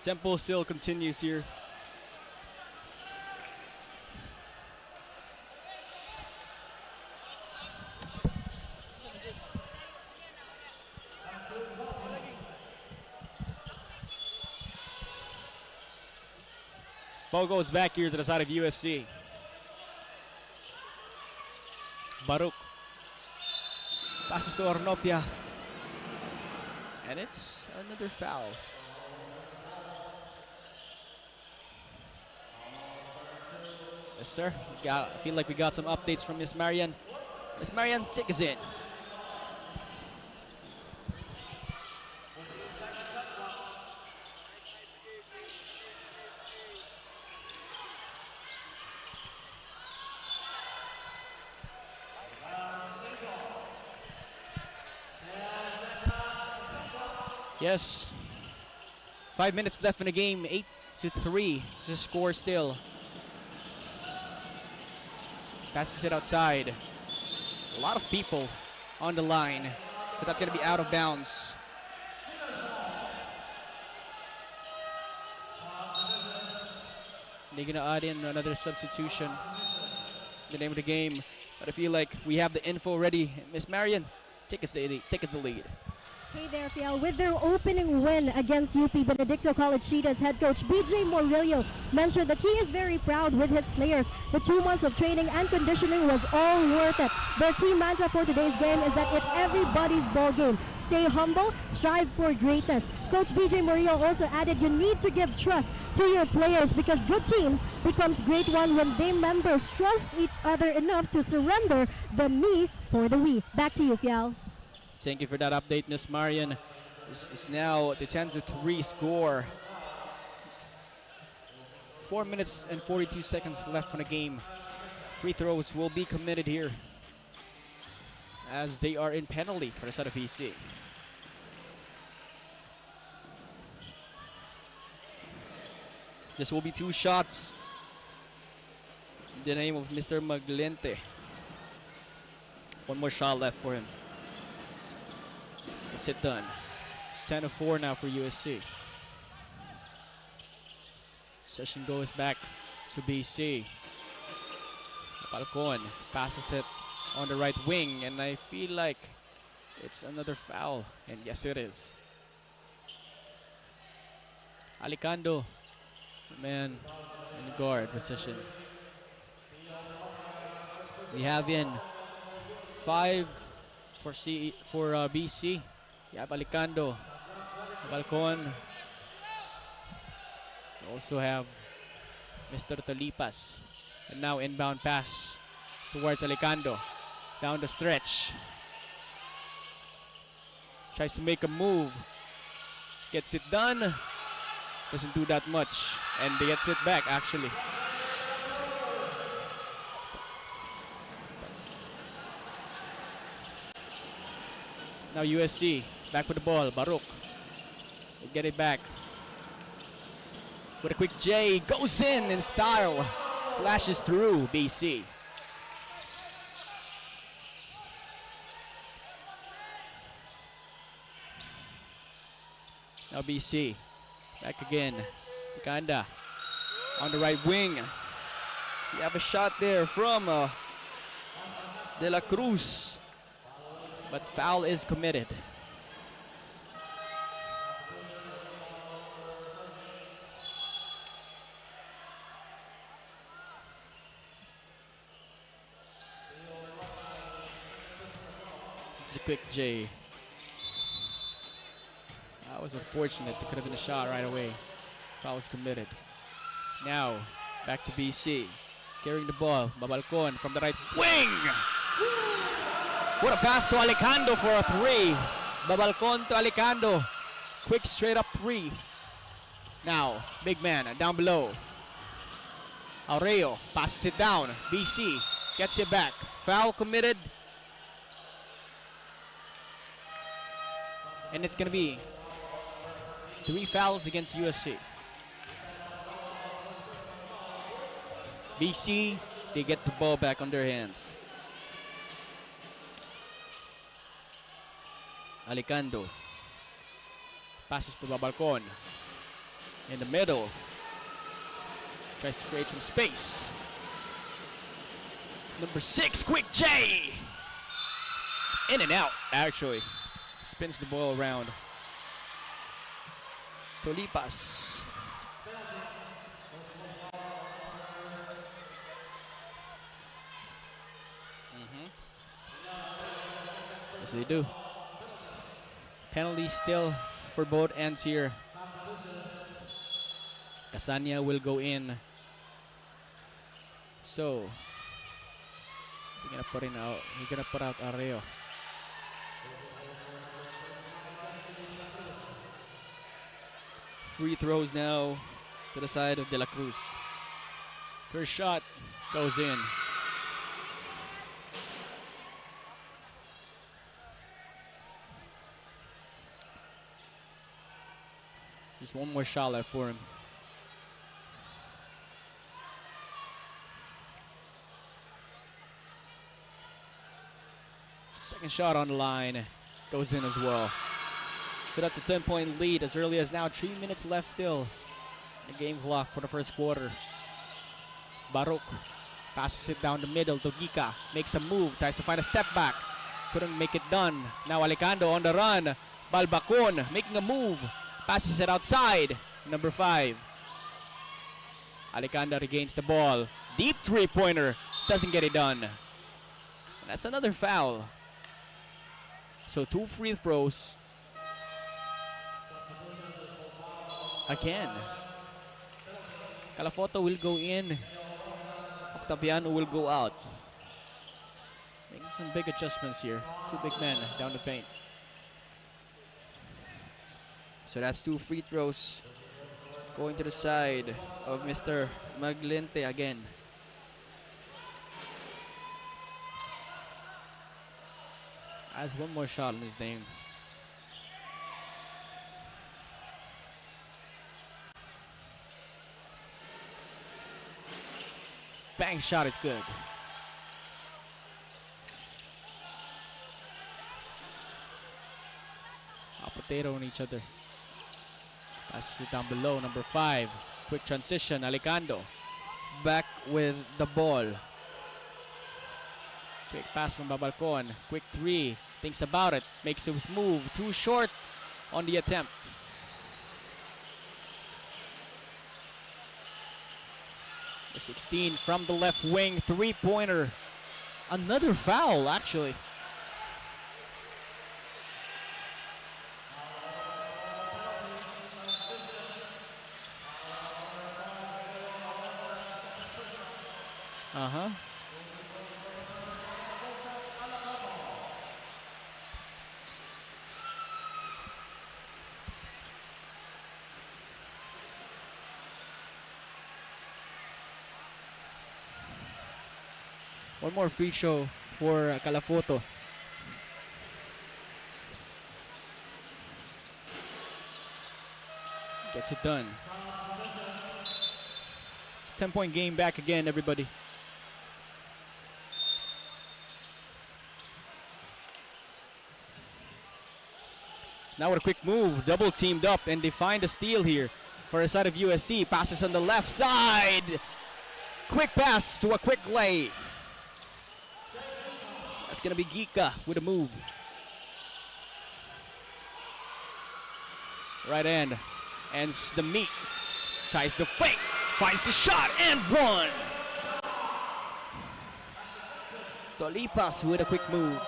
Tempo still continues here. Ball goes back here to the side of USC. Baruch passes to Ornopia, and it's another foul. Yes, sir. I feel like we got some updates from Miss Marian. Miss Marian, take us in. Yes. 5 minutes left in the game. 8-3. The score still. Passes it outside. A lot of people on the line. So that's going to be out of bounds. They're going to add in another substitution. The name of the game. But I feel like we have the info ready. Miss Marian, take us the lead. Hey there, Fiel. With their opening win against UP Benedicto College Cheetahs, head coach BJ Morillo mentioned that he is very proud with his players. The 2 months of training and conditioning was all worth it. Their team mantra for today's game is that it's everybody's ball game. Stay humble, strive for greatness. Coach BJ Morillo also added, you need to give trust to your players because good teams becomes great one when their members trust each other enough to surrender the me for the we. Back to you, Fiel. Thank you for that update, Miss Marian. This is now the 10-3 score. 4 minutes and 42 seconds left in the game. Free throws will be committed here as they are in penalty for the side of BC. This will be 2 shots in the name of Mr. Maglente. 1 more shot left for him. Gets it done. 10-4 now for USC. Session goes back to BC. Falcon passes it on the right wing, and I feel like it's another foul, and yes it is. Alicando, the man in the guard position. We have in 5 for BC. You have Alicando, Falcon. We also have Mr. Tolipas. And now inbound pass towards Alicando. Down the stretch. Tries to make a move. Gets it done. Doesn't do that much. And gets it back actually. Now USC back with the ball. Baruch. They get it back. with a quick J, goes in style, flashes through BC. Now BC, back again, Kanda on the right wing. You have a shot there from De La Cruz, but foul is committed. It's a quick J. That was unfortunate. It could have been a shot right away. Foul was committed. Now, back to BC. Carrying the ball. Babalcon from the right wing. What a pass to Alicando for a three. Babalcon to Alicando. Quick straight up three. Now, big man down below. Aureo passes it down. BC gets it back. Foul committed. And it's going to be 3 fouls against USC. BC, they get the ball back on their hands. Alicando passes to Babalcon in the middle. Tries to create some space. Number 6, quick J. In and out, actually. Spins the ball around. Tolipas. Yes, they do. Penalty still for both ends here. Casania will go in. So, you're gonna put out Arreo. Free throws now to the side of De La Cruz. First shot goes in. Just one more shot left for him. Second shot on the line goes in as well. So that's a 10-point lead as early as now. 3 minutes left still in the game clock for the first quarter. Baruch passes it down the middle to Gika. Makes a move, tries to find a step back. Couldn't make it done. Now Alicando on the run. Balbacon making a move. Passes it outside. Number 5. Alicando regains the ball. Deep three-pointer. Doesn't get it done. And that's another foul. So 2 free throws. Again. Calafoto will go in. Octaviano will go out. Making some big adjustments here. 2 big men down the paint. So that's 2 free throws going to the side of Mr. Maglente again. Has one more shot in his name. Bang shot is good. A potato on each other. Passes it down below, number 5. Quick transition, Alicando. Back with the ball. Quick pass from Babalcon. Quick 3. Thinks about it. Makes his move. Too short on the attempt. The 16 from the left wing. 3-pointer. Another foul, actually. One more free throw for Calafoto. Gets it done. 10-point game back again, everybody. Now with a quick move, double teamed up, and they find a steal here for the side of USC. Passes on the left side. Quick pass to a quick lay. That's gonna be Gika with a move. Right end. Ends the meat. Tries to fake. Finds the shot and one. Tolipas with a quick move.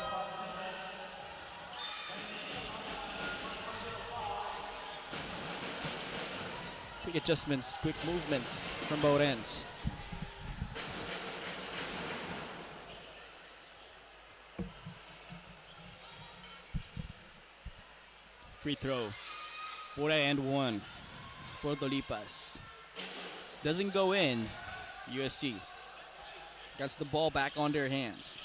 Quick adjustments, quick movements from both ends. Free throw. 4-1 for Tolipas. Doesn't go in. USC gets the ball back on their hands.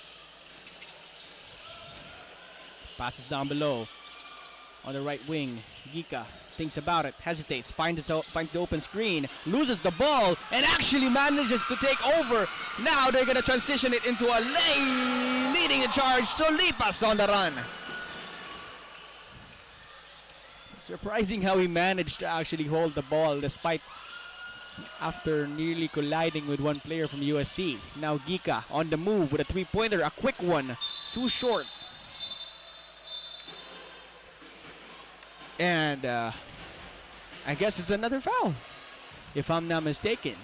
Passes down below on the right wing. Gika thinks about it, hesitates, finds the open screen, loses the ball, and actually manages to take over. Now they're gonna transition it into a lay, leading the charge. Tolipas on the run. Surprising how he managed to actually hold the ball despite after nearly colliding with one player from USC. Now Gika on the move with a three-pointer, a quick one, too short. And I guess it's another foul, if I'm not mistaken.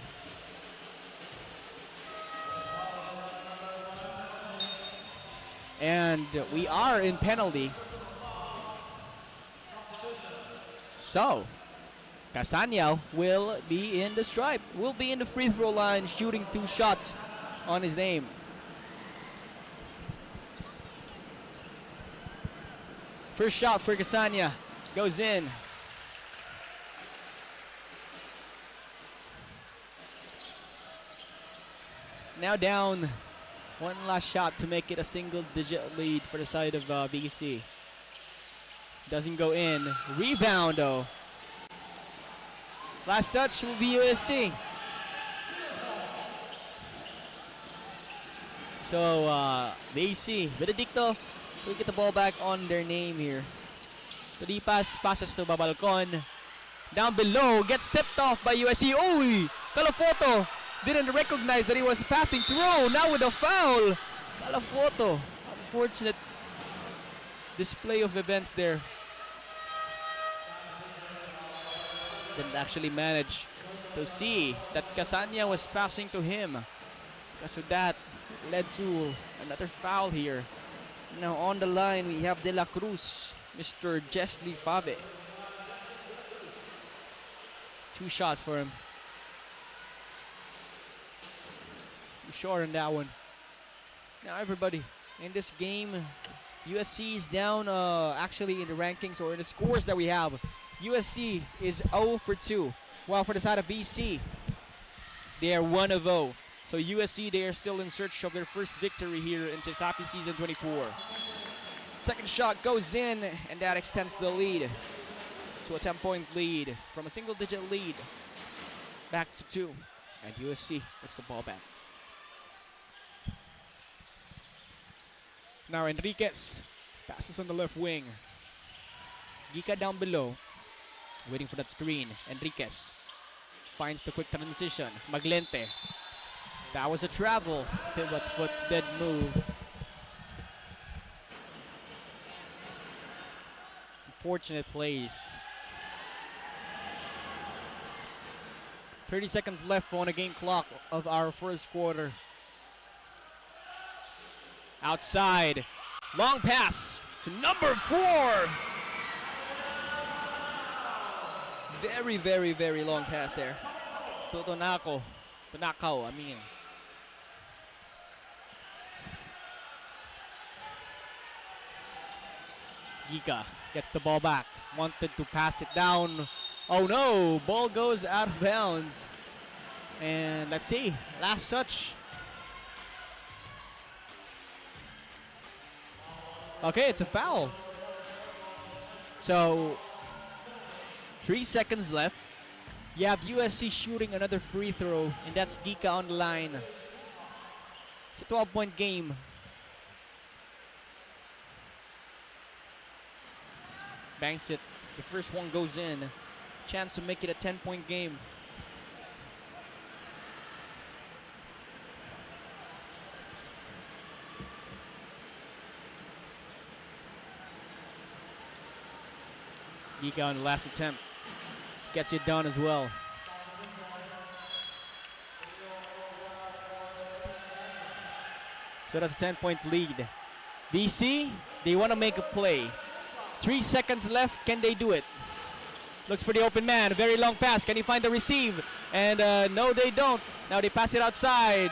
And we are in penalty. So, 𝐁𝐨𝐲 will be in the stripe, will be in the free throw line, shooting 2 shots on his name. First shot for 𝐁𝐨𝐲 goes in. Now down, one last shot to make it a single-digit lead for the side of BC. Doesn't go in. Rebound though. Last touch will be USC. So BC, Benedicto will get the ball back on their name here. Tolipas passes to Babalcon. Down below, gets stepped off by USC. Uy! Calafoto didn't recognize that he was passing through. Now with a foul. Calafoto. Unfortunate display of events there. Didn't actually manage to see that 𝐁𝐨𝐲 was passing to him. Because of that, led to another foul here. Now on the line, we have De La Cruz, Mr. Jesly Fave. 2 shots for him. Too short on that one. Now everybody, in this game, USC is down actually in the rankings or in the scores that we have. USC is 0 for 2, while for the side of BC, they are 1 of 0. So USC, they are still in search of their first victory here in CESAPI Season 24. Second shot goes in, and that extends the lead to a 10-point lead from a single-digit lead back to 2. And USC gets the ball back. Now Enriquez passes on the left wing. Gika down below, waiting for that screen. Enriquez finds the quick transition. Maglente. That was a travel. Pivot foot dead move. Unfortunate plays. 30 seconds left on the game clock of our first quarter. Outside. Long pass to number 4. Very, very, very long pass there. Tonakaw, I mean. Gika gets the ball back. Wanted to pass it down. Oh no, ball goes out of bounds. And let's see, last touch. Okay, it's a foul. So 3 seconds left. You have USC shooting another free throw, and that's Gika on the line. It's a 12-point game. Banks it. The first one goes in. Chance to make it a 10-point game. Gika on the last attempt. Gets it done as well. So that's a 10-point lead. BC, they want to make a play. 3 seconds left. Can they do it? Looks for the open man. Very long pass. Can he find the receive? And no, they don't. Now they pass it outside.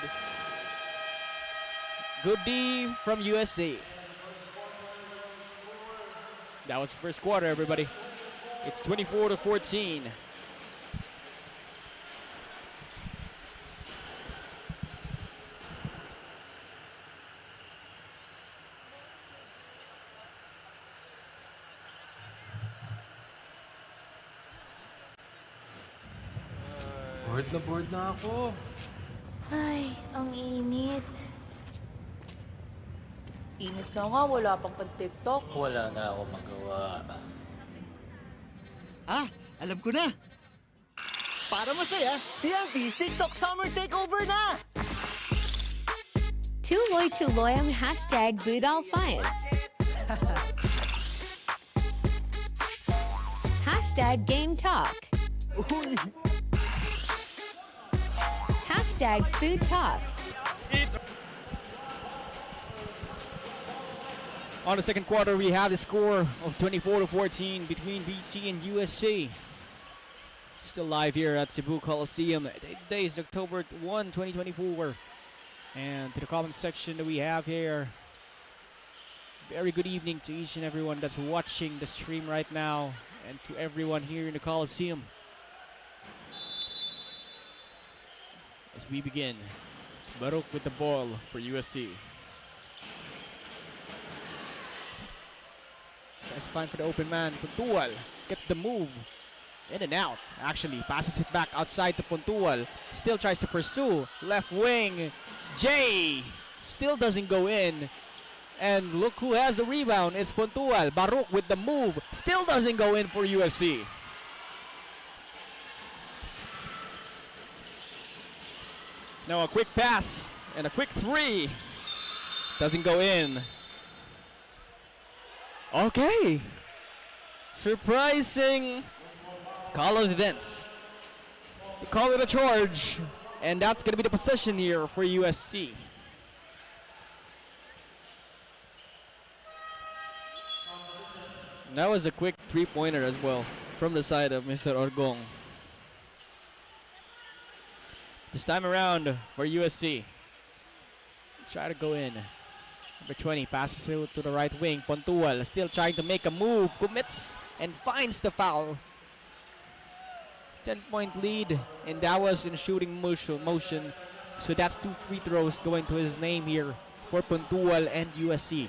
Good D from USC. That was the first quarter, everybody. It's 24-14. Bored na ako. Ay, ang init. Init na nga, wala pang pan-TikTok. Wala na ako magawa. Ah, alam ko na. Para masaya, TNT TikTok Summer Takeover na! 𝐁𝐨𝐲𝐬 #BootAllFines. #GameTalk. #FoodTalk. On the second quarter, we have the score of 24-14 between BC and USC. Still live here at Cebu Coliseum. Today is October 1, 2024. And to the comment section that we have here, very good evening to each and everyone that's watching the stream right now, and to everyone here in the Coliseum. As we begin, it's Baruch with the ball for USC. Tries to find for the open man. Puntual gets the move. In and out. Actually, passes it back outside to Puntual. Still tries to pursue. Left wing. Jay still doesn't go in. And look who has the rebound. It's Puntual. Baruch with the move. Still doesn't go in for USC. Now a quick pass and a quick three. Doesn't go in. Okay. Surprising call of events. They call it a charge. And that's going to be the possession here for USC. That was a quick three-pointer as well from the side of Mr. Orgong. This time around for USC. Try to go in. Number 20 passes it to the right wing. Puntual still trying to make a move. Commits and finds the foul. 10-point lead. And that was in shooting motion. So that's 2 free throws going to his name here for Puntual and USC.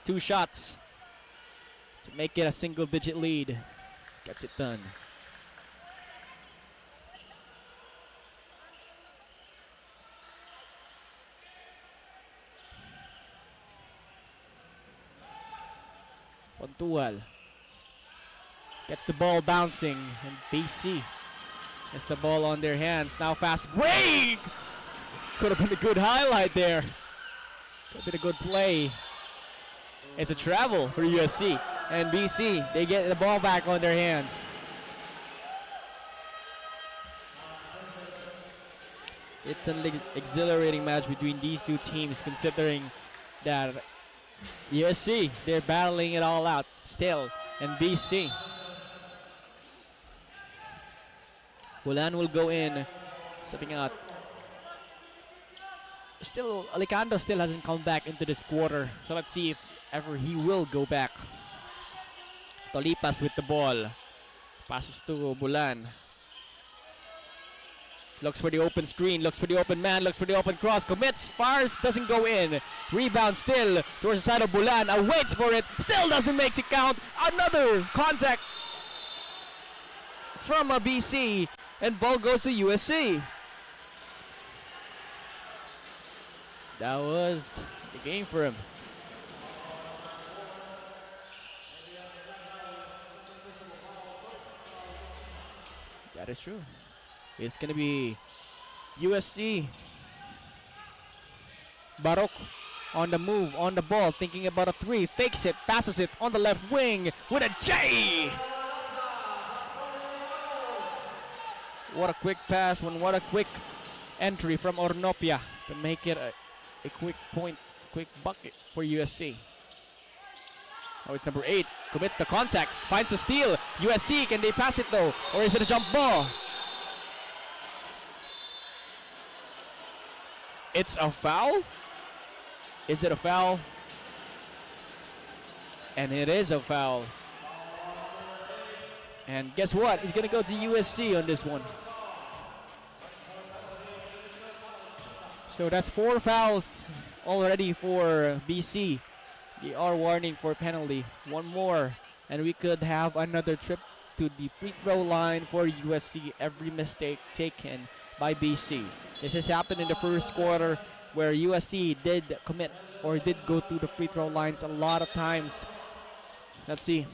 2 shots to make it a single-digit lead. Gets it done. Puntual gets the ball bouncing, and BC gets the ball on their hands. Now fast break! Could have been a good highlight there. Could have been a good play. It's a travel for USC, and BC, they get the ball back on their hands. It's an exhilarating match between these two teams, considering that USC, they're battling it all out still, and BC. Bulan will go in, stepping out. Still, Alicando still hasn't come back into this quarter, so let's see if ever he will go back. Tolipas with the ball. Passes to Bulan. Looks for the open screen, looks for the open man, looks for the open cross, commits, fires, doesn't go in. Rebound still towards the side of Bulan, waits for it, still doesn't make it count. Another contact from a BC, and ball goes to USC. That was the game for him. That is true. It's gonna be USC. Barok on the move, on the ball, thinking about a three, fakes it, passes it on the left wing with a J! What a quick pass, what a quick entry from Ornopia to make it a quick point, quick bucket for USC. Oh, it's number 8, commits the contact, finds a steal. USC, can they pass it though? Or is it a jump ball? It's a foul? Is it a foul? And it is a foul. And guess what? He's gonna go to USC on this one. So that's 4 fouls already for BC. They are warning for penalty. One more, and we could have another trip to the free throw line for USC. Every mistake taken by BC. This has happened in the first quarter, where USC did commit or did go through the free throw lines a lot of times. Let's see.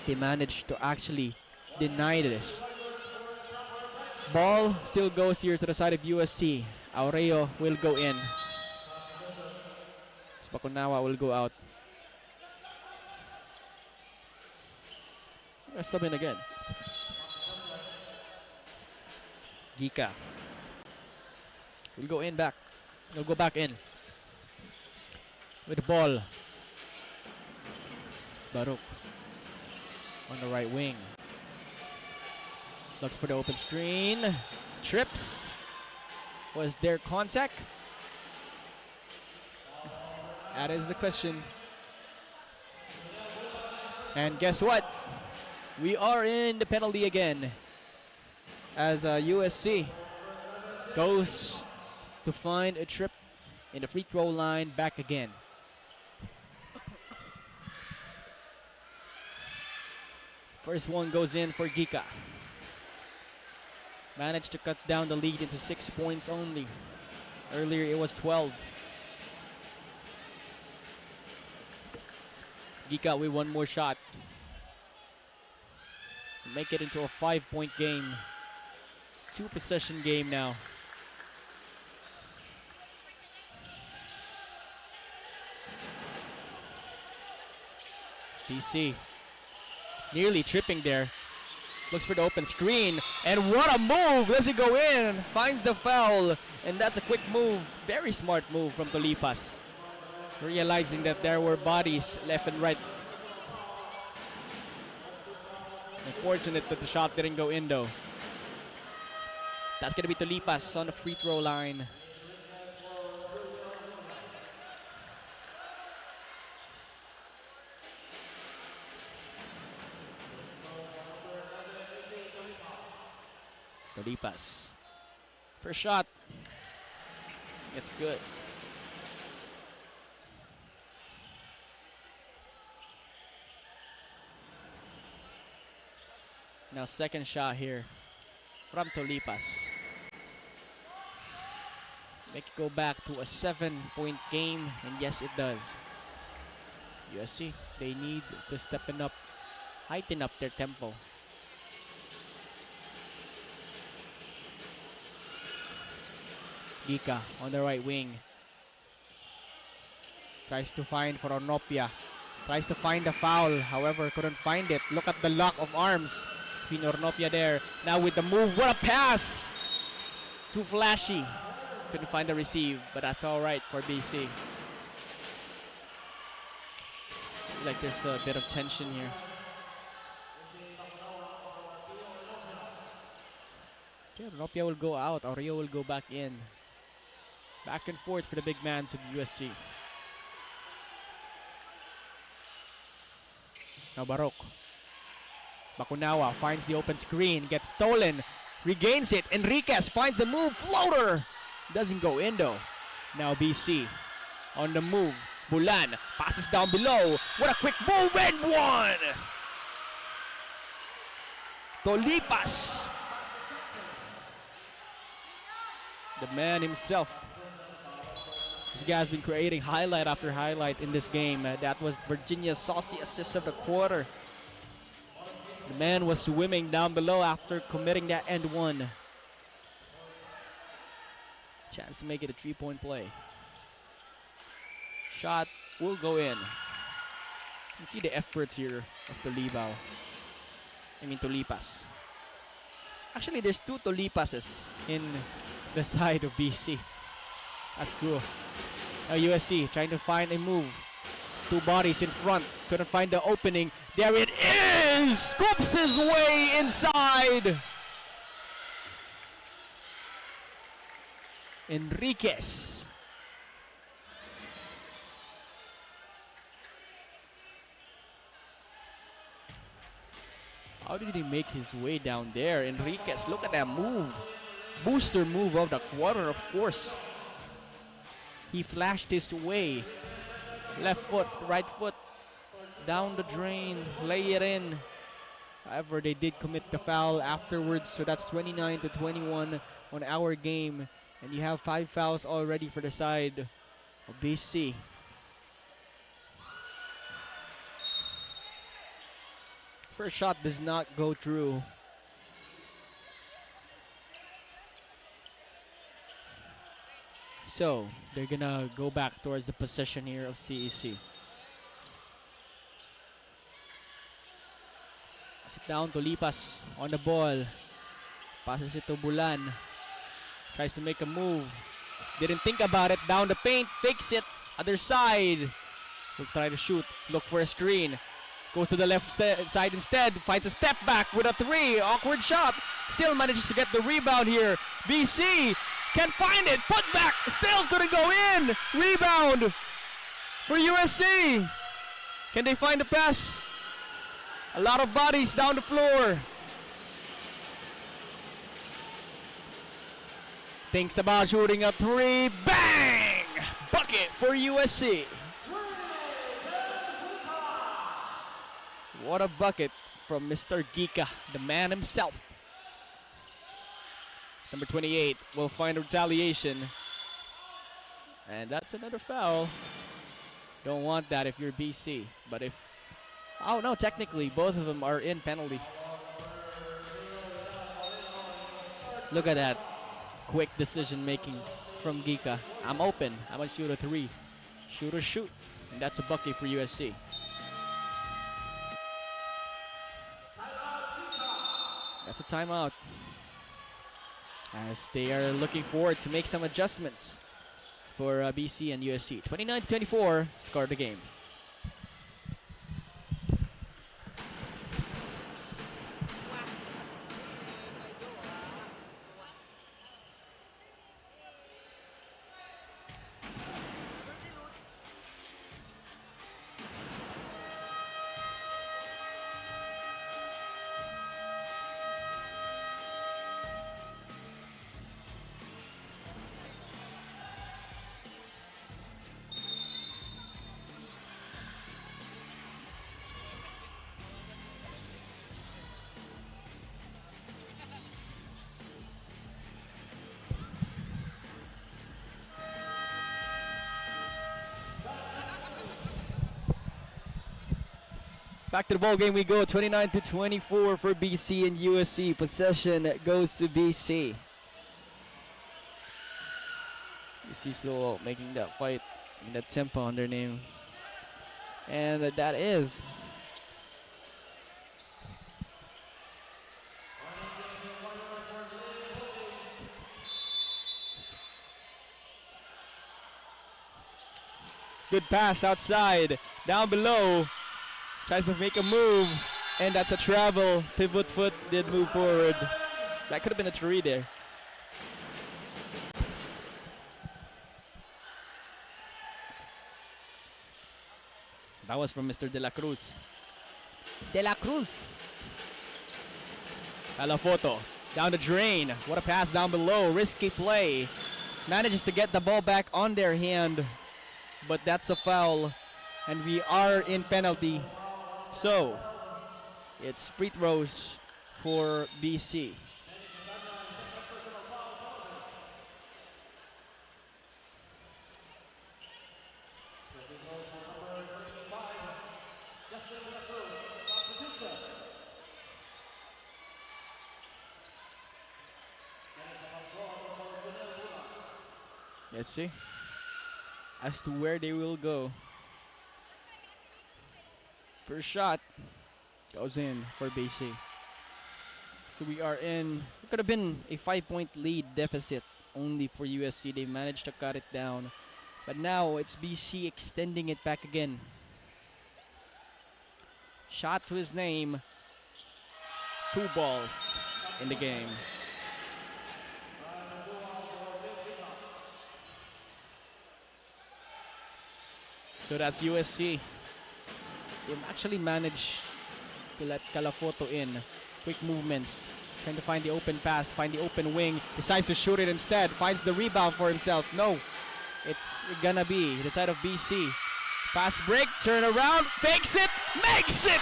They managed to actually deny this. Ball still goes here to the side of USC. Aureo will go in. Spakunawa will go out. Sub in again. Gika will go in back. He'll go back in with the ball. Baruch on the right wing. Looks for the open screen. Trips. Was there contact? That is the question. And guess what? We are in the penalty again, as USC goes to find a trip in the free throw line back again. First one goes in for Gika. Managed to cut down the lead into 6 points only. Earlier it was 12. Gika with one more shot. Make it into a 5-point game. 2-possession game now. BC nearly tripping there. Looks for the open screen, and what a move! Does it go in? Finds the foul, and that's a quick move. Very smart move from Tolipas, realizing that there were bodies left and right. Unfortunate that the shot didn't go in though. That's gonna be Tolipas on the free throw line. Tolipas. First shot. It's good. Now second shot here from Tolipas. Make it go back to a 7-point game, and yes it does. USC, they need to heighten up their tempo. Gika on the right wing. Tries to find for Ornopia. Tries to find the foul, however couldn't find it. Look at the lock of arms between Ornopia there. Now with the move, what a pass! Too flashy. Couldn't find the receive, but that's alright for BC. Like there's a bit of tension here. Okay, Ornopia will go out. Aureo will go back in. Back and forth for the big man of USC. Now Barok. Bakunawa finds the open screen, gets stolen, regains it. Enriquez finds the move, floater! Doesn't go in though. Now BC on the move. Bulan passes down below. What a quick move, and one! Tolipas. The man himself. This guy has been creating highlight after highlight in this game. That was Virginia's saucy assist of the quarter. The man was swimming down below after committing that end one. Chance to make it a 3-point play. Shot will go in. You see the efforts here of Tolipas. Actually, there's 2 Tolipases in the side of BC. That's cool. Now USC trying to find a move. 2 bodies in front. Couldn't find the opening. There it is! Scoops his way inside. Enriquez. How did he make his way down there? Enriquez, look at that move. Booster move of the quarter, of course. He flashed his way. Left foot, right foot, down the drain, lay it in. However, they did commit the foul afterwards, so that's 29-21 on our game. And you have 5 fouls already for the side of BC. First shot does not go through. So they're gonna go back towards the possession here of CEC. Sit down, Tolipas on the ball. Passes it to Bulan. Tries to make a move. Didn't think about it. Down the paint. Fakes it. Other side. Will try to shoot. Look for a screen. Goes to the left side instead. Finds a step back with a 3. Awkward shot. Still manages to get the rebound here. BC can't find it. Put back. Still couldn't go in. Rebound for USC. Can they find the pass? A lot of bodies down the floor. Thinks about shooting a 3. Bang! Bucket for USC. What a bucket from Mr. Gika, the man himself. Number 28 will find a retaliation. And that's another foul. Don't want that if you're BC. But if... Oh no, technically both of them are in penalty. Look at that. Quick decision making from Gika. I'm open. I'm gonna shoot a 3. Shoot or shoot. And that's a bucket for USC. That's a timeout. As they are looking forward to make some adjustments for BC and USC. 29-24, score the game. Back to the ball game we go. 29-24 for BC and USC. Possession goes to BC. USC still making that fight in that tempo on their name. And that is good pass outside. Down below. Tries to make a move, and that's a travel. Pivot foot did move forward. That could have been a 3 there. That was from Mr. De La Cruz. De La Cruz. Calafoto down the drain. What a pass down below. Risky play. Manages to get the ball back on their hand, but that's a foul, and we are in penalty. So, it's free throws for BC. Let's see as to where they will go. First shot goes in for BC. So we are in, it could have been a 5-point lead deficit only for USC. They managed to cut it down. But now it's BC extending it back again. Shot to his name. 2 balls in the game. So that's USC. They actually managed to let Calafoto in. Quick movements. Trying to find the open pass, find the open wing. Decides to shoot it instead. Finds the rebound for himself. No. It's gonna be the side of BC. Fast break, turn around, fakes it, makes it!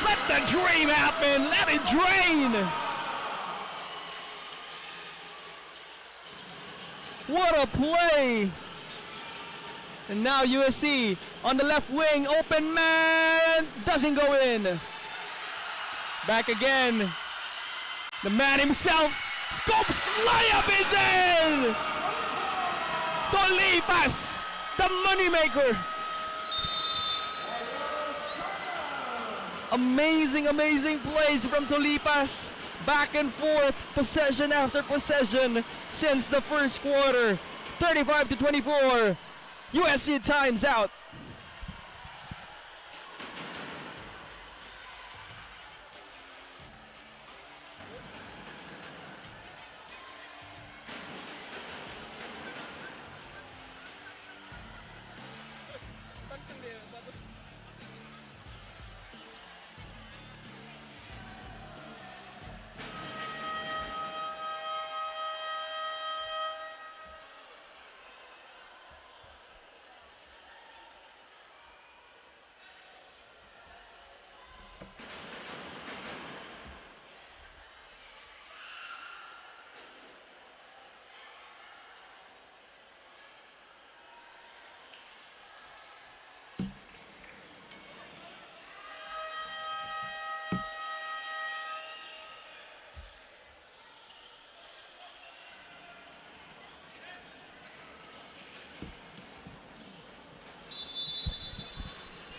Let the dream happen, let it drain! What a play! And now USC on the left wing, open man, doesn't go in. Back again. The man himself, scopes, layup is in! Tolipas, the moneymaker. Amazing, amazing plays from Tolipas. Back and forth, possession after possession since the first quarter. 35-24. USC times out.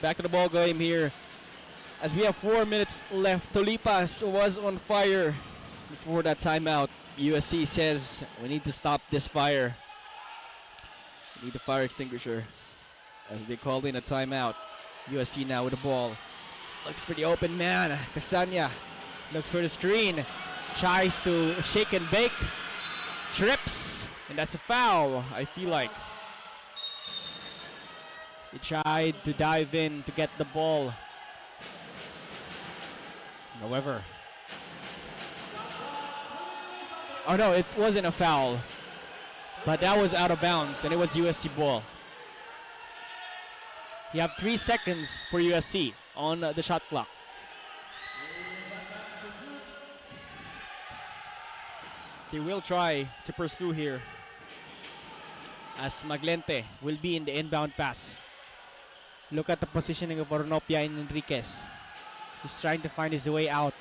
Back to the ball game here as we have 4 minutes left. Tolipas was on fire before that timeout. USC says we need to stop this fire. We need the fire extinguisher as they called in a timeout. USC now with the ball. Looks for the open man. Casanya looks for the screen. Tries to shake and bake. Trips. And that's a foul, I feel like. He tried to dive in to get the ball. However. Oh no, it wasn't a foul. But that was out of bounds and it was USC ball. You have 3 seconds for USC on the shot clock. They will try to pursue here as Maglente will be in the inbound pass. Look at the positioning of Ornopia and Enriquez. He's trying to find his way out.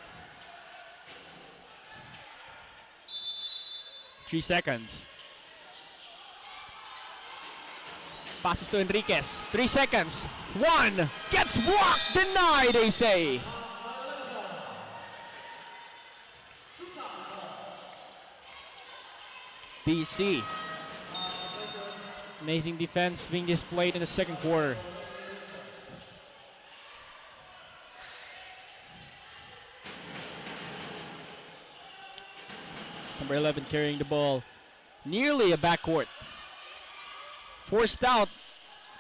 3 seconds. Passes to Enriquez. 3 seconds. 1. Gets blocked. Denied, they say. BC. Amazing defense being displayed in the second quarter. Number 11 carrying the ball. Nearly a backcourt. Forced out.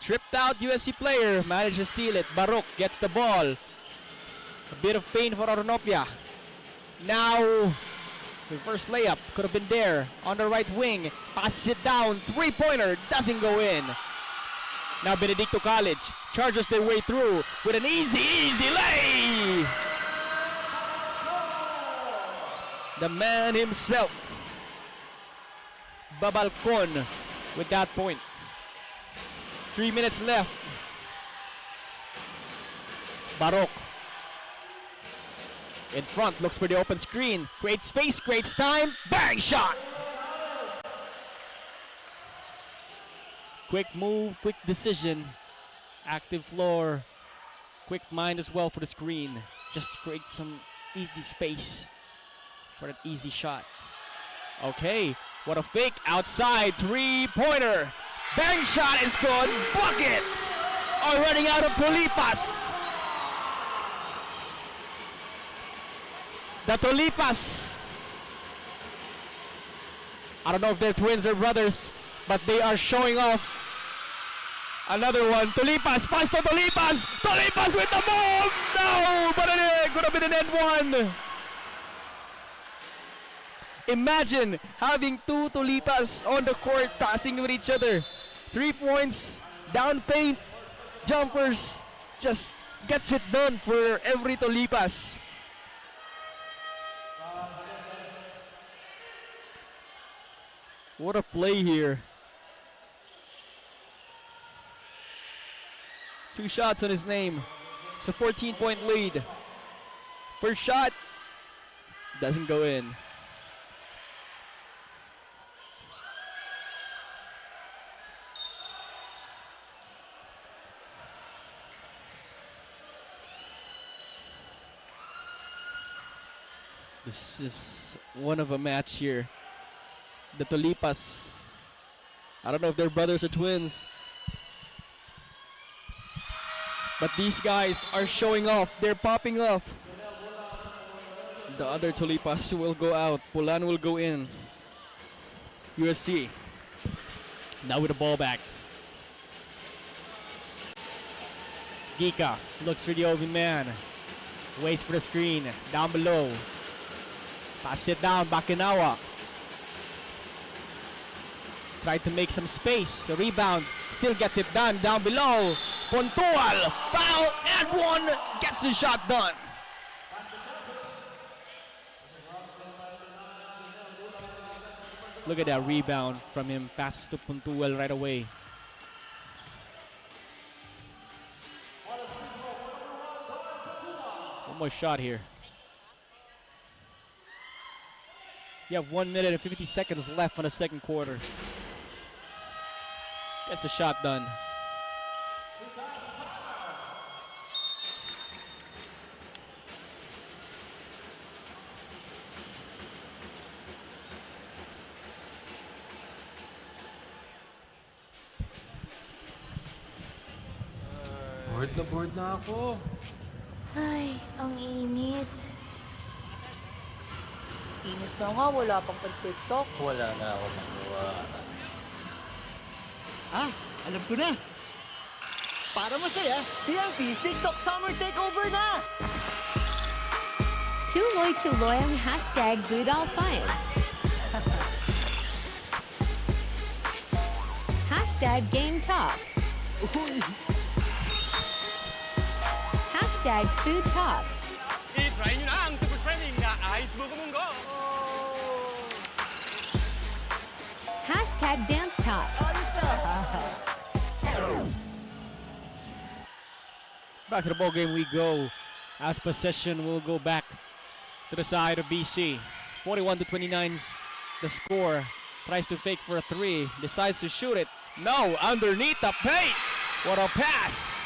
Tripped out USC player. Managed to steal it. Baruch gets the ball. A bit of pain for Ornopia. Now, reverse layup. Could have been there. On the right wing. Passes it down. 3-pointer. Doesn't go in. Now Benedicto College charges their way through with an easy lay. The man himself, Babalcon, with that point. 3 minutes left. Barok in front, looks for the open screen. Great space, creates time. Bang shot! Quick move, quick decision. Active floor. Quick mind as well for the screen. Just to create some easy space for that easy shot. Okay, what a fake outside three-pointer. Bang shot is good. Bucket! Are running out of Tolipas. The Tolipas. I don't know if they're twins or brothers, but they are showing off. Another one. Tolipas. Pass to Tolipas. Tolipas with the move. No, but it could have been an end one. Imagine having two Tolipas on the court passing with each other. 3 points, down paint, jumpers, just gets it done for every Tolipas. What a play here. 2 shots on his name. It's a 14-point lead. First shot doesn't go in. This is one of a match here. The Tolipas. I don't know if they're brothers or twins, but these guys are showing off. They're popping off. The other Tolipas will go out. Pulan will go in. USC. Now with the ball back. Gika looks for the open man. Waits for the screen. Down below. Pass it down. Bakinawa. Tried to make some space. The rebound. Still gets it done. Down below. Puntual. Foul. And one. Gets the shot done. Look at that rebound from him. Passes to Puntual right away. One more shot here. You have 1 minute and 50 seconds left on the second quarter. Gets the shot done. Bored na ako. Ay, ang init. Init na nga, wala pang pag-tiktok. Wala na ako magawa. Ah, alam ko na. Para masaya, TNT TikTok Summer Takeover na! 𝐁𝐨𝐲𝐬 #BootAllFinds. #GameTalk. #FoodTalk. I-try nyo na ang super trending na Ice Buko-Munggo. #DanceTalk. Back to the ball game we go. As possession will go back to the side of BC. 41-29 the score. Tries to fake for a 3. Decides to shoot it. No, underneath the paint. What a pass.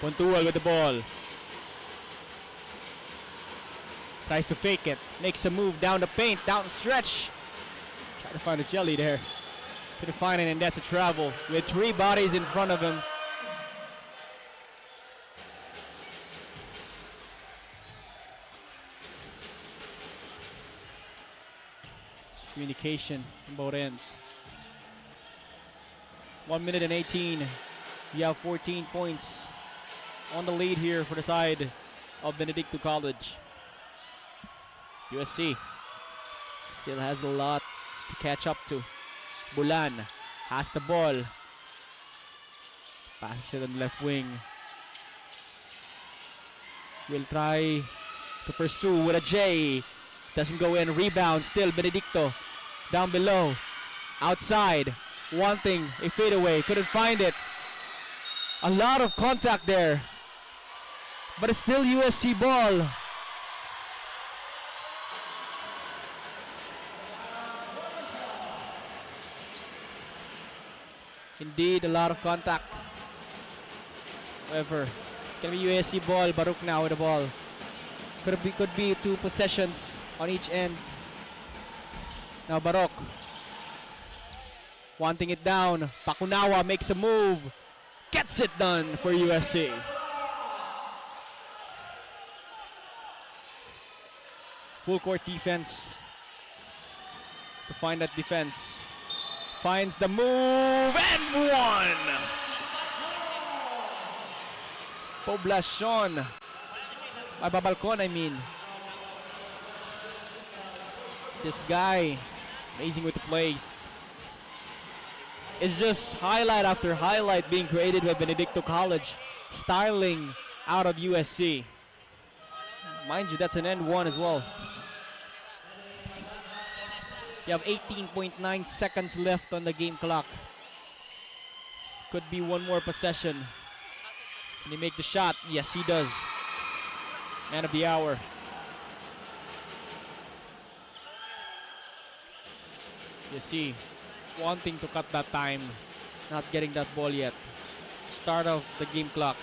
Puntual with the ball. Tries to fake it. Makes a move down the paint, down the stretch. Try to find a jelly there. Couldn't find it, and that's a travel with 3 bodies in front of him. Communication on both ends. 1 minute and 18. You have 14 points on the lead here for the side of Benedicto College. USC still has a lot to catch up to. Bulan has the ball. Passes it on the left wing. Will try to pursue with a J. Doesn't go in. Rebound still. Benedicto down below. Outside. Wanting a fadeaway. Couldn't find it. A lot of contact there. But it's still USC ball. Indeed, a lot of contact. However, it's gonna be USC ball. Baruch now with the ball. Could be 2 possessions on each end. Now Baruch wanting it down. Pakunawa makes a move. Gets it done for USC. Full court defense to find that defense. Finds the move and one. Poblacion. Babalcon, I mean. This guy, amazing with the plays. It's just highlight after highlight being created by Benedicto College. Styling out of USC. Mind you, that's an end one as well. You have 18.9 seconds left on the game clock. Could be one more possession. Can he make the shot? Yes, he does. Man of the hour. You see, wanting to cut that time. Not getting that ball yet. Start of the game clock.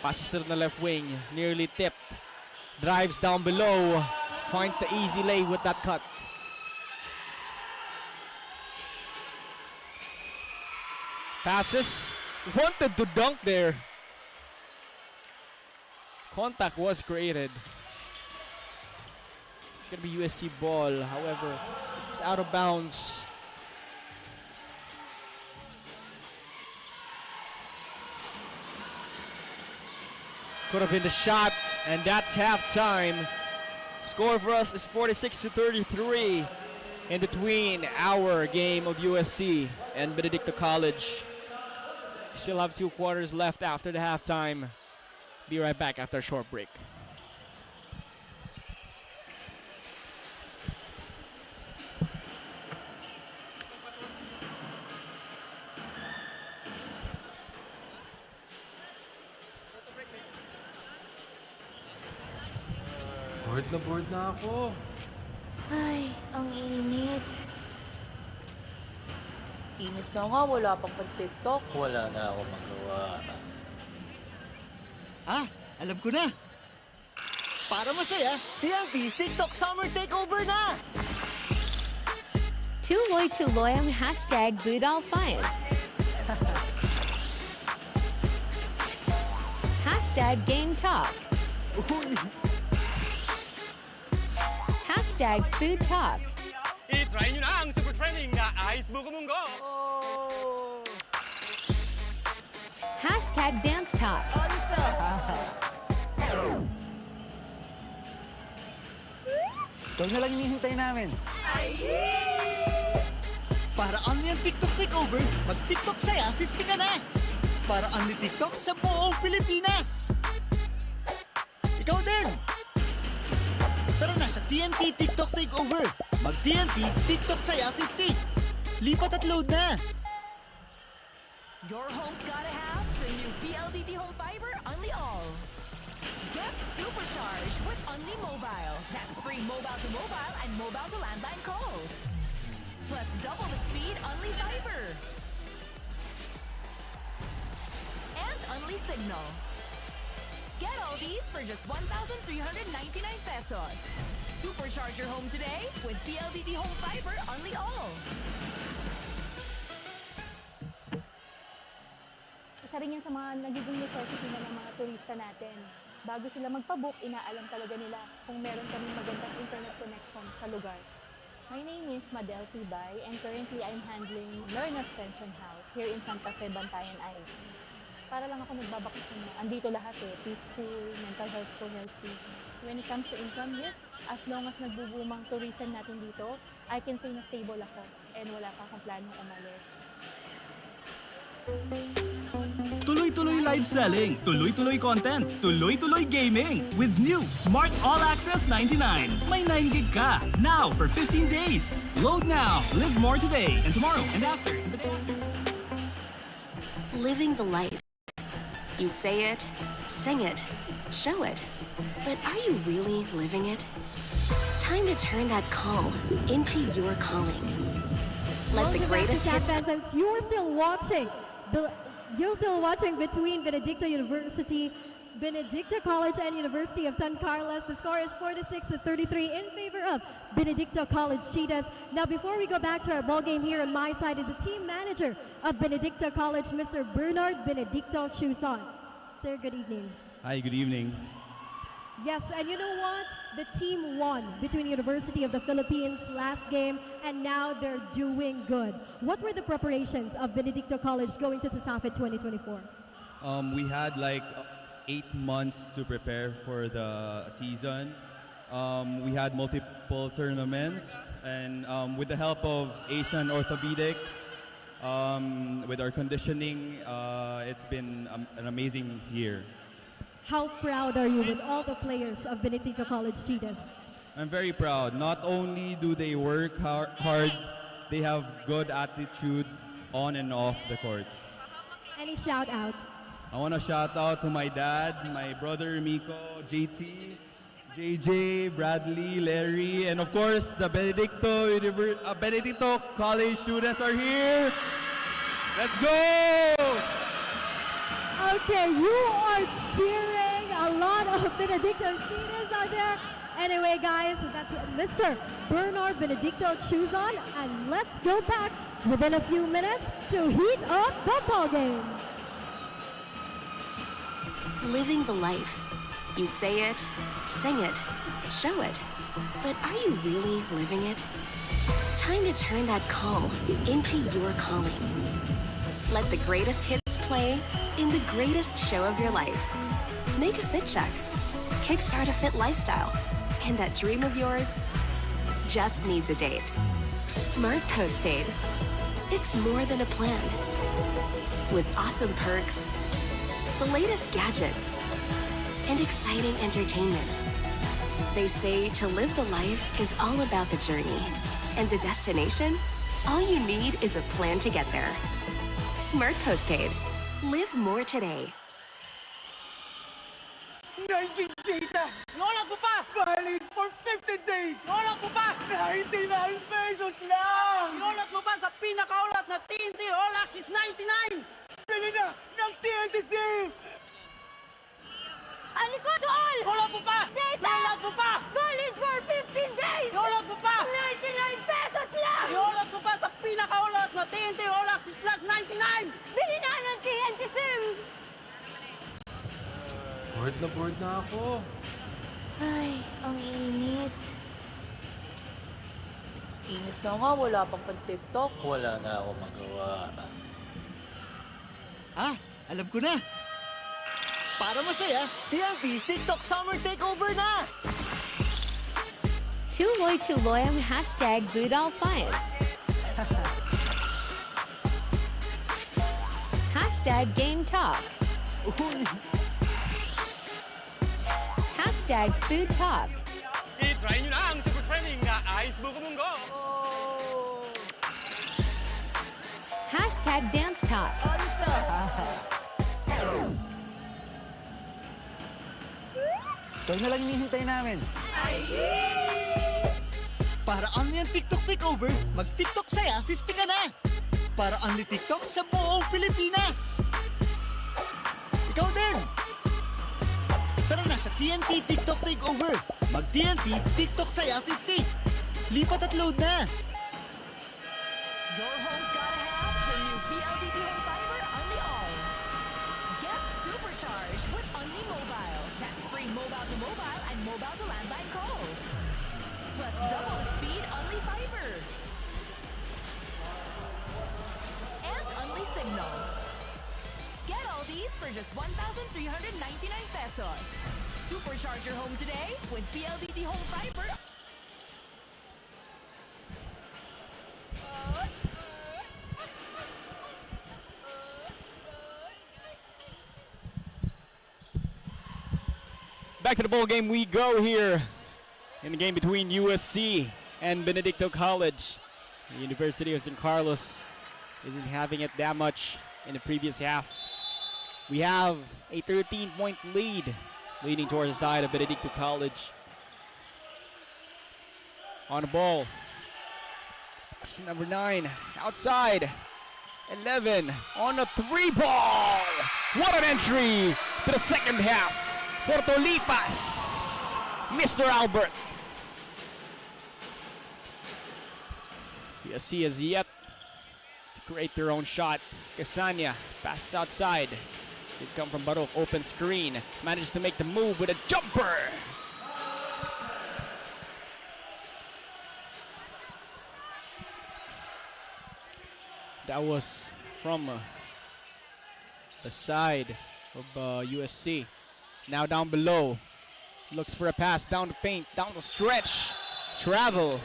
Passes it on the left wing. Nearly tipped. Drives down below. Finds the easy lay with that cut. Passes. Wanted to dunk there. Contact was created. It's going to be USC ball. However, it's out of bounds. Could have been the shot, and that's halftime. Score for us is 46-33 in between our game of USC and Benedicto College. Still have 2 quarters left after the halftime. Be right back after a short break. Bored na ako. Ay, ang init. Init na nga, wala pang pag-tiktok. Wala na ako magawa. Ah, alam ko na. Para masaya, TNT TikTok Summer Takeover na! 𝐁𝐨𝐲𝐬 #BootAllFinds. #GameTalk. #FoodTalk. I-try nyo na ang super trending na Ice Buko Munggo. #DanceTalk. Ito na lang hinihintay namin. Para only ang TikTok Takeover, mag-TikTok saya, 50 ka na! Para only TikTok sa buong Pilipinas! Ikaw din! Tara na sa TNT TikTok Takeover! Mag-TNT TikTok saya, 50! Lipat at load na! Your home's gotta have the new PLDT Home Fiber Unli All. Get supercharged with Unli Mobile. That's free mobile to mobile and mobile to landline calls. Plus double the speed Unli Fiber. And Unli Signal. Get all these for just 1,399 pesos. Supercharge your home today with PLDT Home Fiber Unli All. Isa rin yan sa mga nagiging necessity na ng mga turista natin. Bago sila magpabook, inaalam talaga nila kung meron kaming magandang internet connection sa lugar. My name is Madel Tibay and currently I'm handling Learner's Pension House here in Santa Fe, Bantayan Island. Para lang ako nagbabakasyon na andito lahat peaceful, mental health ko healthy. When it comes to income, yes, as long as nagbubumang tourism natin dito, I can say na stable ako and wala pa akong planong umalis. Tuloy-tuloy live selling, tuloy-tuloy content, tuloy-tuloy gaming. With new Smart All Access 99. May 9 GB ka. Now for 15 days. Load now. Live more today and tomorrow and after. Living the life. You say it, sing it, show it. But are you really living it? Time to turn that call into your calling. Let the greatest hits... Since you're still watching, between Benedicto University, Benedicto College and University of San Carlos. The score is 46-33 in favor of Benedicto College Cheetahs. Now, before we go back to our ball game, here on my side is the team manager of Benedicto College, Mr. Bernard Benedicto Chuzon. Sir, good evening. Hi, good evening. Yes, and you know what? The team won between University of the Philippines last game, and now they're doing good. What were the preparations of Benedicto College going to CISAFE 2024? We had like 8 months to prepare for the season. We had multiple tournaments, and with the help of Asian Orthopedics, with our conditioning, it's been an amazing year. How proud are you with all the players of Benedicto College Cheetahs? I'm very proud. Not only do they work hard, they have good attitude on and off the court. Any shout outs? I want to shout out to my dad, my brother Miko, JT, JJ, Bradley, Larry, and of course the Benedicto College students are here. Let's go! Okay, you are cheering a lot of Benedicto Cheetahs out there. Anyway, guys, that's Mr. Bernard Benedicto Chuzon, and let's go back within a few minutes to heat up the ball game. Living the life. You say it, sing it, show it. But are you really living it? Time to turn that call into your calling. Let the greatest hits play in the greatest show of your life. Make a fit check. Kickstart a fit lifestyle. And that dream of yours just needs a date. Smart Postpaid. It's more than a plan. With awesome perks, the latest gadgets, and exciting entertainment. They say to live the life is all about the journey. And the destination? All you need is a plan to get there. Smart Postpaid. Live more today. 19 data! Iolak mo pa! Valid for 15 days! Iolak mo pa! 99 pesos lang! Iolak mo pa sa pinakaulat na TNT All Access 99! Bili na ng TNT SIM! Ano ko doon? Iolak mo pa! Data! Iolak mo pa! Valid for 15 days! Iolak mo pa! 99 pesos lang! Iolak mo pa sa pinakaulat na TNT All Access Plus 99! Bili na ng TNT SIM! Bored na ako. Ay, ang init. Init na nga, wala pang pan-TikTok. Wala na ako magawa. Ah, alam ko na. Para masaya, TNT TikTok Summer Takeover na! Tuloy-tuloy ang hashtag Budal Finds. Hashtag Game Talk. Hashtag Food Talk. I-try nyo na ang super trending na Ice Buko Munggo. Hashtag Dance Talk. Ito na lang hinihintay namin. Para only ang TikTok Takeover, mag-TikTok saya 50 ka na. Para only TikTok sa buong Pilipinas. Ikaw din! Tara na sa TNT TikTok Takeover. Mag-TNT TikTok saya 50. Lipat at load na. Your home's gotta have the new PLDT Home Fiber Only All. Get supercharged with Only Mobile. That's free mobile to mobile and mobile to landline calls. Plus double the speed Only Fiber. And Only Signal. Get all these for just 1,399 pesos. Supercharge your home today with PLDT Home Fiber. Back to the ball game we go here in the game between USC and Benedicto College. The University of San Carlos isn't having it that much in the previous half. We have a 13-point lead leading towards the side of Benedicto College. On the ball, it's number 9 outside. 11 on the 3 ball. What an entry to the second half for Tolipas, Mr. Albert. USC has yet to create their own shot. Casania passes outside. It come from Baruch, open screen. Manages to make the move with a jumper. That was from the side of USC. Now down below. Looks for a pass down the paint, down the stretch. Travel.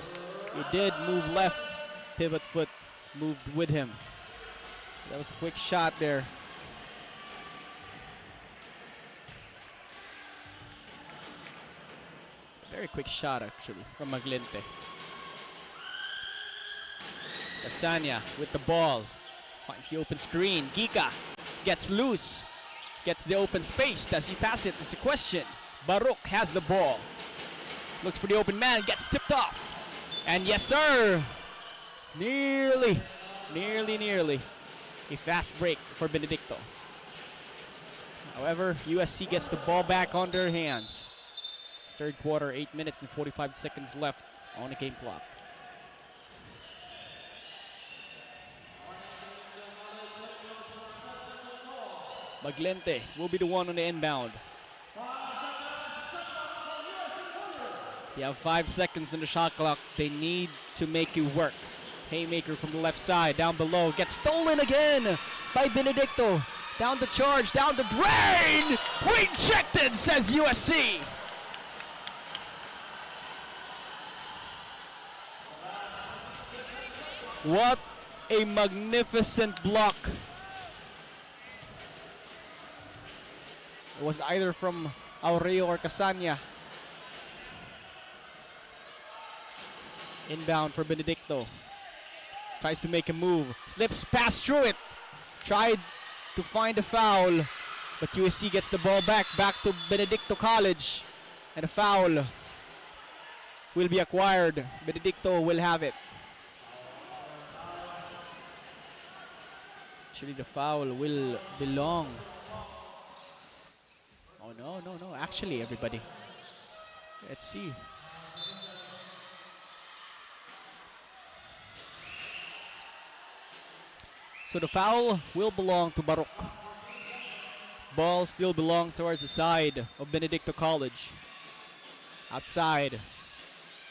He did move left. Pivot foot moved with him. That was a quick shot there. Very quick shot actually from Maglente. Casania with the ball. Finds the open screen. Giga gets loose. Gets the open space. Does he pass it? That's the question. Baruch has the ball. Looks for the open man. Gets tipped off. And yes, sir. Nearly a fast break for Benedicto. However, USC gets the ball back on their hands. It's third quarter, 8 minutes and 45 seconds left on the game clock. Maglente will be the one on the inbound. They have 5 seconds in the shot clock. They need to make it work. Haymaker from the left side, down below, gets stolen again by Benedicto. Down the charge, down the drain! Rejected, says USC. What a magnificent block. It was either from Aureo or Casania. Inbound for Benedicto. Tries to make a move. Slips past through it. Tried to find a foul. But USC gets the ball back to Benedicto College. And a foul will be acquired. Benedicto will have it. Actually, the foul will belong. Oh, no. Actually, everybody. Let's see. So the foul will belong to Baruch. Ball still belongs towards the side of Benedicto College. Outside.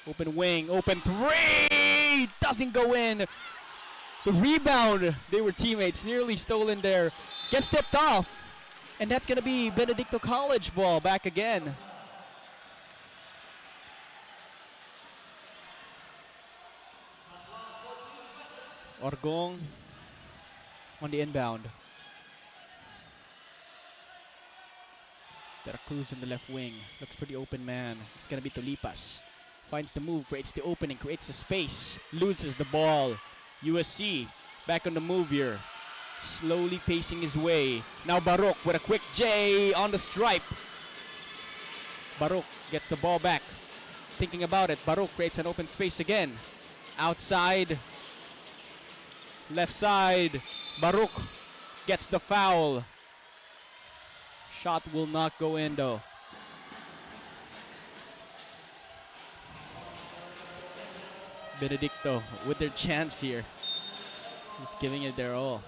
Open wing, open 3! Doesn't go in. The rebound, they were teammates, nearly stolen there. Gets tipped off. And that's going to be Benedicto College ball back again. Orgong on the inbound. De La Cruz on the left wing. Looks for the open man. It's going to be Tolipas. Finds the move, creates the opening, creates the space. Loses the ball. USC back on the move here. Slowly pacing his way. Now Baruch with a quick J on the stripe. Baruch gets the ball back. Thinking about it, Baruch creates an open space again. Outside. Left side. Baruch gets the foul. Shot will not go in though. Benedicto with their chance here. Just giving it their all.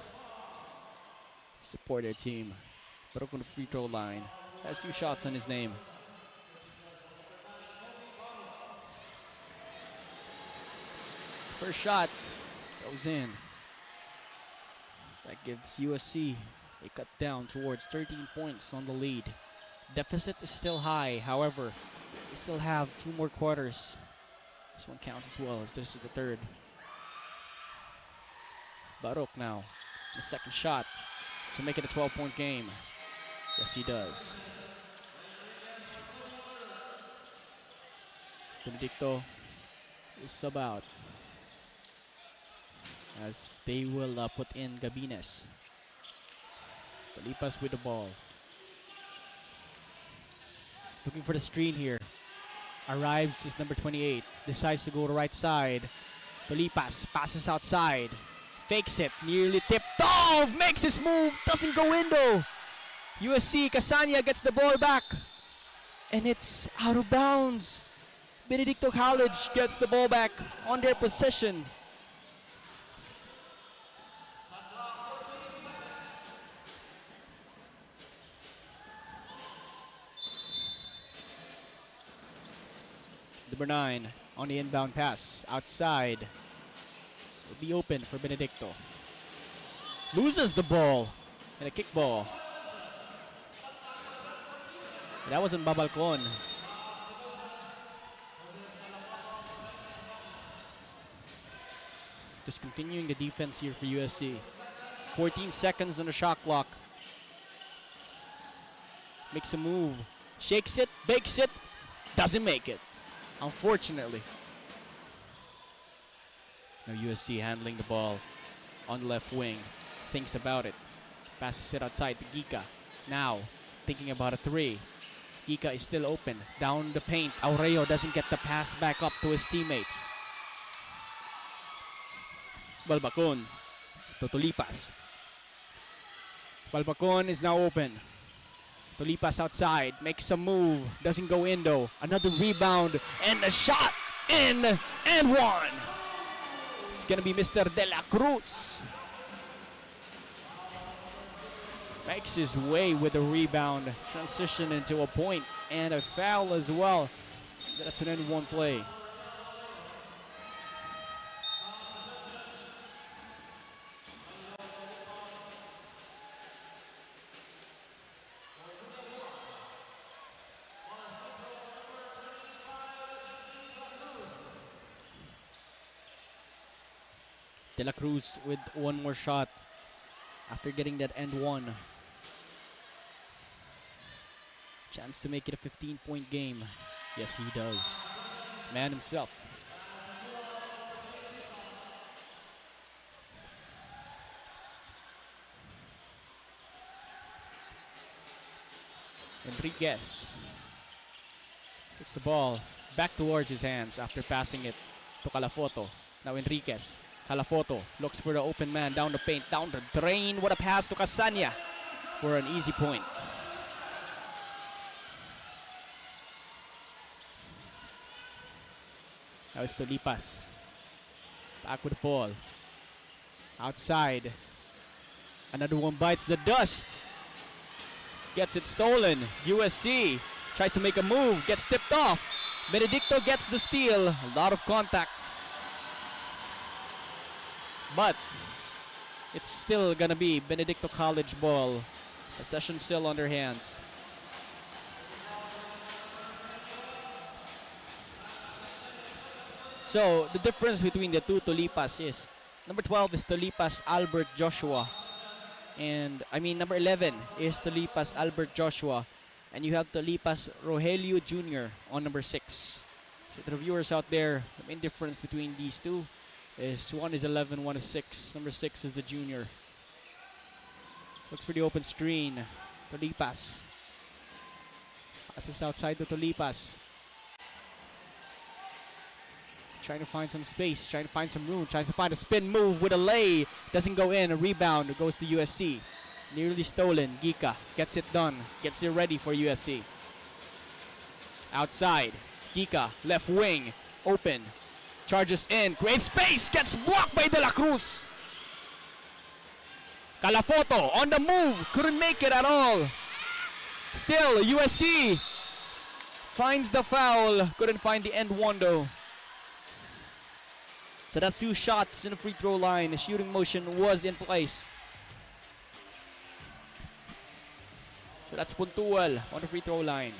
Support their team. Baruch on the free throw line. Has 2 shots on his name. First shot goes in. That gives USC a cut down towards 13 points on the lead. Deficit is still high. However, they still have 2 more quarters. This one counts as well as this is the third. Baruch now. The second shot to make it a 12-point game. Yes, he does. Benedicto is sub out as they will put in Gabines. Tolipas with the ball. Looking for the screen here. Arrives is number 28. Decides to go to right side. Tolipas passes outside. Fakes it. Nearly tipped off. Makes his move. Doesn't go in though. USC Casania gets the ball back. And it's out of bounds. Benedicto College gets the ball back on their possession. Number 9 on the inbound pass. Outside. Will be open for Benedicto. Loses the ball. And a kickball. That wasn't Babalcon. Just continuing the defense here for USC. 14 seconds on the shot clock. Makes a move. Shakes it. Bakes it. Doesn't make it. Unfortunately. Now USC handling the ball on the left wing. Thinks about it. Passes it outside to Gika. Now thinking about a 3. Gika is still open. Down the paint. Aureo doesn't get the pass back up to his teammates. Balbacon to Tolipas. Balbacon is now open. Tolipas outside, makes a move, doesn't go in though. Another rebound and a shot in and one. It's gonna be Mr. De La Cruz. Makes his way with a rebound, transition into a point and a foul as well. That's an end one play. De La Cruz with one more shot after getting that end one. Chance to make it a 15-point game. Yes, he does. Man himself. Enriquez gets the ball back towards his hands after passing it to Calafoto. Now Enriquez. Calafoto looks for the open man down the paint, down the drain. What a pass to Casania for an easy point. Now it's Tolipas. Back with the ball. Outside. Another one bites the dust. Gets it stolen. USC tries to make a move. Gets tipped off. Benedicto gets the steal. A lot of contact. But it's still gonna be Benedicto College ball. Possession still on their hands. So the difference between the two Tolipas is number 12 is Tolipas Albert Joshua. And I mean number 11 is Tolipas Albert Joshua. And you have Tolipas Rogelio Jr. on number 6. So the viewers out there, the main difference between these two is one is 11, one is 6. Number 6 is the junior. Looks for the open screen. Tolipas. Passes outside to Tolipas. Trying to find some space, trying to find some room, trying to find a spin move with a lay. Doesn't go in, a rebound goes to USC. Nearly stolen, Gika gets it done, gets it ready for USC. Outside, Gika, left wing, open. Charges in, great space, gets blocked by De La Cruz. Calafoto on the move, couldn't make it at all. Still, USC finds the foul, couldn't find the end one though. So that's 2 shots in the free throw line. The shooting motion was in place. So that's Puntual on the free throw line.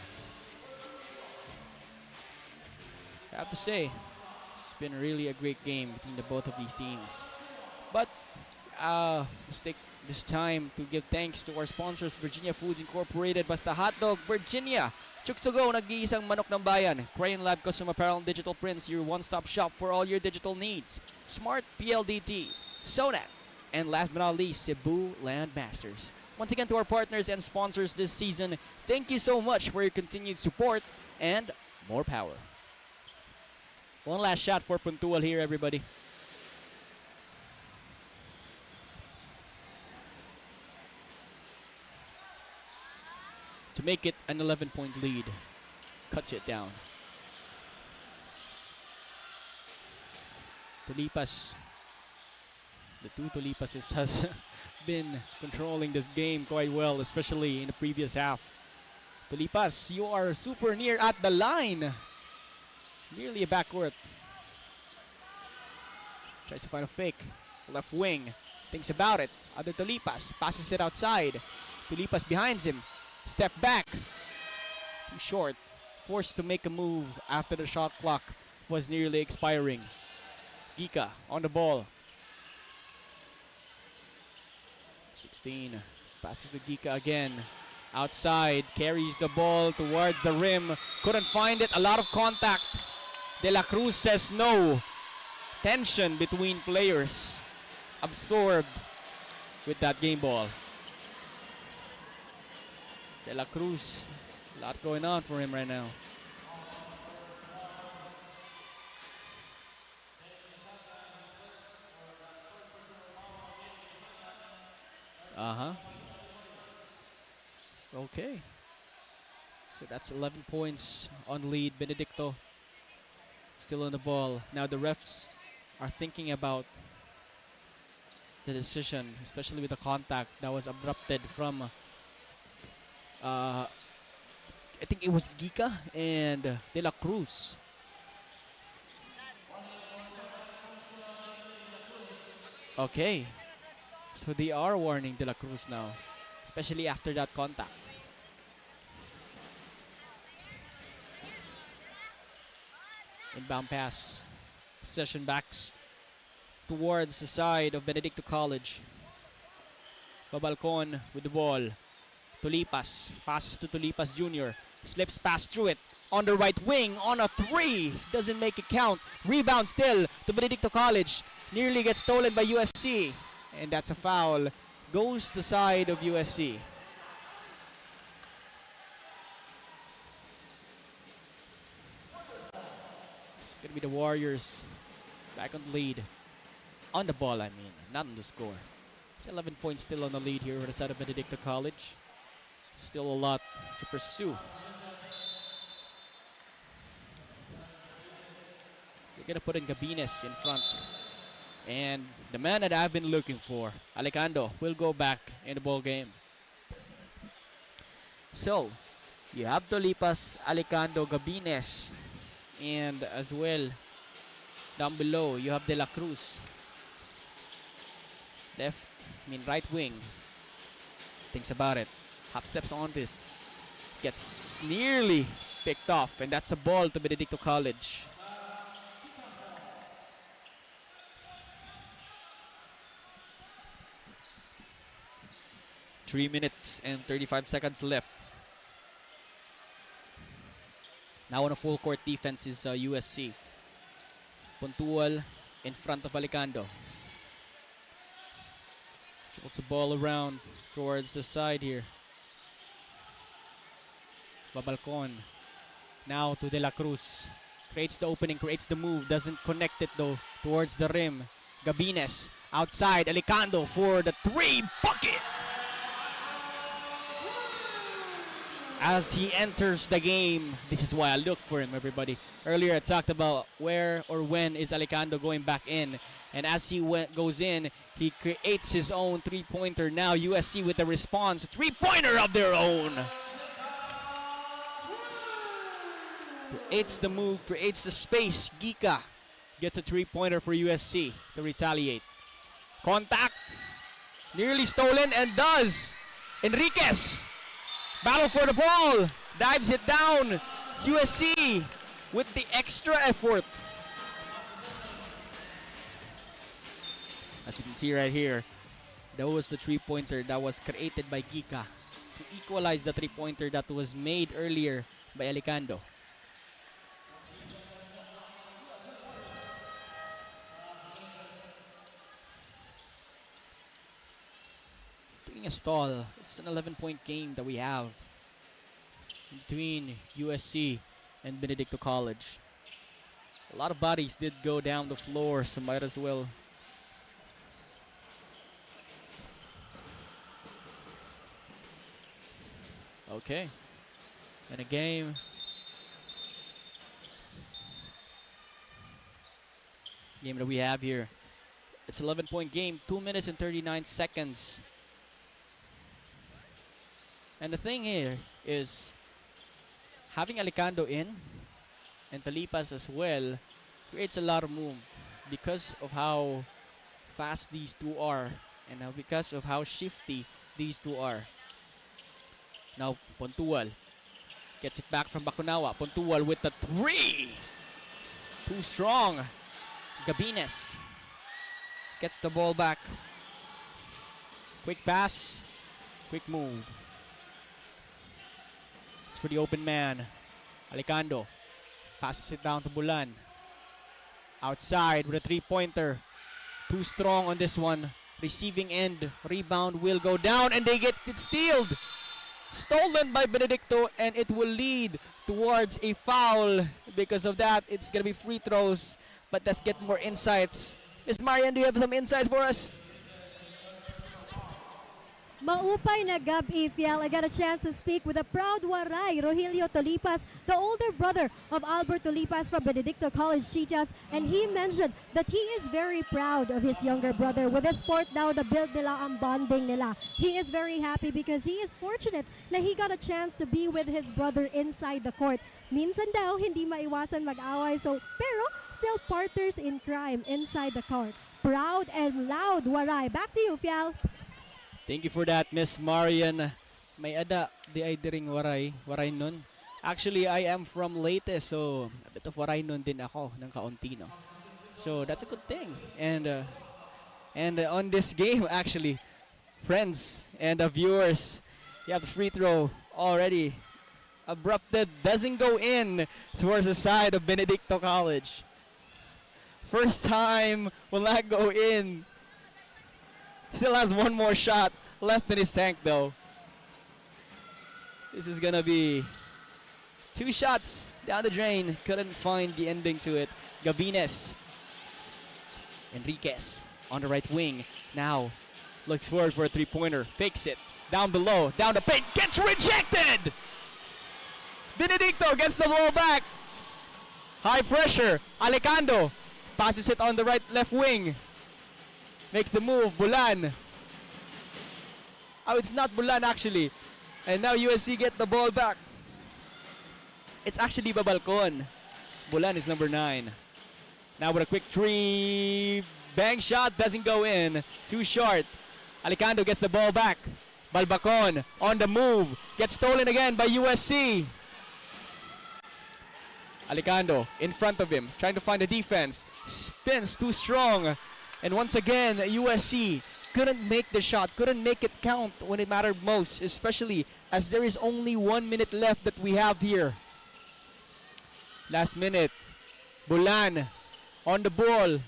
I have to say, it's been really a great game between the both of these teams. But let's take This time to give thanks to our sponsors, Virginia Foods Incorporated, Basta Hotdog, Virginia, 𝐁𝐨𝐲, nag-iisang manok ng bayan, Crayon Lab Custom Apparel and Digital Prints, your one-stop shop for all your digital needs, Smart PLDT, Sonat, and last but not least, Cebu Landmasters. Once again, to our partners and sponsors this season, thank you so much for your continued support and more power. One last shot for Puntual here, everybody. To make it an 11-point lead. Cuts it down. Tulipas. The two Tulipases has been controlling this game quite well, especially in the previous half. Tulipas, you are super near at the line. Nearly a backcourt. Tries to find a fake. Left wing. Thinks about it. Other Tulipas. Passes it outside. Tulipas behind him. Step back. Too short. Forced to make a move after the shot clock was nearly expiring. 𝐸𝐸 on the ball. 16. Passes to 𝐸𝐸 again. Outside. Carries the ball towards the rim. Couldn't find it. A lot of contact. De La Cruz says no. Tension between players. Absorbed with that game ball. De La Cruz, a lot going on for him right now. Okay. So that's 11 points on lead. Benedicto still on the ball. Now the refs are thinking about the decision, especially with the contact that was abrupted from I think it was 𝐸𝐸 and De La Cruz. Okay. So they are warning De La Cruz now, especially after that contact. Inbound pass. Possession backs towards the side of Benedicto College. Babalcon with the ball. Tulipas. Passes to Tulipas Jr. Slips past through it. On the right wing. On a three. Doesn't make it count. Rebound still to Benedicto College. Nearly gets stolen by USC. And that's a foul. Goes the side of USC. It's going to be the Warriors back on the lead. On the ball, I mean. Not on the score. It's 11 points still on the lead here on the side of Benedicto College. Still a lot to pursue. We're going to put in Gabines in front. And the man that I've been looking for, Alicando, will go back in the ball game. So, you have Tulipas, Alicando, Gabines. And as well, down below, you have De La Cruz. Right wing. Thinks about it. Hop steps on this. Gets nearly picked off. And that's a ball to Benedicto College. Three minutes and 35 seconds left. Now on a full court defense is USC. Puntual in front of Alicando. Dribbles the ball around towards the side here. Babalcon. Now to De La Cruz. Creates the opening, creates the move. Doesn't connect it though towards the rim. Gabines outside. Alicando for the three bucket. As he enters the game, this is why I look for him, everybody. Earlier I talked about where or when is Alicando going back in. And as he goes in, he creates his own three-pointer. Now USC with a response. Three-pointer of their own. Creates the move, creates the space. 𝐸𝐸 gets a three-pointer for USC to retaliate. Contact. Nearly stolen and does. Enriquez. Battle for the ball. Dives it down. USC with the extra effort. As you can see right here, That was the three-pointer that was created by Gika to equalize the three-pointer that was made earlier by Alicando. Doing a stall. It's an 11-point game that we have between USC and Benedicto College. A lot of bodies did go down the floor, so might as well. Okay. And a game. Game that we have here. It's 11-point game, 2 minutes and 39 seconds. And the thing here is having Alicando in and Talipas as well creates a lot of room because of how fast these two are and because of how shifty these two are. Now, Pontual gets it back from Bacunawa. Pontual with the three. Too strong. Gabines gets the ball back. Quick pass. Quick move. It's for the open man. Alicando passes it down to Bulan. Outside with a three-pointer. Too strong on this one. Receiving end. Rebound will go down and they get it stealed. Stolen by Benedicto, and it will lead towards a foul. Because of that, it's going to be free throws. But let's get more insights. Miss Marian, do you have some insights for us? Maupay na gabi, Fiel. I got a chance to speak with a proud waray, Rogelio Tolipas, the older brother of Albert Tolipas from Benedicto College Chitas, and he mentioned that he is very proud of his younger brother. With this sport now, the build nila ang bonding nila. He is very happy because he is fortunate na he got a chance to be with his brother inside the court. Minsan daw, hindi maiwasan mag-away, pero still partners in crime inside the court. Proud and loud, waray. Back to you, Fiel. Thank you for that, Miss Marian. May ada di ay diring waray nun. Actually, I am from Leyte, so a bit of waray nun din ako ng kaunti, no? So that's a good thing. And on this game, actually, friends and viewers, you have the free throw already abrupted, doesn't go in towards the side of Benedicto College. First time will not go in. Still has one more shot left in his tank, though. This is gonna be 2 shots down the drain. Couldn't find the ending to it. Gabines. Enriquez on the right wing. Now looks forward for a three-pointer. Fakes it. Down below. Down the paint. Gets rejected! Benedicto gets the ball back. High pressure. Alicando passes it on the left wing. Makes the move, Bulan. Oh, it's not Bulan actually. And now USC get the ball back. It's actually Babalcon. Bulan is number 9. Now with a quick three. Bang shot, doesn't go in. Too short. Alicando gets the ball back. Balbacon on the move. Gets stolen again by USC. Alicando in front of him, trying to find the defense. Spins too strong. And once again, USC couldn't make the shot, couldn't make it count when it mattered most, especially as there is only 1 minute left that we have here. Last minute, Bulan on the ball.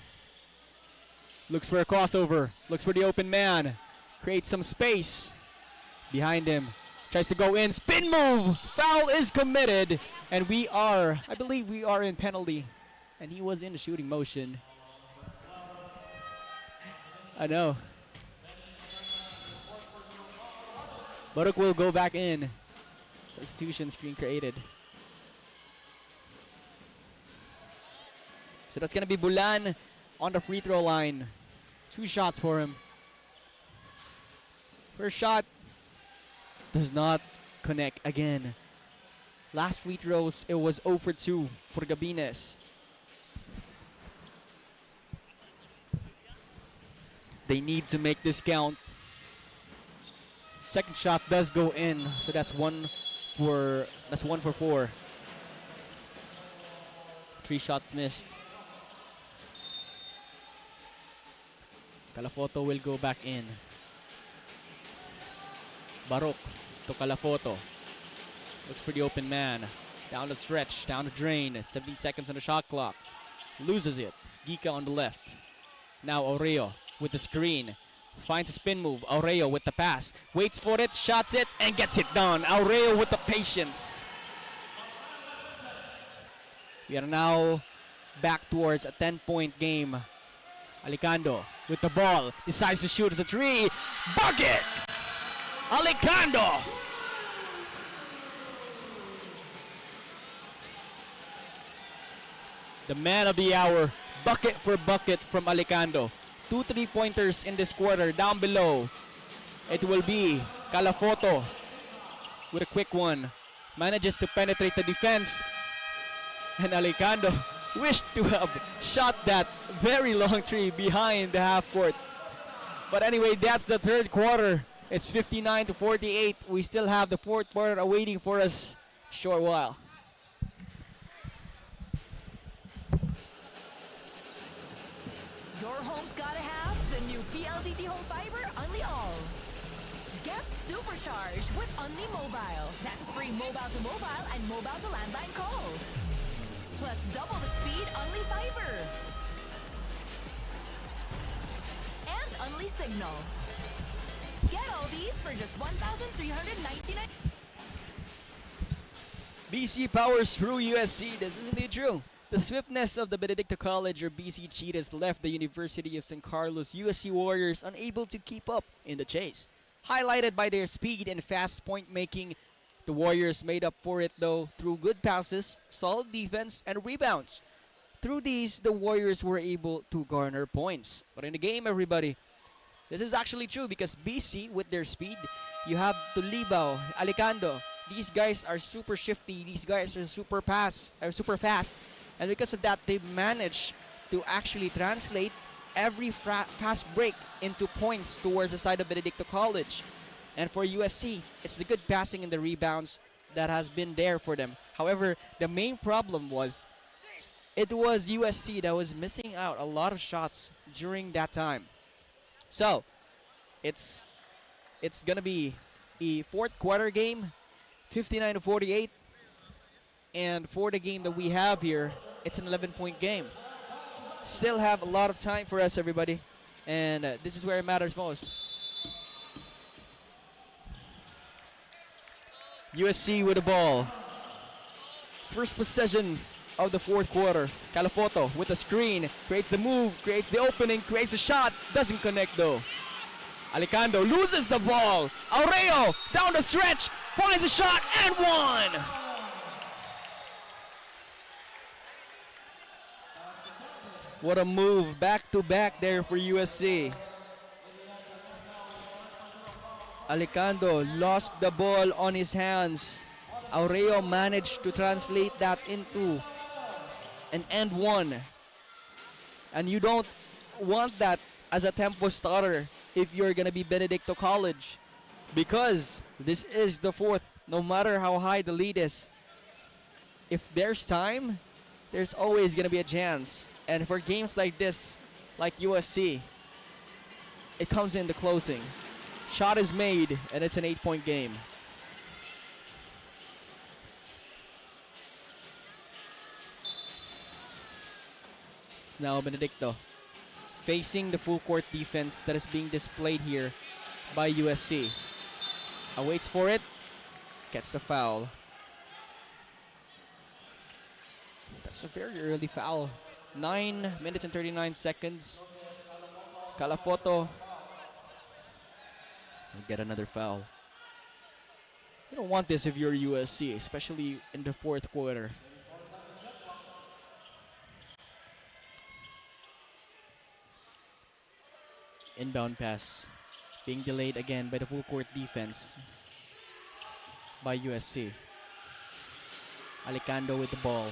Looks for a crossover, looks for the open man. Creates some space behind him. Tries to go in, spin move! Foul is committed, and I believe we are in penalty. And he was in the shooting motion. I know. Baruk will go back in. Substitution screen created. So that's going to be Bulan on the free throw line. 2 shots for him. First shot does not connect again. Last free throws, it was 0 for 2 for Gabines. They need to make this count. Second shot does go in, so that's 1 for 4. 3 shots missed. Calafoto will go back in. Baruch to Calafoto. Looks for the open man. Down the stretch, down the drain. 17 seconds on the shot clock. Loses it. Gika on the left. Now Oreo with the screen. Finds a spin move. Oreo with the pass. Waits for it, shots it, and gets it done. Oreo with the patience. We are now back towards a 10-point game. Alicando with the ball. Decides to shoot as a three. Bucket! Alicando! The man of the hour. Bucket for bucket from Alicando. 2 3-pointers in this quarter. Down below, it will be Calafoto with a quick one. Manages to penetrate the defense. And Alicando wished to have shot that very long three behind the half court. But anyway, that's the third quarter. It's 59-48. We still have the fourth quarter awaiting for us short while. Your home's gotta have the new PLDT Home Fiber Unli All. Get supercharged with Unli Mobile. That's free mobile to mobile and mobile to landline calls. Plus double the speed Unli Fiber. And Unli Signal. Get all these for just $1,399. BC powers through USC. This is indeed true. The swiftness of the Benedicto College or BC Cheetahs left the University of San Carlos USC Warriors unable to keep up in the chase. Highlighted by their speed and fast point making, the Warriors made up for it though through good passes, solid defense, and rebounds. Through these, the Warriors were able to garner points. But in the game, everybody, this is actually true because BC, with their speed, you have Tulibao, Alicando. These guys are super shifty. These guys are super fast. And because of that, they managed to actually translate every fast break into points towards the side of Benedicto College. And for USC, it's the good passing and the rebounds that has been there for them. However, the main problem was it was USC that was missing out a lot of shots during that time. So, it's gonna be a fourth quarter game, 59-48. And for the game that we have here, it's an 11-point game. Still have a lot of time for us, everybody. And this is where it matters most. USC with the ball. First possession of the fourth quarter. Calafoto with the screen. Creates the move, creates the opening, creates a shot. Doesn't connect though. Alicando loses the ball. Aureo down the stretch. Finds a shot and one. What a move, back-to-back there for USC. Alicando lost the ball on his hands. Aureo managed to translate that into an and one. And you don't want that as a tempo starter if you're gonna be Benedicto College, because this is the fourth. No matter how high the lead is, if there's time, there's always gonna be a chance. And for games like this, like USC, it comes in the closing. Shot is made, and it's an 8-point game. Now Benedicto facing the full court defense that is being displayed here by USC. Awaits for it, gets the foul. That's a very early foul. 9 minutes and 39 seconds. Calafoto will get another foul. You don't want this if you're USC, especially in the fourth quarter. Inbound pass being delayed again by the full court defense by USC. Alicando with the ball.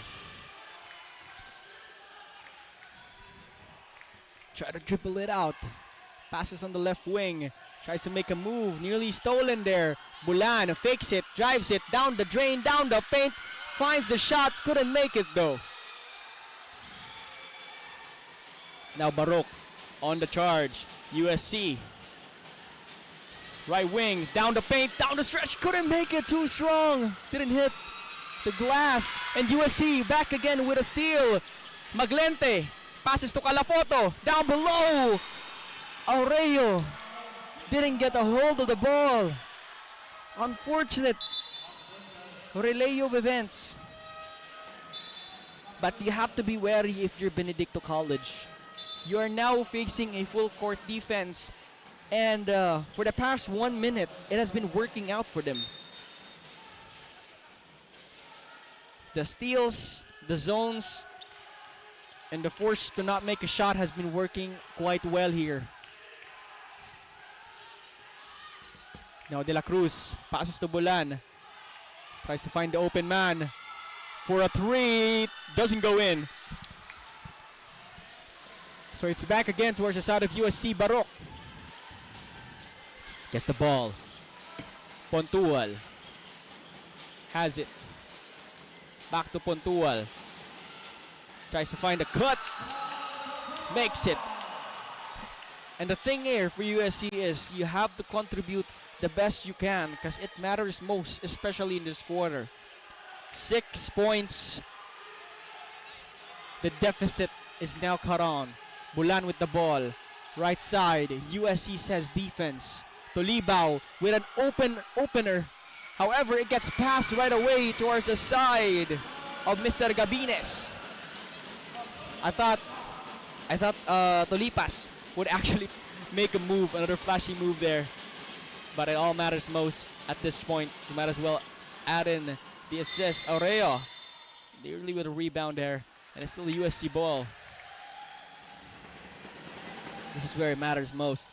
Try to dribble it out. Passes on the left wing. Tries to make a move. Nearly stolen there. Bulan fakes it. Drives it down the drain. Down the paint. Finds the shot. Couldn't make it though. Now Baruch on the charge. USC Right wing, down the paint, down the stretch, couldn't make it, too strong. Didn't hit the glass. And USC back again with a steal. Maglente passes to Calafoto, down below. Aurelio didn't get a hold of the ball. Unfortunate relay of events. But you have to be wary if you're Benedicto College. You are now facing a full court defense. And for the past 1 minute, it has been working out for them. The steals, the zones, and the force to not make a shot has been working quite well here. Now De La Cruz passes to Bulan. Tries to find the open man for a three. Doesn't go in. So it's back again towards the side of USC. Barok gets the ball. Pontual has it. Back to Pontual. Tries to find a cut. Makes it. And the thing here for USC is you have to contribute the best you can because it matters most, especially in this quarter. 6 points. The deficit is now cut on. Bulan with the ball. Right side. USC says defense. Tolibao with an opener. However, it gets passed right away towards the side of Mr. Gabines. I thought Tolipas would actually make a move, another flashy move there. But it all matters most at this point. You might as well add in the assist. Aureo nearly with a rebound there. And it's still a USC ball. This is where it matters most.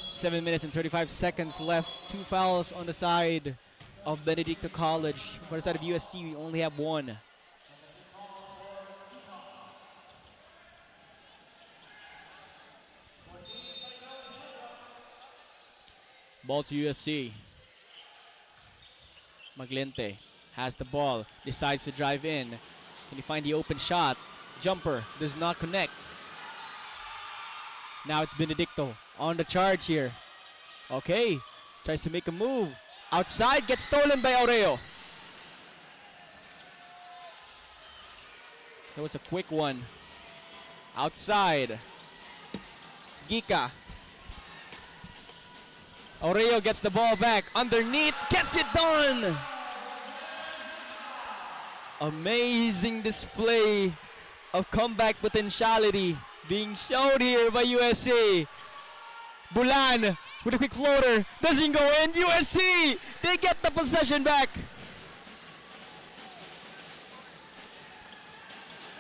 7 minutes and 35 seconds left. 2 fouls on the side of Benedicto College. For the side of USC, we only have 1. Ball to USC. Maglente has the ball, decides to drive in. Can he find the open shot? Jumper does not connect. Now it's Benedicto on the charge here. Okay, tries to make a move. Outside, gets stolen by Aureo. That was a quick one. Outside. Gika. Aureo gets the ball back. Underneath, gets it done. Amazing display of comeback potentiality being shown here by USC. Bulan with a quick floater. Doesn't go in. USC, they get the possession back.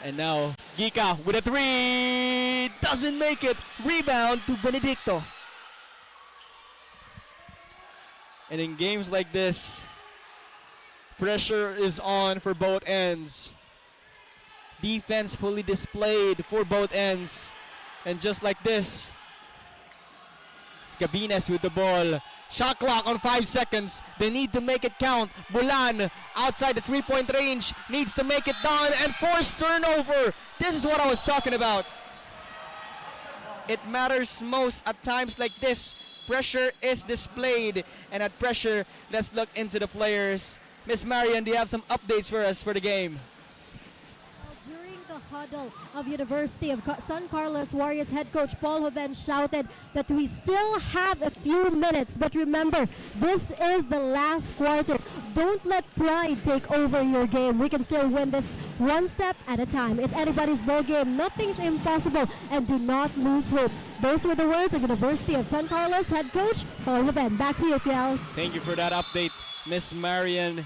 And now Gika with a three. Doesn't make it. Rebound to Benedicto. And in games like this, pressure is on for both ends. Defense fully displayed for both ends. And just like this, Gabines with the ball. Shot clock on 5 seconds. They need to make it count. Bulan outside the 3-point range needs to make it done and force turnover. This is what I was talking about. It matters most at times like this. Pressure is displayed, and at pressure, let's look into the players. Miss Marian, do you have some updates for us for the game? During the huddle of University of San Carlos Warriors head coach Paul Joven shouted that we still have a few minutes, but remember, this is the last quarter. Don't let pride take over your game. We can still win this one step at a time. It's anybody's ball game. Nothing's impossible, and do not lose hope. Those were the words of University of San Carlos head coach Paul Joven. Back to you, Fiel. Thank you for that update, Miss Marian.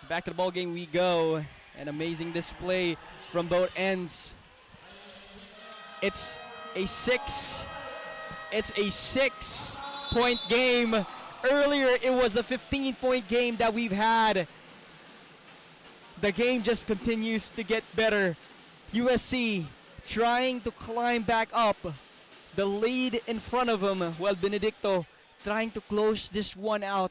Back to the ball game we go. An amazing display from both ends. It's a 6-point game. Earlier it was a 15-point game that we've had. The game just continues to get better. USC trying to climb back up. The lead in front of them, while Benedicto trying to close this one out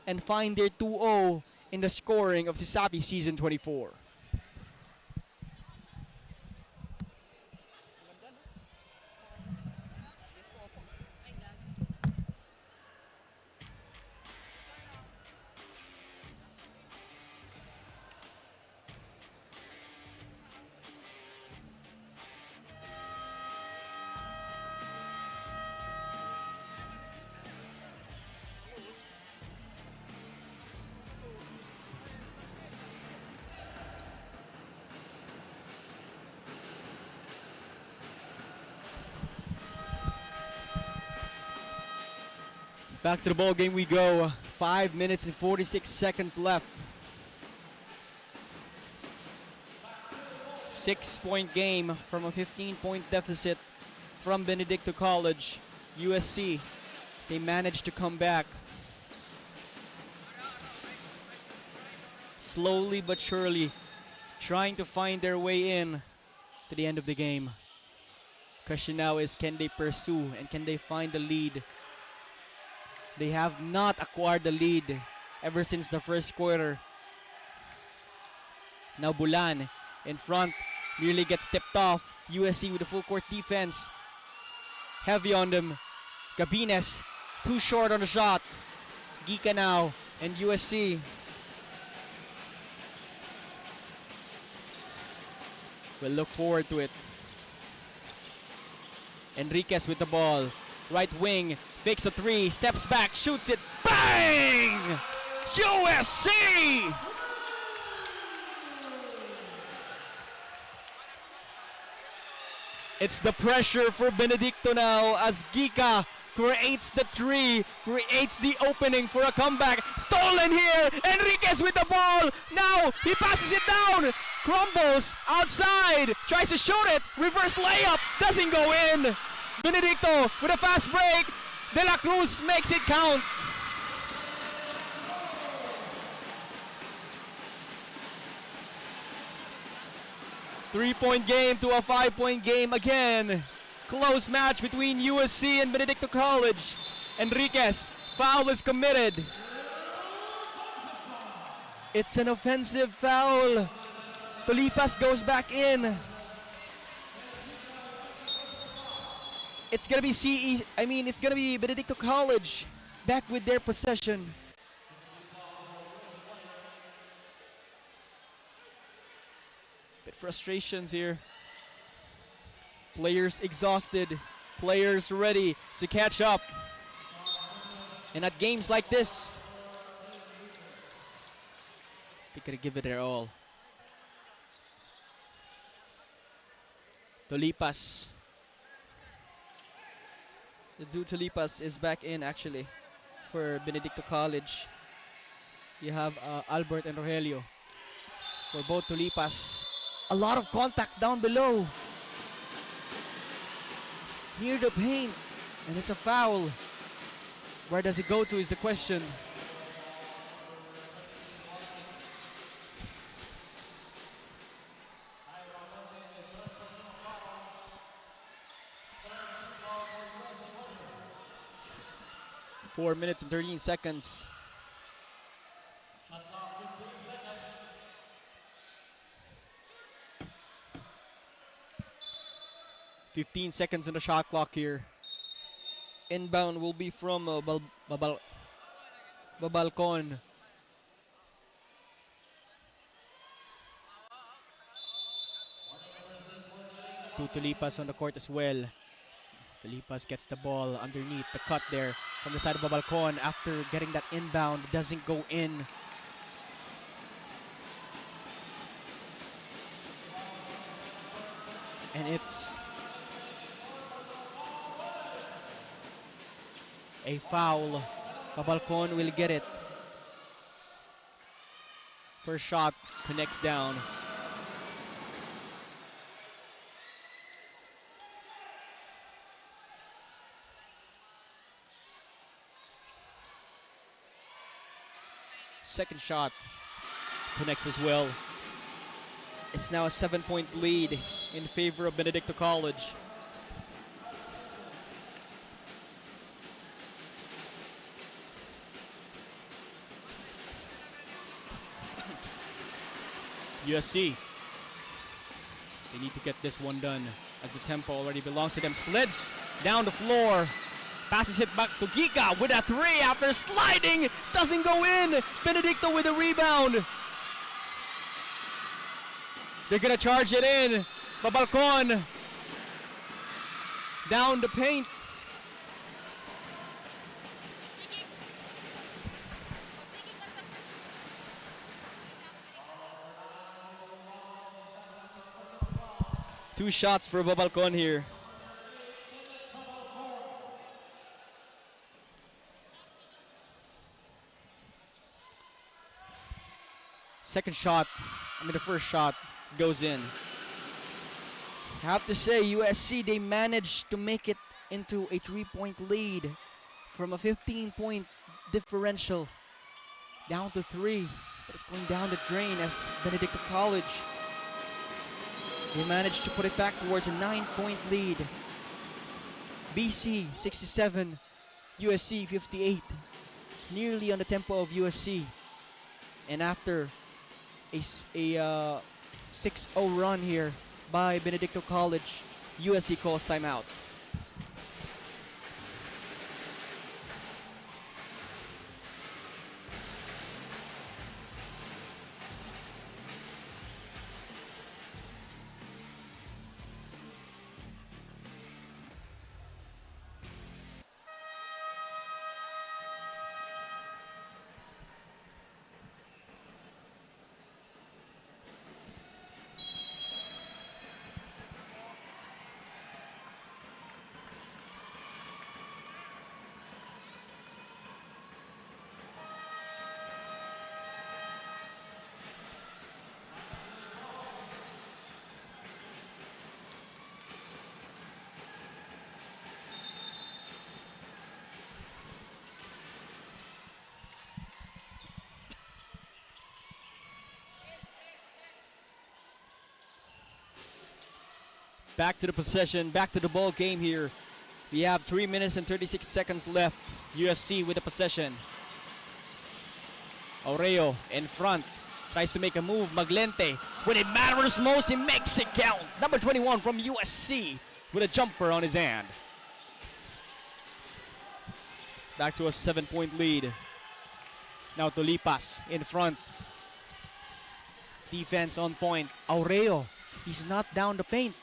and find their 2-0 in the scoring of CISAPI Season 24. Back to the ball game we go. 5 minutes and 46 seconds left. 6-point game from a 15-point deficit from Benedicto College. USC, they managed to come back. Slowly but surely, trying to find their way in to the end of the game. Question now is, can they pursue and can they find the lead? They have not acquired the lead ever since the first quarter. Now Bulan in front, nearly gets tipped off. USC with a full court defense. Heavy on them. Gabines, too short on the shot. Gika now and USC. We'll look forward to it. Enriquez with the ball. Right wing, fakes a three, steps back, shoots it. Bang! USC! It's the pressure for Benedicto now as Gika creates the three, creates the opening for a comeback. Stolen here, Enriquez with the ball. Now he passes it down, crumbles outside, tries to shoot it, reverse layup, doesn't go in. Benedicto with a fast break. De La Cruz makes it count. Three-point game to a 5-point game again. Close match between USC and Benedicto College. Enriquez, foul is committed. It's an offensive foul. Tolipas goes back in. It's gonna be it's gonna be Benedicto College back with their possession. Bit frustrations here. Players exhausted, players ready to catch up. And at games like this, they gotta give it their all. Tolipas. The dude Tolipas is back in actually for Benedicto College. You have Albert and Rogelio for both Tolipas. A lot of contact down below. Near the paint. And it's a foul. Where does it go to is the question. Four minutes and 13 seconds. $15 seconds on the shot clock here. Inbound will be from Babalcon. Two Tolipas on the court as well. Tolipas gets the ball underneath the cut there from the side of Babalcon. After getting that inbound, doesn't go in. And it's a foul. Babalcon will get it. First shot connects down. Second shot connects as well. It's now a 7-point lead in favor of Benedicto College. USC, they need to get this one done as the tempo already belongs to them. Slids down the floor. Passes it back to Gika with a three after sliding. Doesn't go in. Benedicto with a rebound. They're going to charge it in. Babalcon down the paint. Two shots for Babalcon here. Second shot, the first shot goes in. I have to say, USC, they managed to make it into a 3-point lead from a 15-point differential down to 3. But it's going down the drain as Benedictine College. They managed to put it back towards a 9-point lead. BC 67, USC 58. Nearly on the tempo of USC. And after a 6-0 run here by Benedictine College, USC calls timeout. Back to the possession, back to the ball game here. We have 3 minutes and 36 seconds left. USC with the possession. Aureo in front, tries to make a move. Maglente, when it matters most, he makes it count. Number 21 from USC with a jumper on his hand. Back to a 7-point lead. Now Tolipas in front. Defense on point. Aureo, he's not down the paint.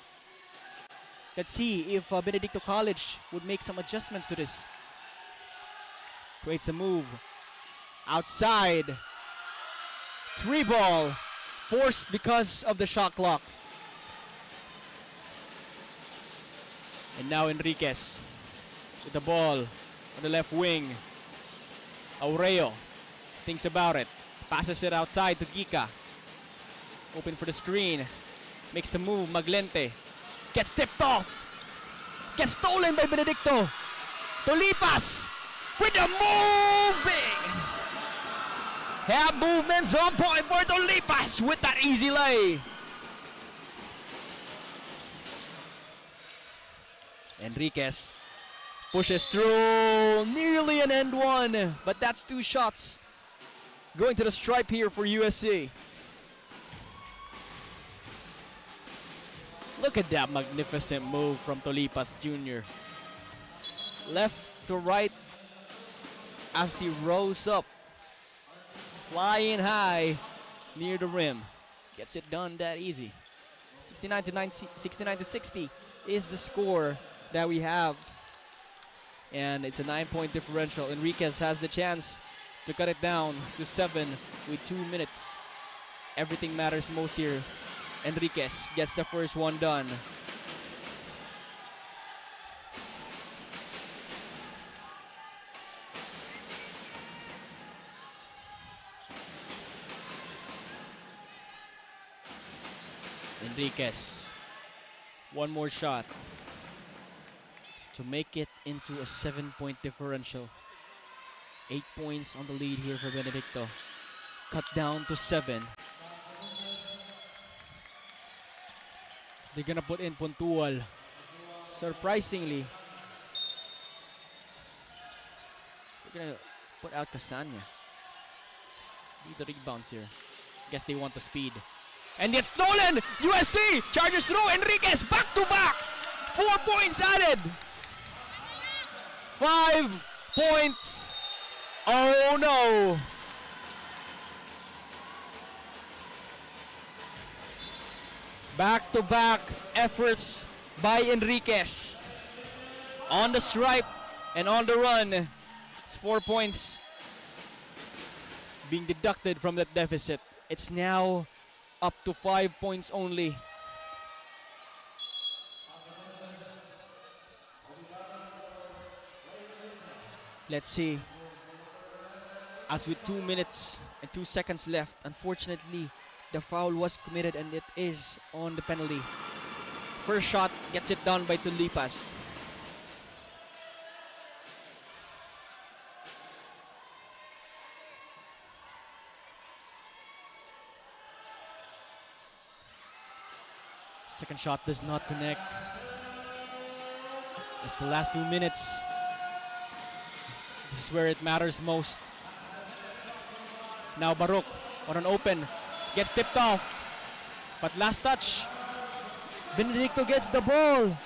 Let's see if Benedictine College would make some adjustments to this. Creates a move. Outside. 3 ball. Forced because of the shot clock. And now Enriquez with the ball on the left wing. Aureo thinks about it. Passes it outside to Kika. Open for the screen. Makes a move. Maglente. Gets tipped off. Gets stolen by Benedicto. Tolipas with the moving. Have movements on point for Tolipas with that easy lay. Enriquez pushes through. Nearly an end one. But that's 2 shots. Going to the stripe here for USC. Look at that magnificent move from Tolipas Jr. Left to right as he rose up. Flying high near the rim. Gets it done that easy. 69 to 60 is the score that we have. And it's a 9-point differential. Enriquez has the chance to cut it down to 7 with 2 minutes. Everything matters most here. Enriquez gets the first one done. Enriquez. One more shot to make it into a 7-point differential. 8 points on the lead here for Benedicto. Cut down to 7. They're gonna put in Puntual. Surprisingly, they're gonna put out Casania. Need the rebounds here. Guess they want the speed. And it's stolen! USC charges through. Enriquez back to back. 4 points added. 5 points. Oh no. Back-to-back efforts by Enriquez. On the stripe and on the run. It's 4 points being deducted from that deficit. It's now up to 5 points only. Let's see As with 2 minutes and 2 seconds left, unfortunately, the foul was committed and it is on the penalty. First shot gets it done by Tulipas. Second shot does not connect. It's the last 2 minutes. This is where it matters most. Now Baruch on an open, gets tipped off. But last touch, Benedicto gets the ball.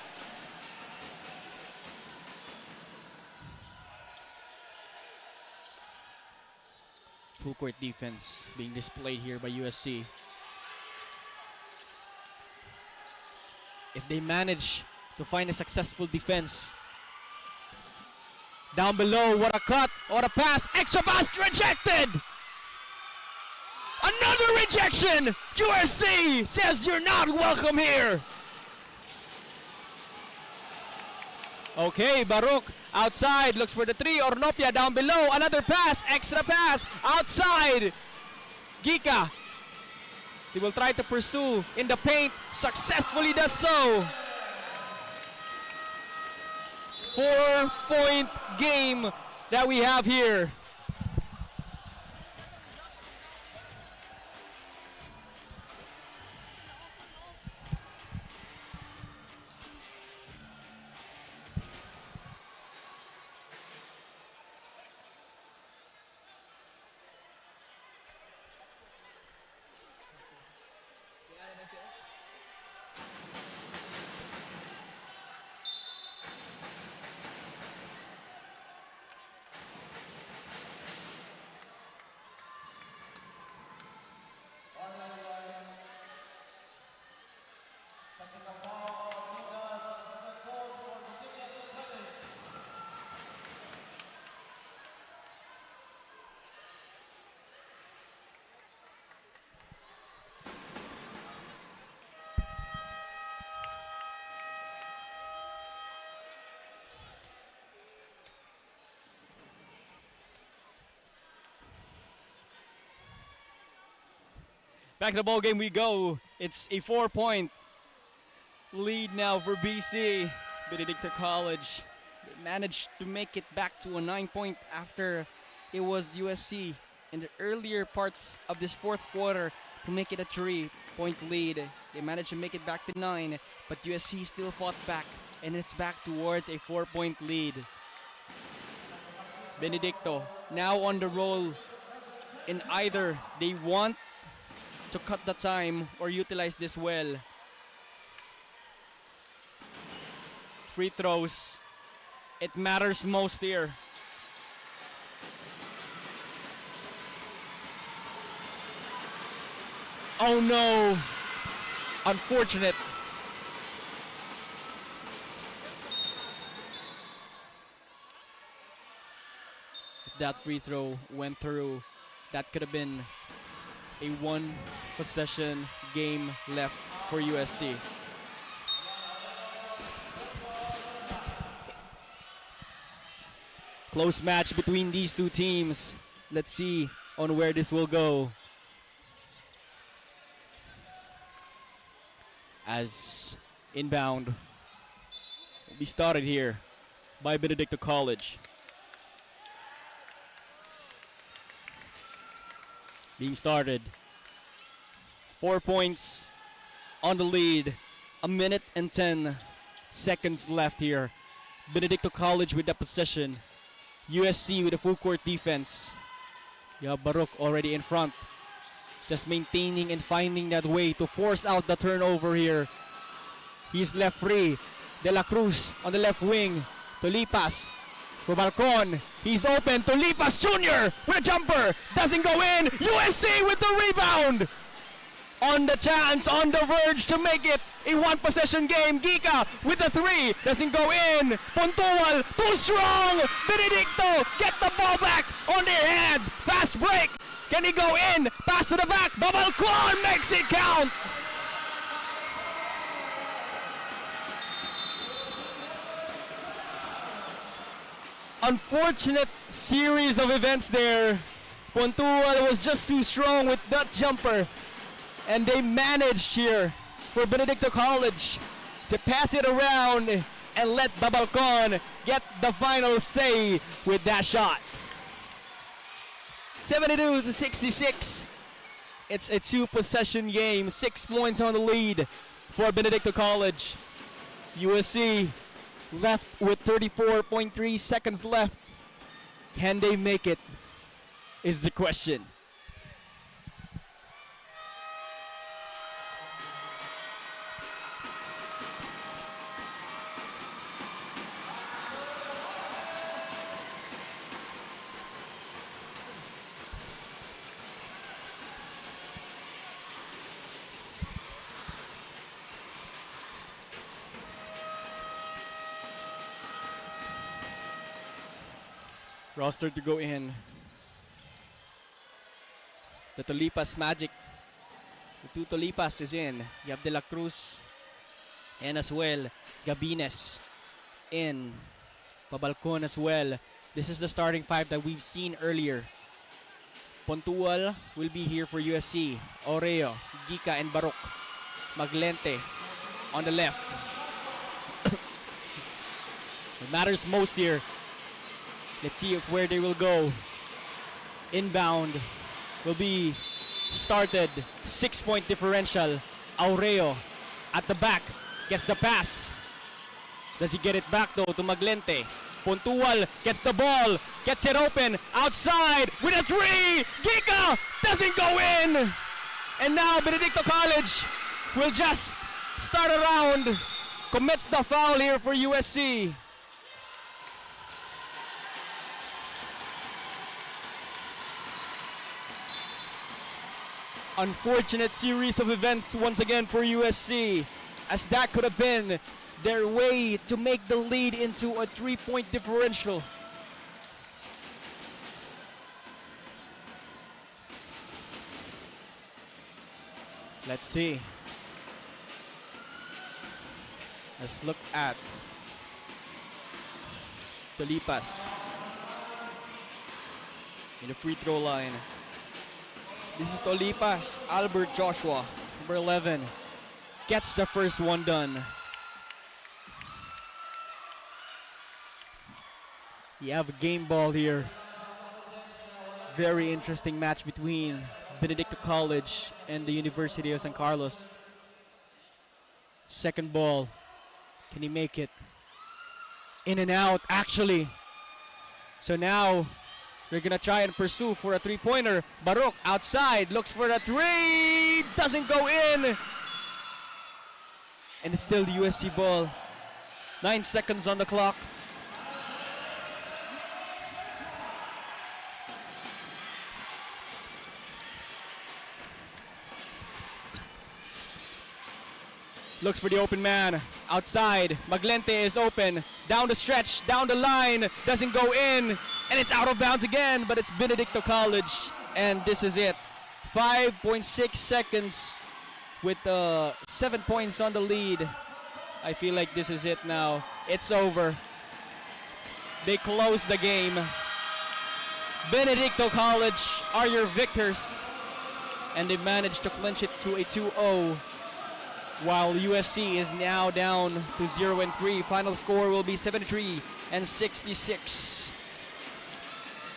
Full court defense being displayed here by USC. If they manage to find a successful defense. Down below, what a cut, what a pass, extra pass rejected! Another rejection! USC says you're not welcome here! Okay, Baruch outside, looks for the three, Ornopia down below, another pass, extra pass, outside! Gika, they will try to pursue in the paint, successfully does so! 4-point game that we have here. Back to the ball game we go. It's a 4-point lead now for BC. Benedicto College. They managed to make it back to a 9-point after it was USC in the earlier parts of this fourth quarter to make it a 3-point lead. They managed to make it back to 9, but USC still fought back, and it's back towards a 4-point lead. Benedicto now on the roll, and either they want to cut the time or utilize this well. Free throws, it matters most here. Oh no, unfortunate. If that free throw went through, that could have been a one-possession game left for USC. Close match between these two teams. Let's see on where this will go. As inbound will be started here by Benedicto College. Being started. 4 points on the lead. 1 minute and 10 seconds left here. Benedicto College with the possession. USC with a full court defense. You have Baruch already in front. Just maintaining and finding that way to force out the turnover here. He's left free. De La Cruz on the left wing. Tulipas. For Balcon, he's open. Tulipas Jr. with a jumper. Doesn't go in. USC with the rebound. On the chance, on the verge to make it a one-possession game. Gika with the three. Doesn't go in. Puntual, too strong. Benedicto get the ball back on their hands. Fast break. Can he go in? Pass to the back. Balcon makes it count. Unfortunate series of events there. Pontual was just too strong with that jumper. And they managed here for Benedicto College to pass it around and let Babalcon get the final say with that shot. 72-66. It's a 2-possession game. 6 points on the lead for Benedicto College. USC left with 34.3 seconds left. Can they make it? Is the question. Roster to go in. The Tolipas Magic. The 2 Tolipas is in. You have De La Cruz and as well Gabines in. Babalcon as well. This is the starting 5 that we've seen earlier. Pontual will be here for USC. Oreo, Gica, and Barok. Maglente on the left. What matters most here. Let's see where they will go. Inbound will be started. 6-point differential. Aureo at the back gets the pass. Does he get it back though to Maglente? Pontual gets the ball, gets it open outside with a 3. Giga doesn't go in. And now Benedicto College will just start around. Commits the foul here for USC. Unfortunate series of events once again for USC, as that could have been their way to make the lead into a 3-point differential. Let's see. Let's look at Tolipas in the free throw line. This is Tolipas. Albert Joshua, number 11, gets the first one done. You have a game ball here. Very interesting match between Benedicto College and the University of San Carlos. Second ball. Can he make it? In and out, actually. So now they're gonna try and pursue for a 3-pointer. Barok outside, looks for the 3, doesn't go in. And it's still the USC ball. 9 seconds on the clock. Looks for the open man. Outside, Maglente is open. Down the stretch, down the line, doesn't go in. And it's out of bounds again, but it's Benedicto College. And this is it. 5.6 seconds with 7 points on the lead. I feel like this is it now. It's over. They close the game. Benedicto College are your victors. And they managed to clinch it to a 2-0. While USC is now down to 0-3. Final score will be 73-66.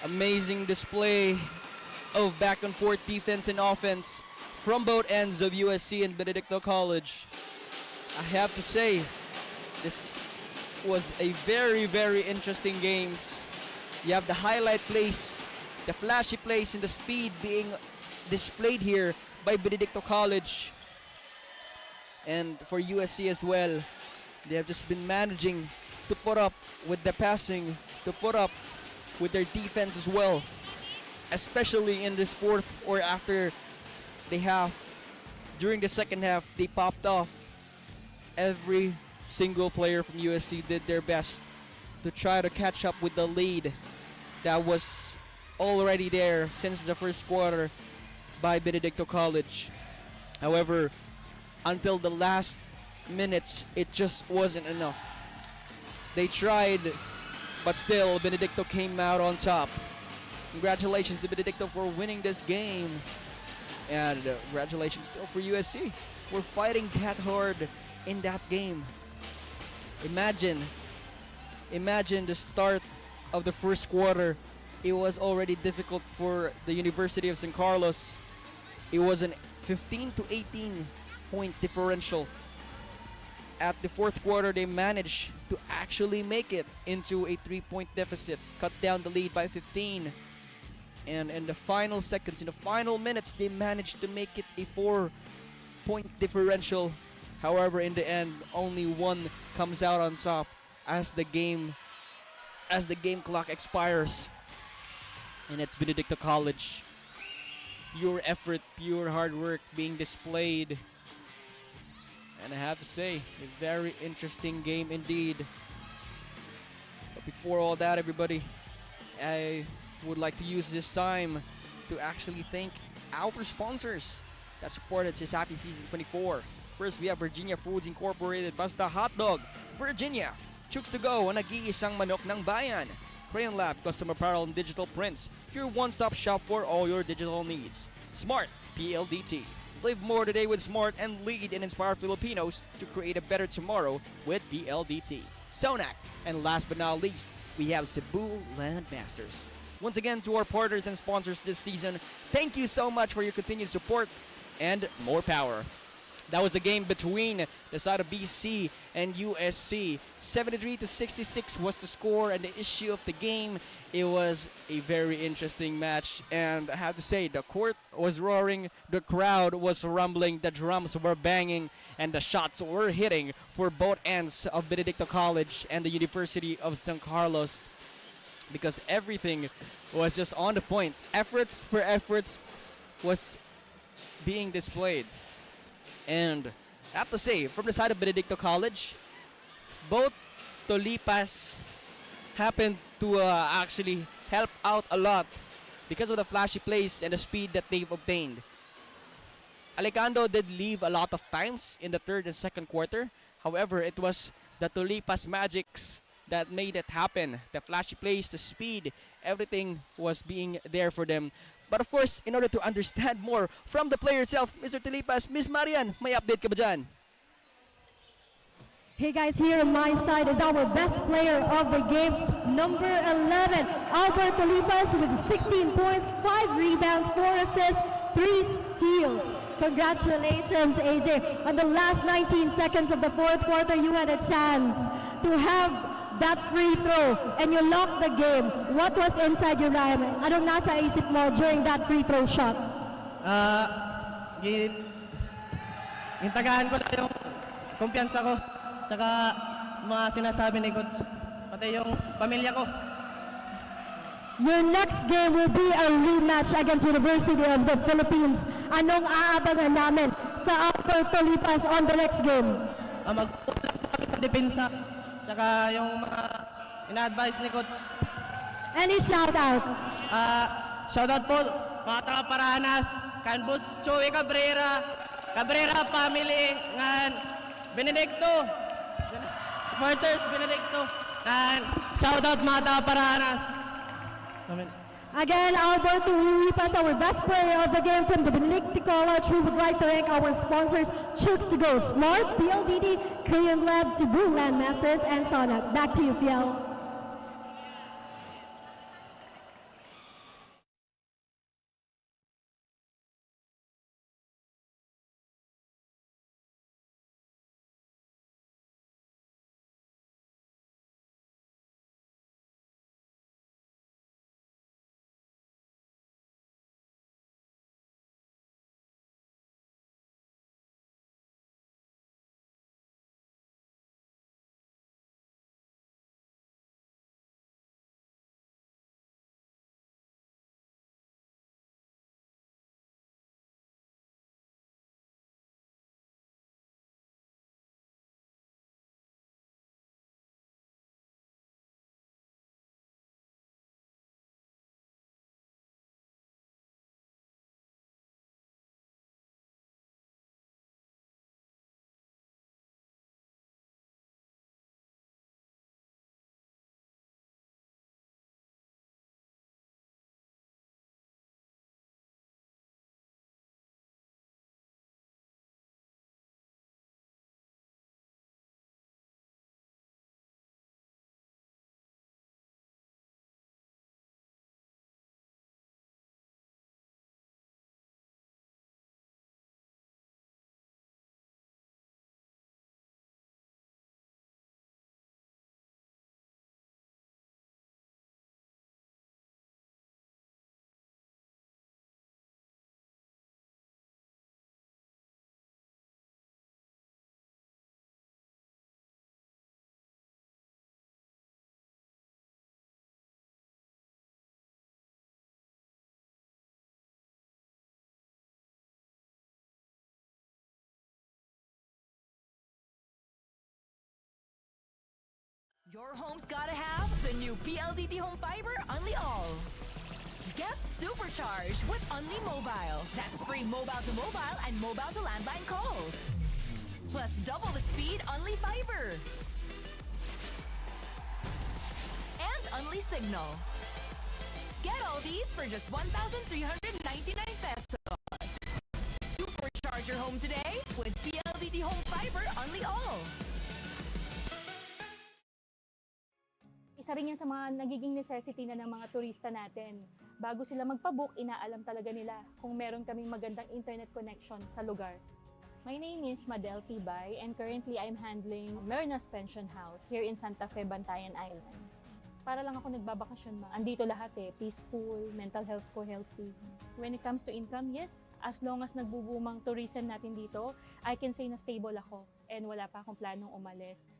Amazing display of back and forth defense and offense from both ends of USC and Benedicto College. I have to say, this was a very, very interesting games. You have the highlight plays, the flashy plays, and the speed being displayed here by Benedicto College. And for USC as well, they have just been managing to put up with the passing, to put up with their defense as well. Especially in this fourth or after they have, during the second half, they popped off. Every single player from USC did their best to try to catch up with the lead that was already there since the first quarter by Benedicto College. However, until the last minutes, it just wasn't enough. They tried, but still Benedicto came out on top. Congratulations to Benedicto for winning this game. And congratulations still for USC. We're fighting that hard in that game. Imagine the start of the first quarter. It was already difficult for the University of San Carlos. It was an 15 to 18 point differential. At the fourth quarter, they managed to actually make it into a 3-point deficit, cut down the lead by 15. And in the final seconds, in the final minutes, they managed to make it a 4-point differential. However, in the end, only one comes out on top as the game clock expires. And it's Benedicto College. Pure effort, pure hard work being displayed. And I have to say, a very interesting game indeed. But before all that, everybody, I would like to use this time to actually thank our sponsors that supported CSAPI Season 24. First, we have Virginia Foods Incorporated, Basta Hotdog, Virginia, 𝐁𝐨𝐲𝐬 nag-iisang manok ng bayan, Crayon Lab, custom apparel and digital prints, your one-stop shop for all your digital needs. Smart PLDT. Live more today with Smart and lead and inspire Filipinos to create a better tomorrow with PLDT. Sonac. And last but not least, we have Cebu Landmasters. Once again, to our partners and sponsors this season, thank you so much for your continued support and more power. That was the game between the side of BC and USC. 73 to 66 was the score and the issue of the game. It was a very interesting match, and I have to say, the court was roaring, the crowd was rumbling, the drums were banging, and the shots were hitting for both ends of Benedicto College and the University of San Carlos, because everything was just on the point. Efforts per efforts was being displayed. And I have to say, from the side of Benedicto College, both Tolipas happened to actually help out a lot because of the flashy plays and the speed that they've obtained. Alicando did leave a lot of times in the third and second quarter. However, it was the Tolipas Magics that made it happen. The flashy plays, the speed, everything was being there for them. But of course, in order to understand more from the player itself, Mr. Tolipas, Miss Marian, may update ka ba dyan? Hey guys, here on my side is our best player of the game, number 11, Albert Tolipas with 16 points, 5 rebounds, 4 assists, 3 steals. Congratulations, AJ. On the last 19 seconds of the fourth quarter, you had a chance to have that free throw and you locked the game. What was inside your mind? Anong nasa isip mo during that free throw shot? Intagaan ko lang yung kumpiyansa ko, tsaka mga sinasabi ni Coach, pati yung pamilya ko. Your next game will be a rematch against University of the Philippines. Anong aabangan namin sa Albert Tolipas on the next game? Mag-uusap kami sa depensa, tsaka yung mga ina-advise ni Coach. Any shout-out? Shoutout po, mga taga-Paranas, Canbus, Joey Cabrera family, ngan Benedicto, supporters Benedicto, and shoutout mga taga-Paranas. Amen. Again, Albert Tolipas, our best player of the game from the Benedicto College. We would like to thank our sponsors, 𝐁𝐨𝐲, Smart, PLDT, Crayon Lab, Cebu Landmasters, and Sonac. Back to you, Fiel. Your home's gotta have the new PLDT Home Fiber Unli All. Get supercharged with Unli Mobile. That's free mobile to mobile and mobile to landline calls. Plus double the speed Unli Fiber. And Unli Signal. Get all these for just 1,399 pesos. Supercharge your home today with PLDT Home Fiber Unli All. Isa rin yan sa mga nagiging necessity na ng mga turista natin. Bago sila magpabook, inaalam talaga nila kung meron kaming magandang internet connection sa lugar. My name is 𝐷𝐿 and currently I'm handling Merna's Pension House here in Santa Fe, Bantayan Island. Para lang ako nagbabakasyon, andito lahat peaceful, mental health ko healthy. When it comes to income, yes, as long as nagbubumang tourism natin dito, I can say na stable ako and wala pa akong planong umalis.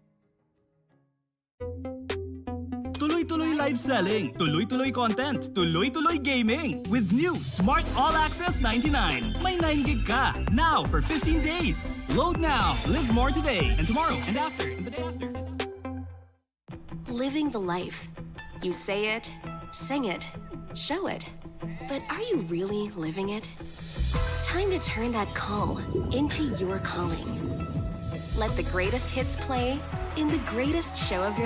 Tuloy-tuloy live selling, tuloy-tuloy content, tuloy-tuloy gaming. With new Smart All Access 99. May 9 GB ka. Now for 15 days. Load now. Live more today and tomorrow and after and the day after. Living the life. You say it, sing it, show it. But are you really living it? Time to turn that call into your calling. Let the greatest hits play in the greatest show of your